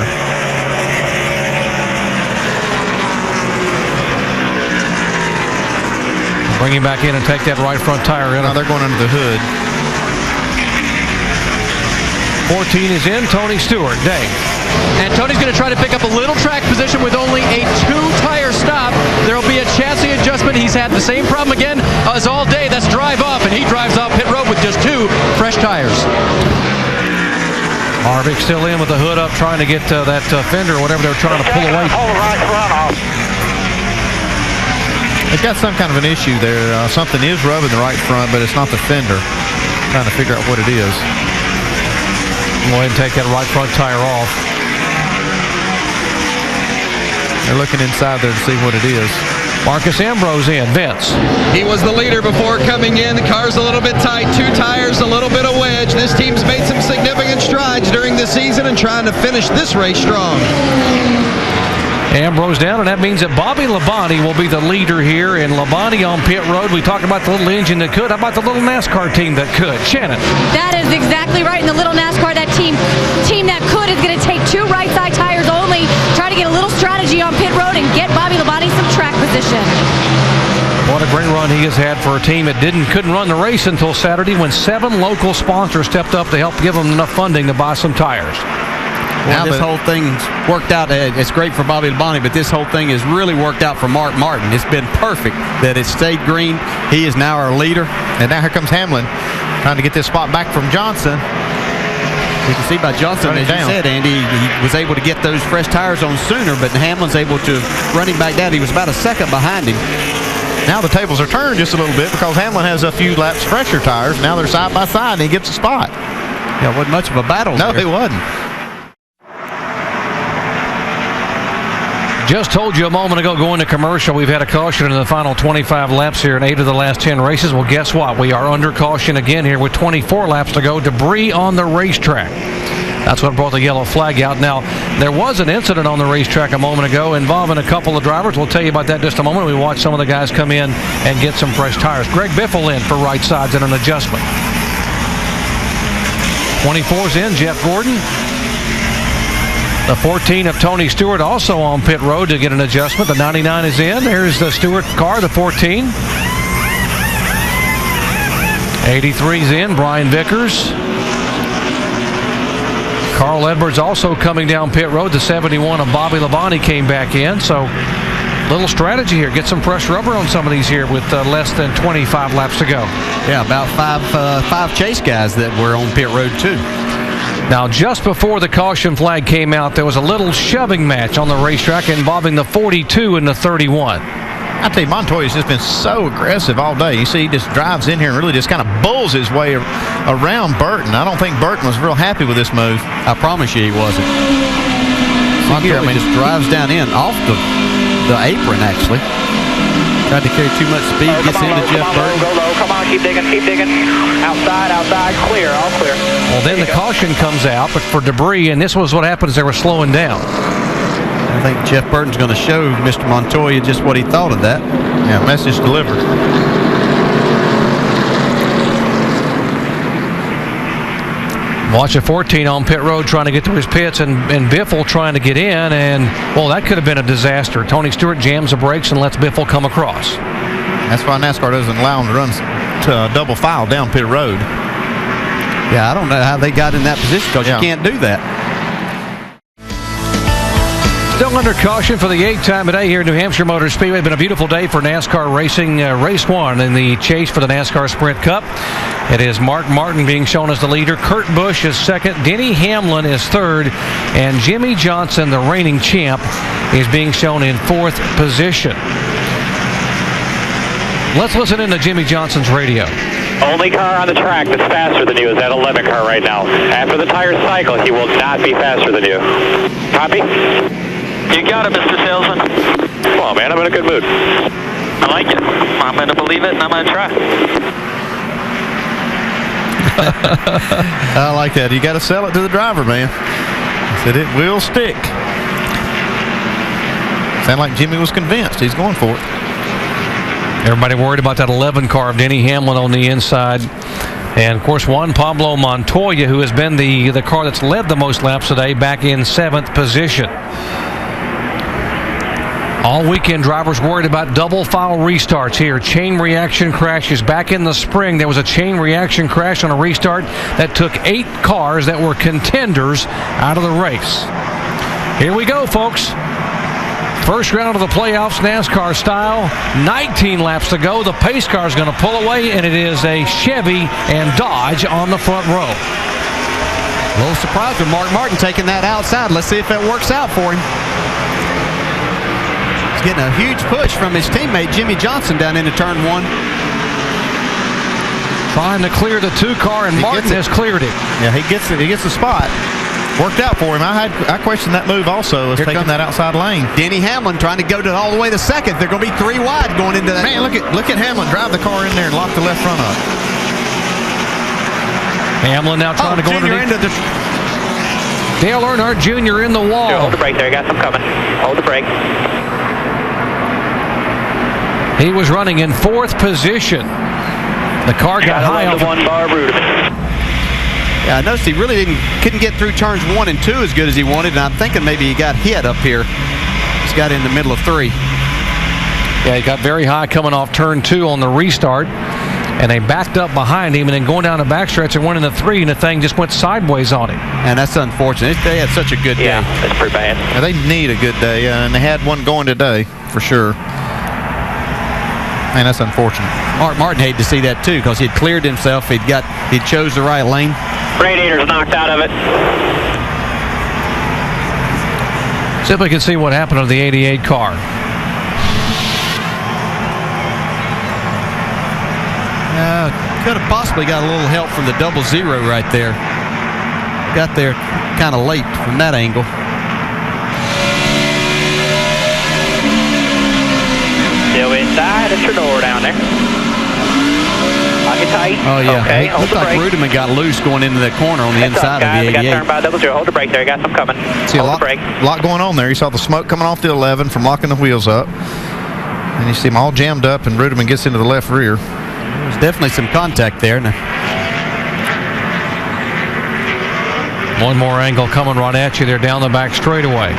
Bring him back in and take that right front tire in. Now they're going under the hood. 14 is in. Tony Stewart. Dave. And Tony's going to try to pick up a little track position with only a 2-tire stop. There will be a chassis adjustment. He's had the same problem again as all day. That's drive off, and he drives off pit road with just 2 fresh tires. Harvick still in with the hood up, trying to get that fender or whatever they're trying to pull away. Hold the right front off. It's got some kind of an issue there. Something is rubbing the right front, but it's not the fender. I'm trying to figure out what it is. Go ahead and take that right front tire off. They're looking inside there to see what it is. Marcus Ambrose in. Vince. He was the leader before coming in. The car's a little bit tight. 2 tires, a little bit of wedge. This team's made some significant strides during the season and trying to finish this race strong. Ambrose down, and that means that Bobby Labonte will be the leader here. And Labonte on pit road. We talked about the little engine that could. How about the little NASCAR team that could? Shannon. That is exactly right. In the little NASCAR, that team that could is going to take 2 right side tires only, try to get a little strategy on pit road and get Bobby Labonte some track position. What a great run he has had for a team that couldn't run the race until Saturday, when 7 local sponsors stepped up to help give them enough funding to buy some tires. Well, this whole thing's worked out. It's great for Bobby Labonte, but this whole thing has really worked out for Mark Martin. It's been perfect that it stayed green. He is now our leader. And now here comes Hamlin trying to get this spot back from Johnson. You can see by Johnson, as you said, Andy, he was able to get those fresh tires on sooner, but Hamlin's able to run him back down. He was about a second behind him. Now the tables are turned just a little bit because Hamlin has a few laps fresher tires. Now they're side by side and he gets a spot. Yeah, it wasn't much of a battle. No, it wasn't. Just told you a moment ago, going to commercial, we've had a caution in the final 25 laps here in 8 of the last 10 races. Well, guess what? We are under caution again here with 24 laps to go. Debris on the racetrack. That's what brought the yellow flag out. Now, there was an incident on the racetrack a moment ago involving a couple of drivers. We'll tell you about that in just a moment. We watched some of the guys come in and get some fresh tires. Greg Biffle in for right sides and an adjustment. 24's in, Jeff Gordon. The 14 of Tony Stewart also on pit road to get an adjustment. The 99 is in. There's the Stewart car, the 14. 83's in, Brian Vickers. Carl Edwards also coming down pit road. The 71 of Bobby Labonte came back in. So, little strategy here. Get some fresh rubber on some of these here with less than 25 laps to go. Yeah, about five chase guys that were on pit road too. Now, just before the caution flag came out, there was a little shoving match on the racetrack involving the 42 and the 31. I tell you, Montoya's just been so aggressive all day. You see, he just drives in here and really just kind of bulls his way around Burton. I don't think Burton was real happy with this move. I promise you he wasn't. Montoya just drives down in off the apron, actually. Tried to carry too much speed, gets into Jeff Burton. Go low, come on, keep digging. Outside, clear, all clear. Well, then the caution comes out, but for debris, and this was what happened as they were slowing down. I think Jeff Burton's going to show Mr. Montoya just what he thought of that. Yeah, message delivered. Watch a 14 on pit road trying to get to his pits, and Biffle trying to get in, and, well, that could have been a disaster. Tony Stewart jams the brakes and lets Biffle come across. That's why NASCAR doesn't allow him to run to double file down pit road. Yeah, I don't know how they got in that position because you can't do that. Still under caution for the 8th time today here at New Hampshire Motor Speedway. Been a beautiful day for NASCAR racing. Race 1 in the chase for the NASCAR Sprint Cup. It is Mark Martin being shown as the leader. Kurt Busch is second. Denny Hamlin is third. And Jimmy Johnson, the reigning champ, is being shown in 4th position. Let's listen into Jimmy Johnson's radio. Only car on the track that's faster than you is that 11 car right now. After the tire cycle, he will not be faster than you. Copy? You got it, Mr. Salesman. Come on, man. I'm in a good mood. I like it. I'm going to believe it, and I'm going to try. I like that. You got to sell it to the driver, man. I said it will stick. Sound like Jimmy was convinced. He's going for it. Everybody worried about that 11 car of Denny Hamlin on the inside. And, of course, Juan Pablo Montoya, who has been the car that's led the most laps today, back in 7th position. All weekend, drivers worried about double file restarts here. Chain reaction crashes. Back in the spring, there was a chain reaction crash on a restart that took 8 cars that were contenders out of the race. Here we go, folks. First round of the playoffs, NASCAR style. 19 laps to go. The pace car is going to pull away, and it is a Chevy and Dodge on the front row. A little surprised with Mark Martin taking that outside. Let's see if that works out for him. He's getting a huge push from his teammate Jimmy Johnson down into turn 1. Trying to clear the 2 car, and Martin has cleared it. Yeah, he gets it. He gets the spot. Worked out for him. I questioned that move also, as taking that outside lane. Denny Hamlin trying to go all the way to second. They're going to be 3 wide going into that. Man, look at Hamlin drive the car in there and lock the left front up. Hamlin now trying to go into the Dale Earnhardt Jr. in the wall. Here, hold the brake there. I got some coming. Hold the brake. He was running in 4th position. The car got high on the 1 bar Rudiment. Yeah, I noticed he really couldn't get through turns 1 and 2 as good as he wanted, and I'm thinking maybe he got hit up here. He's got in the middle of 3. Yeah, he got very high coming off turn 2 on the restart, and they backed up behind him, and then going down the backstretch and went into 3, and the thing just went sideways on him. And that's unfortunate. They had such a good day. Yeah, that's pretty bad. Yeah, they need a good day, and they had one going today for sure. Man, that's unfortunate. Mark Martin hated to see that too, because he'd cleared himself. He'd chose the right lane. Radiator's knocked out of it. See if we can see what happened to the 88 car. Could have possibly got a little help from the 00 right there. Got there kind of late from that angle. Still inside. It's your door down there. Lock it tight. Oh, yeah. Okay, It looked like Rudiment got loose going into that corner on the inside of the 88. I got turned by 00. Hold the brake there. I got some coming. See, hold the brake. lot going on there. You saw the smoke coming off the 11 from locking the wheels up. And you see them all jammed up, and Rudiment gets into the left rear. There's definitely some contact there. One more angle coming right at you there down the back straightaway.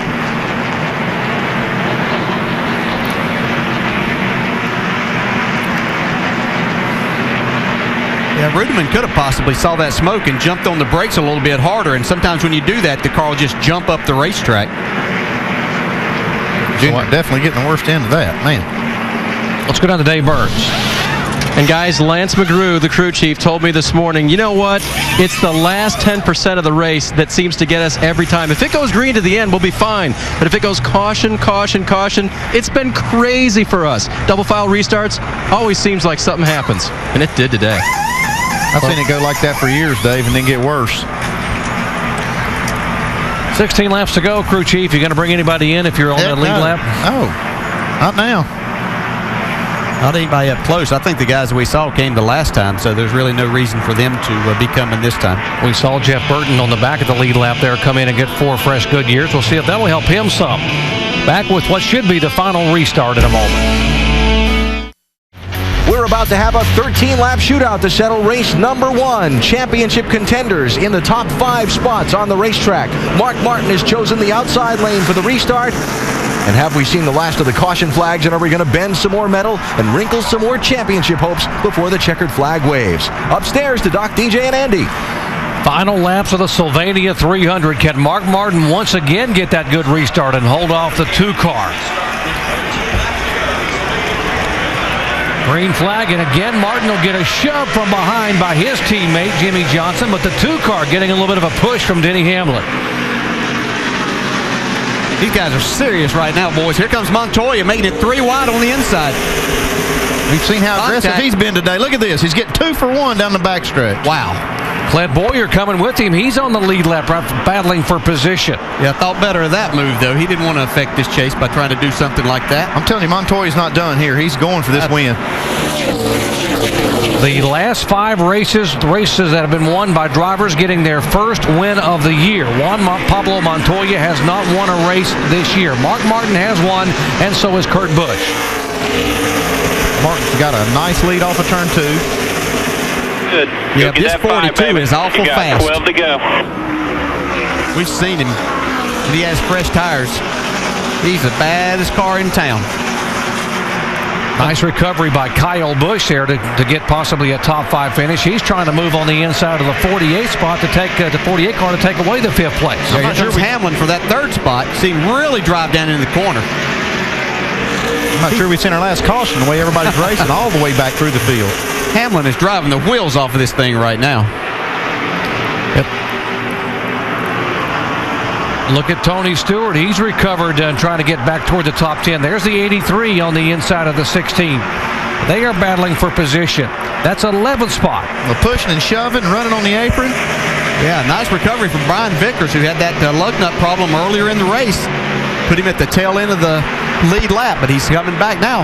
Yeah, Rudiment could have possibly saw that smoke and jumped on the brakes a little bit harder, and sometimes when you do that, the car will just jump up the racetrack. Definitely getting the worst end of that, man. Let's go down to Dave Burns. And guys, Lance McGrew, the crew chief, told me this morning, you know what? It's the last 10% of the race that seems to get us every time. If it goes green to the end, we'll be fine. But if it goes caution, caution, caution, it's been crazy for us. Double file restarts, always seems like something happens. And it did today. I've seen it go like that for years, Dave, and then get worse. 16 laps to go, crew chief. You going to bring anybody in if you're on that lead lap? Oh, not now. Not anybody up close. I think the guys we saw came the last time, so there's really no reason for them to be coming this time. We saw Jeff Burton on the back of the lead lap there come in and get 4 fresh good years. We'll see if that'll help him some. Back with what should be the final restart in a moment. We're about to have a 13-lap shootout to settle race number 1. Championship contenders in the top 5 spots on the racetrack. Mark Martin has chosen the outside lane for the restart. And have we seen the last of the caution flags, and are we going to bend some more metal and wrinkle some more championship hopes before the checkered flag waves? Upstairs to Doc, DJ, and Andy. Final laps of the Sylvania 300. Can Mark Martin once again get that good restart and hold off the 2 car? Green flag, and again Martin will get a shove from behind by his teammate Jimmy Johnson, but the 2 car getting a little bit of a push from Denny Hamlin. These guys are serious right now, boys. Here comes Montoya making it 3 wide on the inside. We've seen how aggressive he's been today. Look at this. He's getting 2 for 1 down the backstretch. Wow. Clint Boyer coming with him. He's on the lead lap, battling for position. Yeah, I thought better of that move, though. He didn't want to affect this chase by trying to do something like that. I'm telling you, Montoya's not done here. He's going for this win. The last 5 races, the races that have been won by drivers getting their first win of the year. Juan Pablo Montoya has not won a race this year. Mark Martin has won, and so has Kurt Busch. Martin's got a nice lead off of turn 2. Good. Yeah, this 42 is awful fast. 12 to go. We've seen him. He has fresh tires. He's the baddest car in town. Nice recovery by Kyle Busch there to get possibly a top 5 finish. He's trying to move on the inside of the 48 spot to take the 48 car to take away the 5th place. Here comes Hamlin for that 3rd spot. See him really drive down in the corner. I'm not sure we've seen our last caution the way everybody's racing all the way back through the field. Hamlin is driving the wheels off of this thing right now. Yep. Look at Tony Stewart. He's recovered and trying to get back toward the top 10. There's the 83 on the inside of the 16. They are battling for position. That's 11th spot. Well, pushing and shoving and running on the apron. Yeah, nice recovery from Brian Vickers, who had that lug nut problem earlier in the race. Put him at the tail end of the lead lap, but he's coming back now.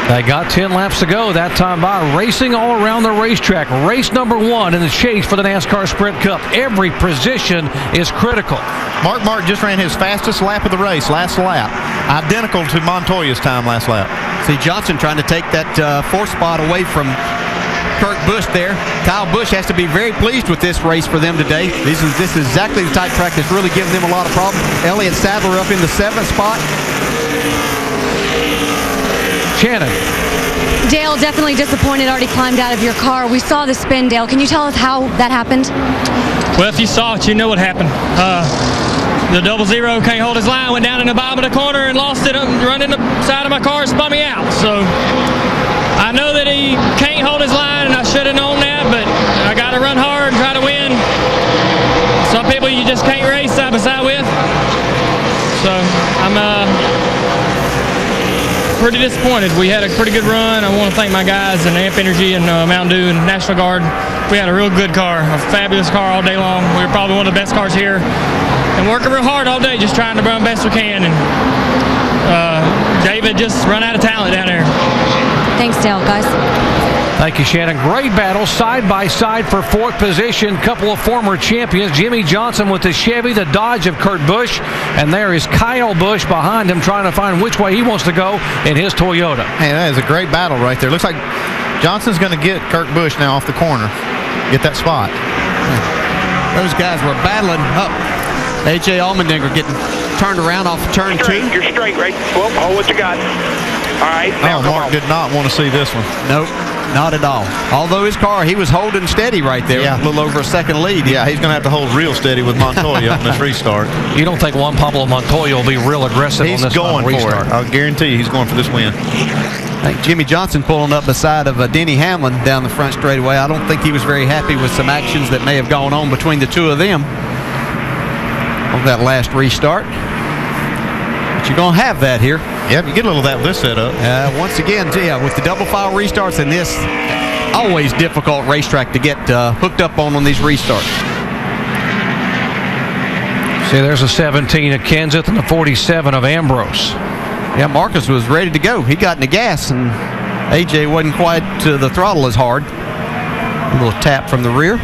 They got 10 laps to go that time by, racing all around the racetrack. Race number 1 in the chase for the NASCAR Sprint Cup. Every position is critical. Mark Martin just ran his fastest lap of the race, last lap. Identical to Montoya's time last lap. See Johnson trying to take that 4th spot away from Kurt Busch there. Kyle Busch has to be very pleased with this race for them today. This is exactly the type track that's really giving them a lot of problems. Elliott Sadler up in the 7th spot. Shannon. Dale, definitely disappointed, already climbed out of your car. We saw the spin, Dale. Can you tell us how that happened? Well, if you saw it, you know what happened. The 00 can't hold his line, went down in the bottom of the corner and lost it, run in the side of my car and spun me out. So I know that he can't hold his line, and I should have known that, but I got to run hard and try to win. Some people you just can't race side by side with. So I'm pretty disappointed. We had a pretty good run. I want to thank my guys and Amp Energy and Mountain Dew and National Guard. We had a real good car, a fabulous car all day long. We were probably one of the best cars here. And working real hard all day, just trying to run best we can. And David just run out of talent down there. Thanks, Dale, guys. Thank you, Shannon. Great battle, side by side for 4th position. Couple of former champions. Jimmy Johnson with the Chevy, the Dodge of Kurt Busch. And there is Kyle Busch behind him trying to find which way he wants to go in his Toyota. Hey, that is a great battle right there. Looks like Johnson's going to get Kurt Busch now off the corner. Get that spot. Those guys were battling up. A.J. Allmendinger getting turned around off of turn 2. You're straight, right? Well, hold what you got. All right. Now, Mark did not want to see this one. Nope, not at all. Although his car, he was holding steady right there. Yeah. A little over a second lead. Yeah, he's going to have to hold real steady with Montoya on this restart. You don't think Juan Pablo Montoya will be real aggressive on this He's going for restart? it. I'll guarantee you he's going for this win. I think Jimmy Johnson pulling up beside of Denny Hamlin down the front straightaway. I don't think he was very happy with some actions that may have gone on between the two of them on that last restart. But you're going to have that here. Yep, you get a little of that with this setup. Once again, with the double file restarts and this always difficult racetrack to get hooked up on these restarts. See, there's a 17 of Kenseth and the 47 of Ambrose. Yeah, Marcus was ready to go. He got in the gas, and AJ wasn't quite to the throttle as hard. A little tap from the rear.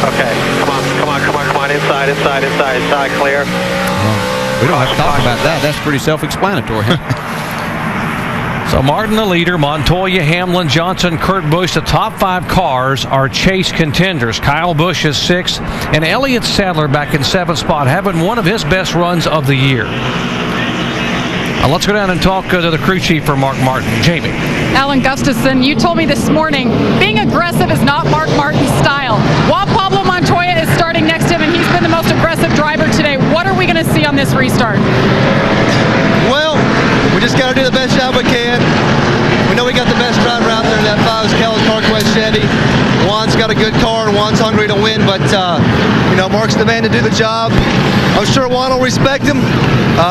Okay, come on, inside, clear. We don't have to talk about that. That's pretty self-explanatory. So Martin the leader, Montoya, Hamlin, Johnson, Kurt Busch. The top 5 cars are chase contenders. Kyle Busch is 6th, and Elliott Sadler back in 7th spot, having one of his best runs of the year. Let's go down and talk to the crew chief for Mark Martin. Jamie. Alan Gustafson, you told me this morning, being aggressive is not Mark Martin's style. Juan Pablo Montoya is starting next to him, and he's been the most aggressive driver today. What are we going to see on this restart? Well, we just got to do the best job we can. We know we got the best driver out there in that 5's Kellis Parkway Chevy. Juan's got a good car, and Juan's hungry to win, but, Mark's the man to do the job. I'm sure Juan will respect him.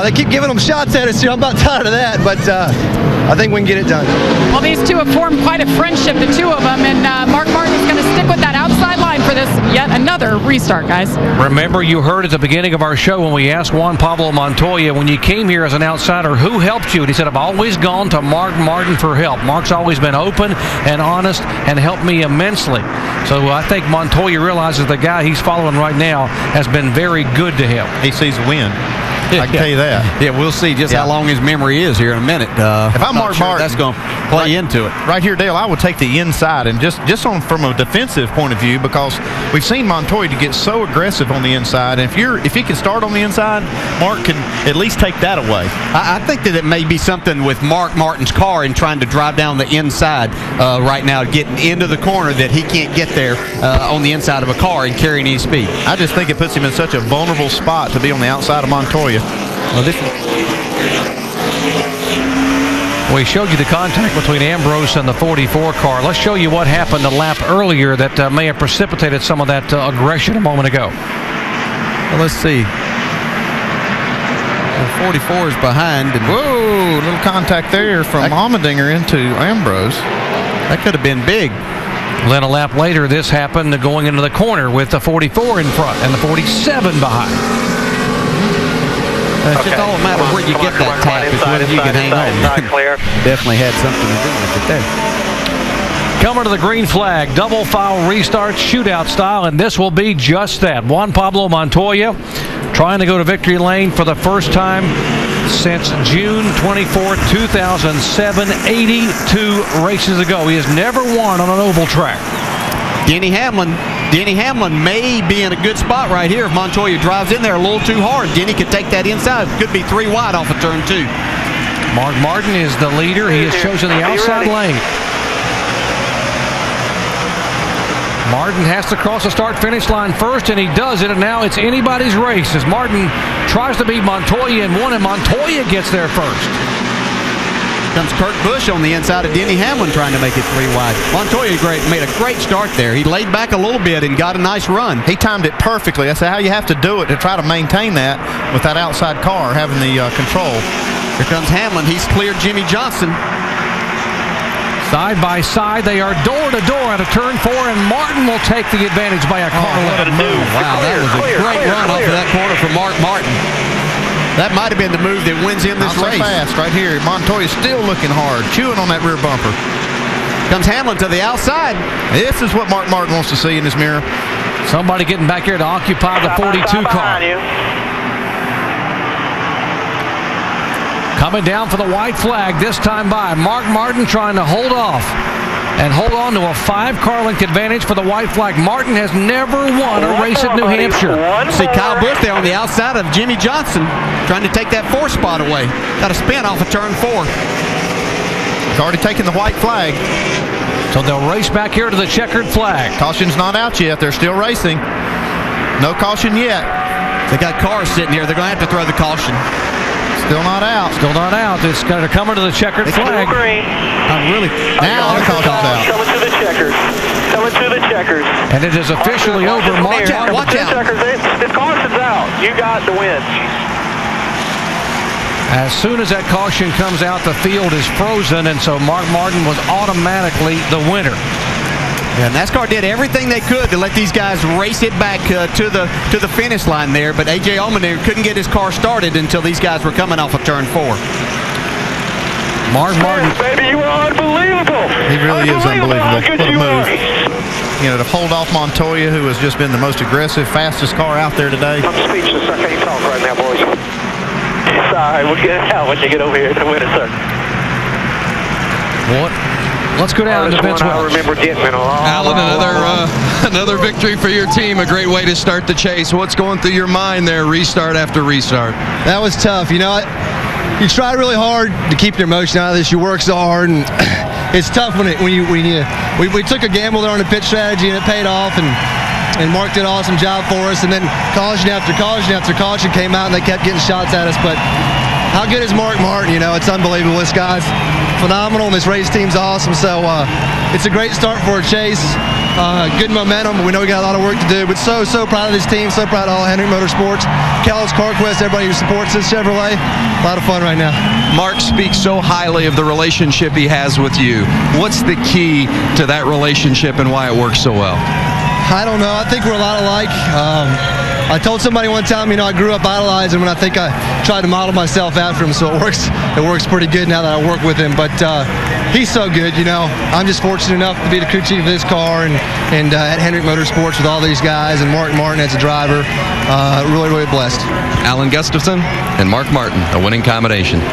They keep giving him shots at us here. I'm about tired of that, but I think we can get it done. Well, these two have formed quite a friendship, the two of them, and Mark Martin's going to stick with that outside line for this yet another restart, guys. Remember, you heard at the beginning of our show when we asked Juan Pablo Montoya, when you came here as an outsider, who helped you? And he said, I've always gone to Mark Martin for help. Mark's always been open and honest and helped me immensely. So I think Montoya realizes the guy he's following right now has been very good to him. He sees a win. I can tell you that. Yeah, we'll see just how long his memory is here in a minute. If I'm Mark Martin, that's going to play into it. Right here, Dale, I would take the inside, and just from a defensive point of view, because we've seen Montoya to get so aggressive on the inside. And if he can start on the inside, Mark can at least take that away. I think that it may be something with Mark Martin's car and trying to drive down the inside right now, getting into the corner that he can't get there on the inside of a car and carrying any speed. I just think it puts him in such a vulnerable spot to be on the outside of Montoya. Well, we showed you the contact between Ambrose and the 44 car. Let's show you what happened a lap earlier that may have precipitated some of that aggression a moment ago. Well, let's see. The 44 is behind. And whoa, little contact there from Allmendinger into Ambrose. That could have been big. Then a lap later, this happened going into the corner with the 44 in front and the 47 behind. It's just all a matter of where you get that tap is whether you can hang on. Definitely had something to do with it there. Coming to the green flag, double foul restart, shootout style, and this will be just that. Juan Pablo Montoya trying to go to victory lane for the first time since June 24, 2007, 82 races ago. He has never won on an oval track. Denny Hamlin may be in a good spot right here if Montoya drives in there a little too hard. Denny could take that inside. Could be 3 wide off of turn 2. Mark Martin is the leader. He has chosen the outside lane. Martin has to cross the start-finish line first, and he does it, and now it's anybody's race as Martin tries to beat Montoya in one, and Montoya gets there first. Comes Kurt Busch on the inside of Denny Hamlin trying to make it 3 wide. Montoya made a great start there. He laid back a little bit and got a nice run. He timed it perfectly. That's how you have to do it to try to maintain that with that outside car having the control. Here comes Hamlin. He's cleared Jimmy Johnson. Side by side, they are door to door out of turn 4, and Martin will take the advantage by a car length. Wow, that was a great run off of that corner for Mark Martin. That might have been the move that wins him this race. So fast right here. Montoya's still looking hard, chewing on that rear bumper. Comes Hamlin to the outside. This is what Mark Martin wants to see in his mirror. Somebody getting back here to occupy the 42 car. Coming down for the white flag this time by Mark Martin trying to hold off and hold on to a 5-car length advantage for the white flag. Martin has never won a race at New Hampshire. See Kyle Busch there on the outside of Jimmy Johnson trying to take that 4 spot away. Got a spin off of turn 4. He's already taken the white flag. So they'll race back here to the checkered flag. Caution's not out yet. They're still racing. No caution yet. They got cars sitting here. They're going to have to throw the caution. Still not out. Still not out. It's got to come into the checkered flag. Really? Now the caution's out. Coming to the checkers. Coming to the checkers. And it is officially over. Watch out. Watch out. If caution's out, you got the win. As soon as that caution comes out, the field is frozen, and so Mark Martin was automatically the winner. Yeah, NASCAR did everything they could to let these guys race it back to the finish line there, but A.J. Allmendinger couldn't get his car started until these guys were coming off of turn 4. Mark Martin. Baby, you are unbelievable. He really is unbelievable. How good What a you move. are. You know, to hold off Montoya, who has just been the most aggressive, fastest car out there today. I'm speechless. I can't talk right now, boys. Sorry, we'll get it out when you get over here to win it, sir. What? Let's go down to Vince I Welch. remember getting in a long, Alan, another victory for your team. A great way to start the chase. What's going through your mind there, restart after restart? That was tough. You know, you try really hard to keep your emotion out of this. You work so hard, and it's tough when we took a gamble there on the pit strategy, and it paid off. And Mark did an awesome job for us. And then caution after caution after caution came out, and they kept getting shots at us. But how good is Mark Martin? You know, it's unbelievable. This guy's phenomenal, and this race team's awesome. So it's a great start for a chase. Good momentum. We know we got a lot of work to do, but so proud of this team. So proud of all Hendrick Motorsports, Kellogg's CarQuest, everybody who supports this Chevrolet. A lot of fun right now. Mark speaks so highly of the relationship he has with you. What's the key to that relationship and why it works so well? I don't know. I think we're a lot alike. I told somebody one time, you know, I grew up idolizing him, and I think I tried to model myself after him, so it works pretty good now that I work with him. But he's so good, you know. I'm just fortunate enough to be the crew chief of this car and at Hendrick Motorsports with all these guys, and Mark Martin as a driver. Really, really blessed. Alan Gustafson and Mark Martin, a winning combination.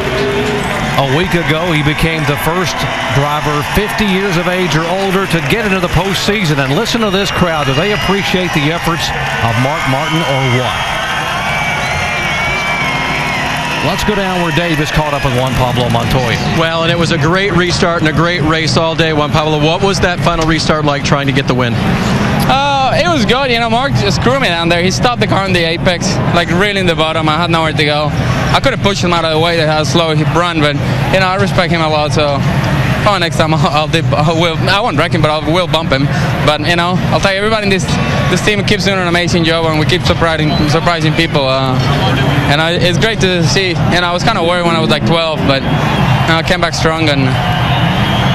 A week ago, he became the first driver 50 years of age or older to get into the postseason. And listen to this crowd. Do they appreciate the efforts of Mark Martin or what? Let's go down where Dave is caught up with Juan Pablo Montoya. Well, and it was a great restart and a great race all day, Juan Pablo. What was that final restart like trying to get the win? It was good, you know. Mark just screwed me down there. He stopped the car in the apex, like really in the bottom. I had nowhere to go. I could have pushed him out of the way to how slow he run, but you know, I respect him a lot. So, next time I won't wreck him, but I will bump him. But you know, I'll tell you, everybody in this team keeps doing an amazing job, and we keep surprising people. And it's great to see. You know, I was kind of worried when I was like 12, but I came back strong, and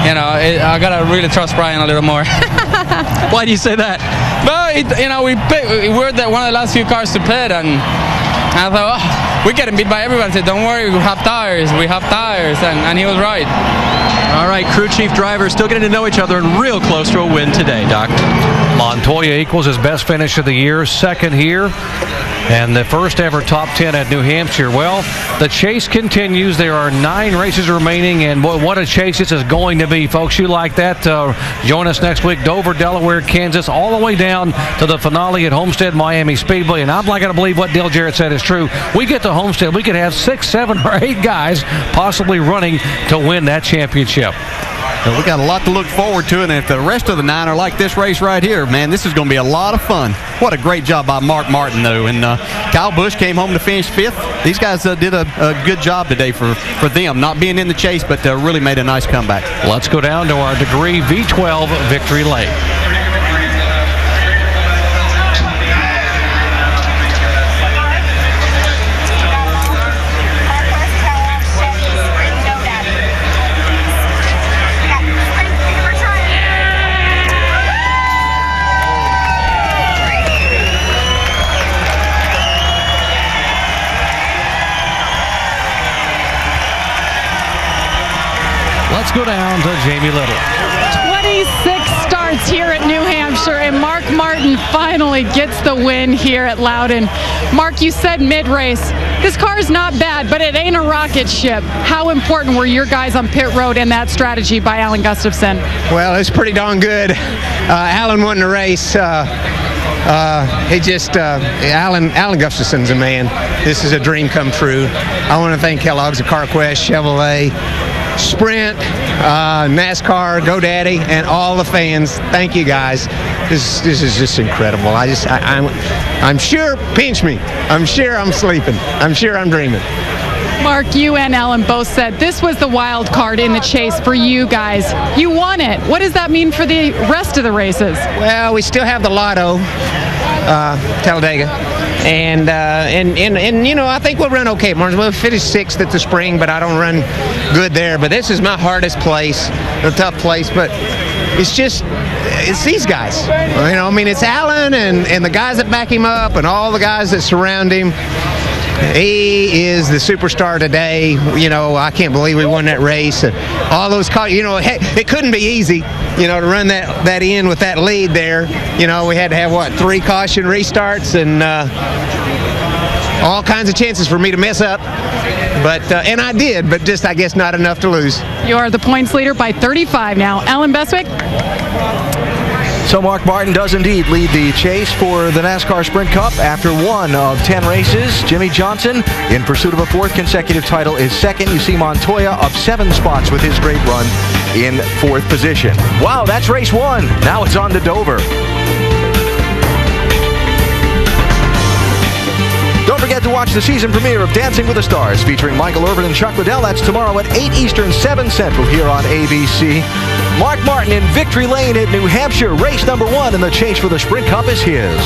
you know, I gotta really trust Brian a little more. Why do you say that? But you know, we were one of the last few cars to pit, and I thought, we're getting beat by everybody. I said, don't worry, we have tires, and he was right. All right, crew chief drivers still getting to know each other and real close to a win today, Doc. Montoya equals his best finish of the year, second here, and the first ever top 10 at New Hampshire. Well, the chase continues. There are 9 races remaining, and what a chase this is going to be, folks. You like that? Join us next week, Dover, Delaware, Kansas, all the way down to the finale at Homestead Miami Speedway. And I'm not going to believe what Dale Jarrett said is true. We get to Homestead, we could have 6, 7, or 8 guys possibly running to win that championship. Well, we got a lot to look forward to, and if the rest of the 9 are like this race right here, man, this is going to be a lot of fun. What a great job by Mark Martin, though. And Kyle Busch came home to finish 5th. These guys did a good job today for them, not being in the chase, but really made a nice comeback. Let's go down to our Degree V12 victory lane. Let's go down to Jamie Little. 26 starts here at New Hampshire, and Mark Martin finally gets the win here at Loudon. Mark, you said mid-race, this car is not bad, but it ain't a rocket ship. How important were your guys on pit road and that strategy by Alan Gustafson? Well, it's pretty darn good. Alan won the race. Alan Gustafson's a man. This is a dream come true. I want to thank Kellogg's, CarQuest, Chevrolet, Sprint, NASCAR, GoDaddy, and all the fans. Thank you, guys. This is just incredible. I'm sure, pinch me. I'm sure I'm sleeping. I'm sure I'm dreaming. Mark, you and Alan both said this was the wild card in the chase for you guys. You won it. What does that mean for the rest of the races? Well, we still have the Lotto, Talladega. And you know, I think we'll run okay. We'll finish 6th at the spring, but I don't run good there. But this is my hardest place, a tough place. But it's just it's these guys. You know, I mean, it's Alan and the guys that back him up and all the guys that surround him. He is the superstar today. You know, I can't believe we won that race. And all those cars, you know, it couldn't be easy, you know, to run that in with that lead there. You know, we had to have, 3 caution restarts and all kinds of chances for me to mess up. But and I did, but just, I guess, not enough to lose. You are the points leader by 35 now. Alan Bestwick? So Mark Martin does indeed lead the chase for the NASCAR Sprint Cup after 1 of 10 races. Jimmy Johnson, in pursuit of a 4th consecutive title, is second. You see Montoya up 7 spots with his great run in 4th position. Wow, that's race 1. Now it's on to Dover. Don't forget to watch the season premiere of Dancing with the Stars featuring Michael Irvin and Chuck Liddell. That's tomorrow at 8 Eastern, 7 Central here on ABC. Mark Martin in Victory Lane at New Hampshire. Race number 1 in the chase for the Sprint Cup is his.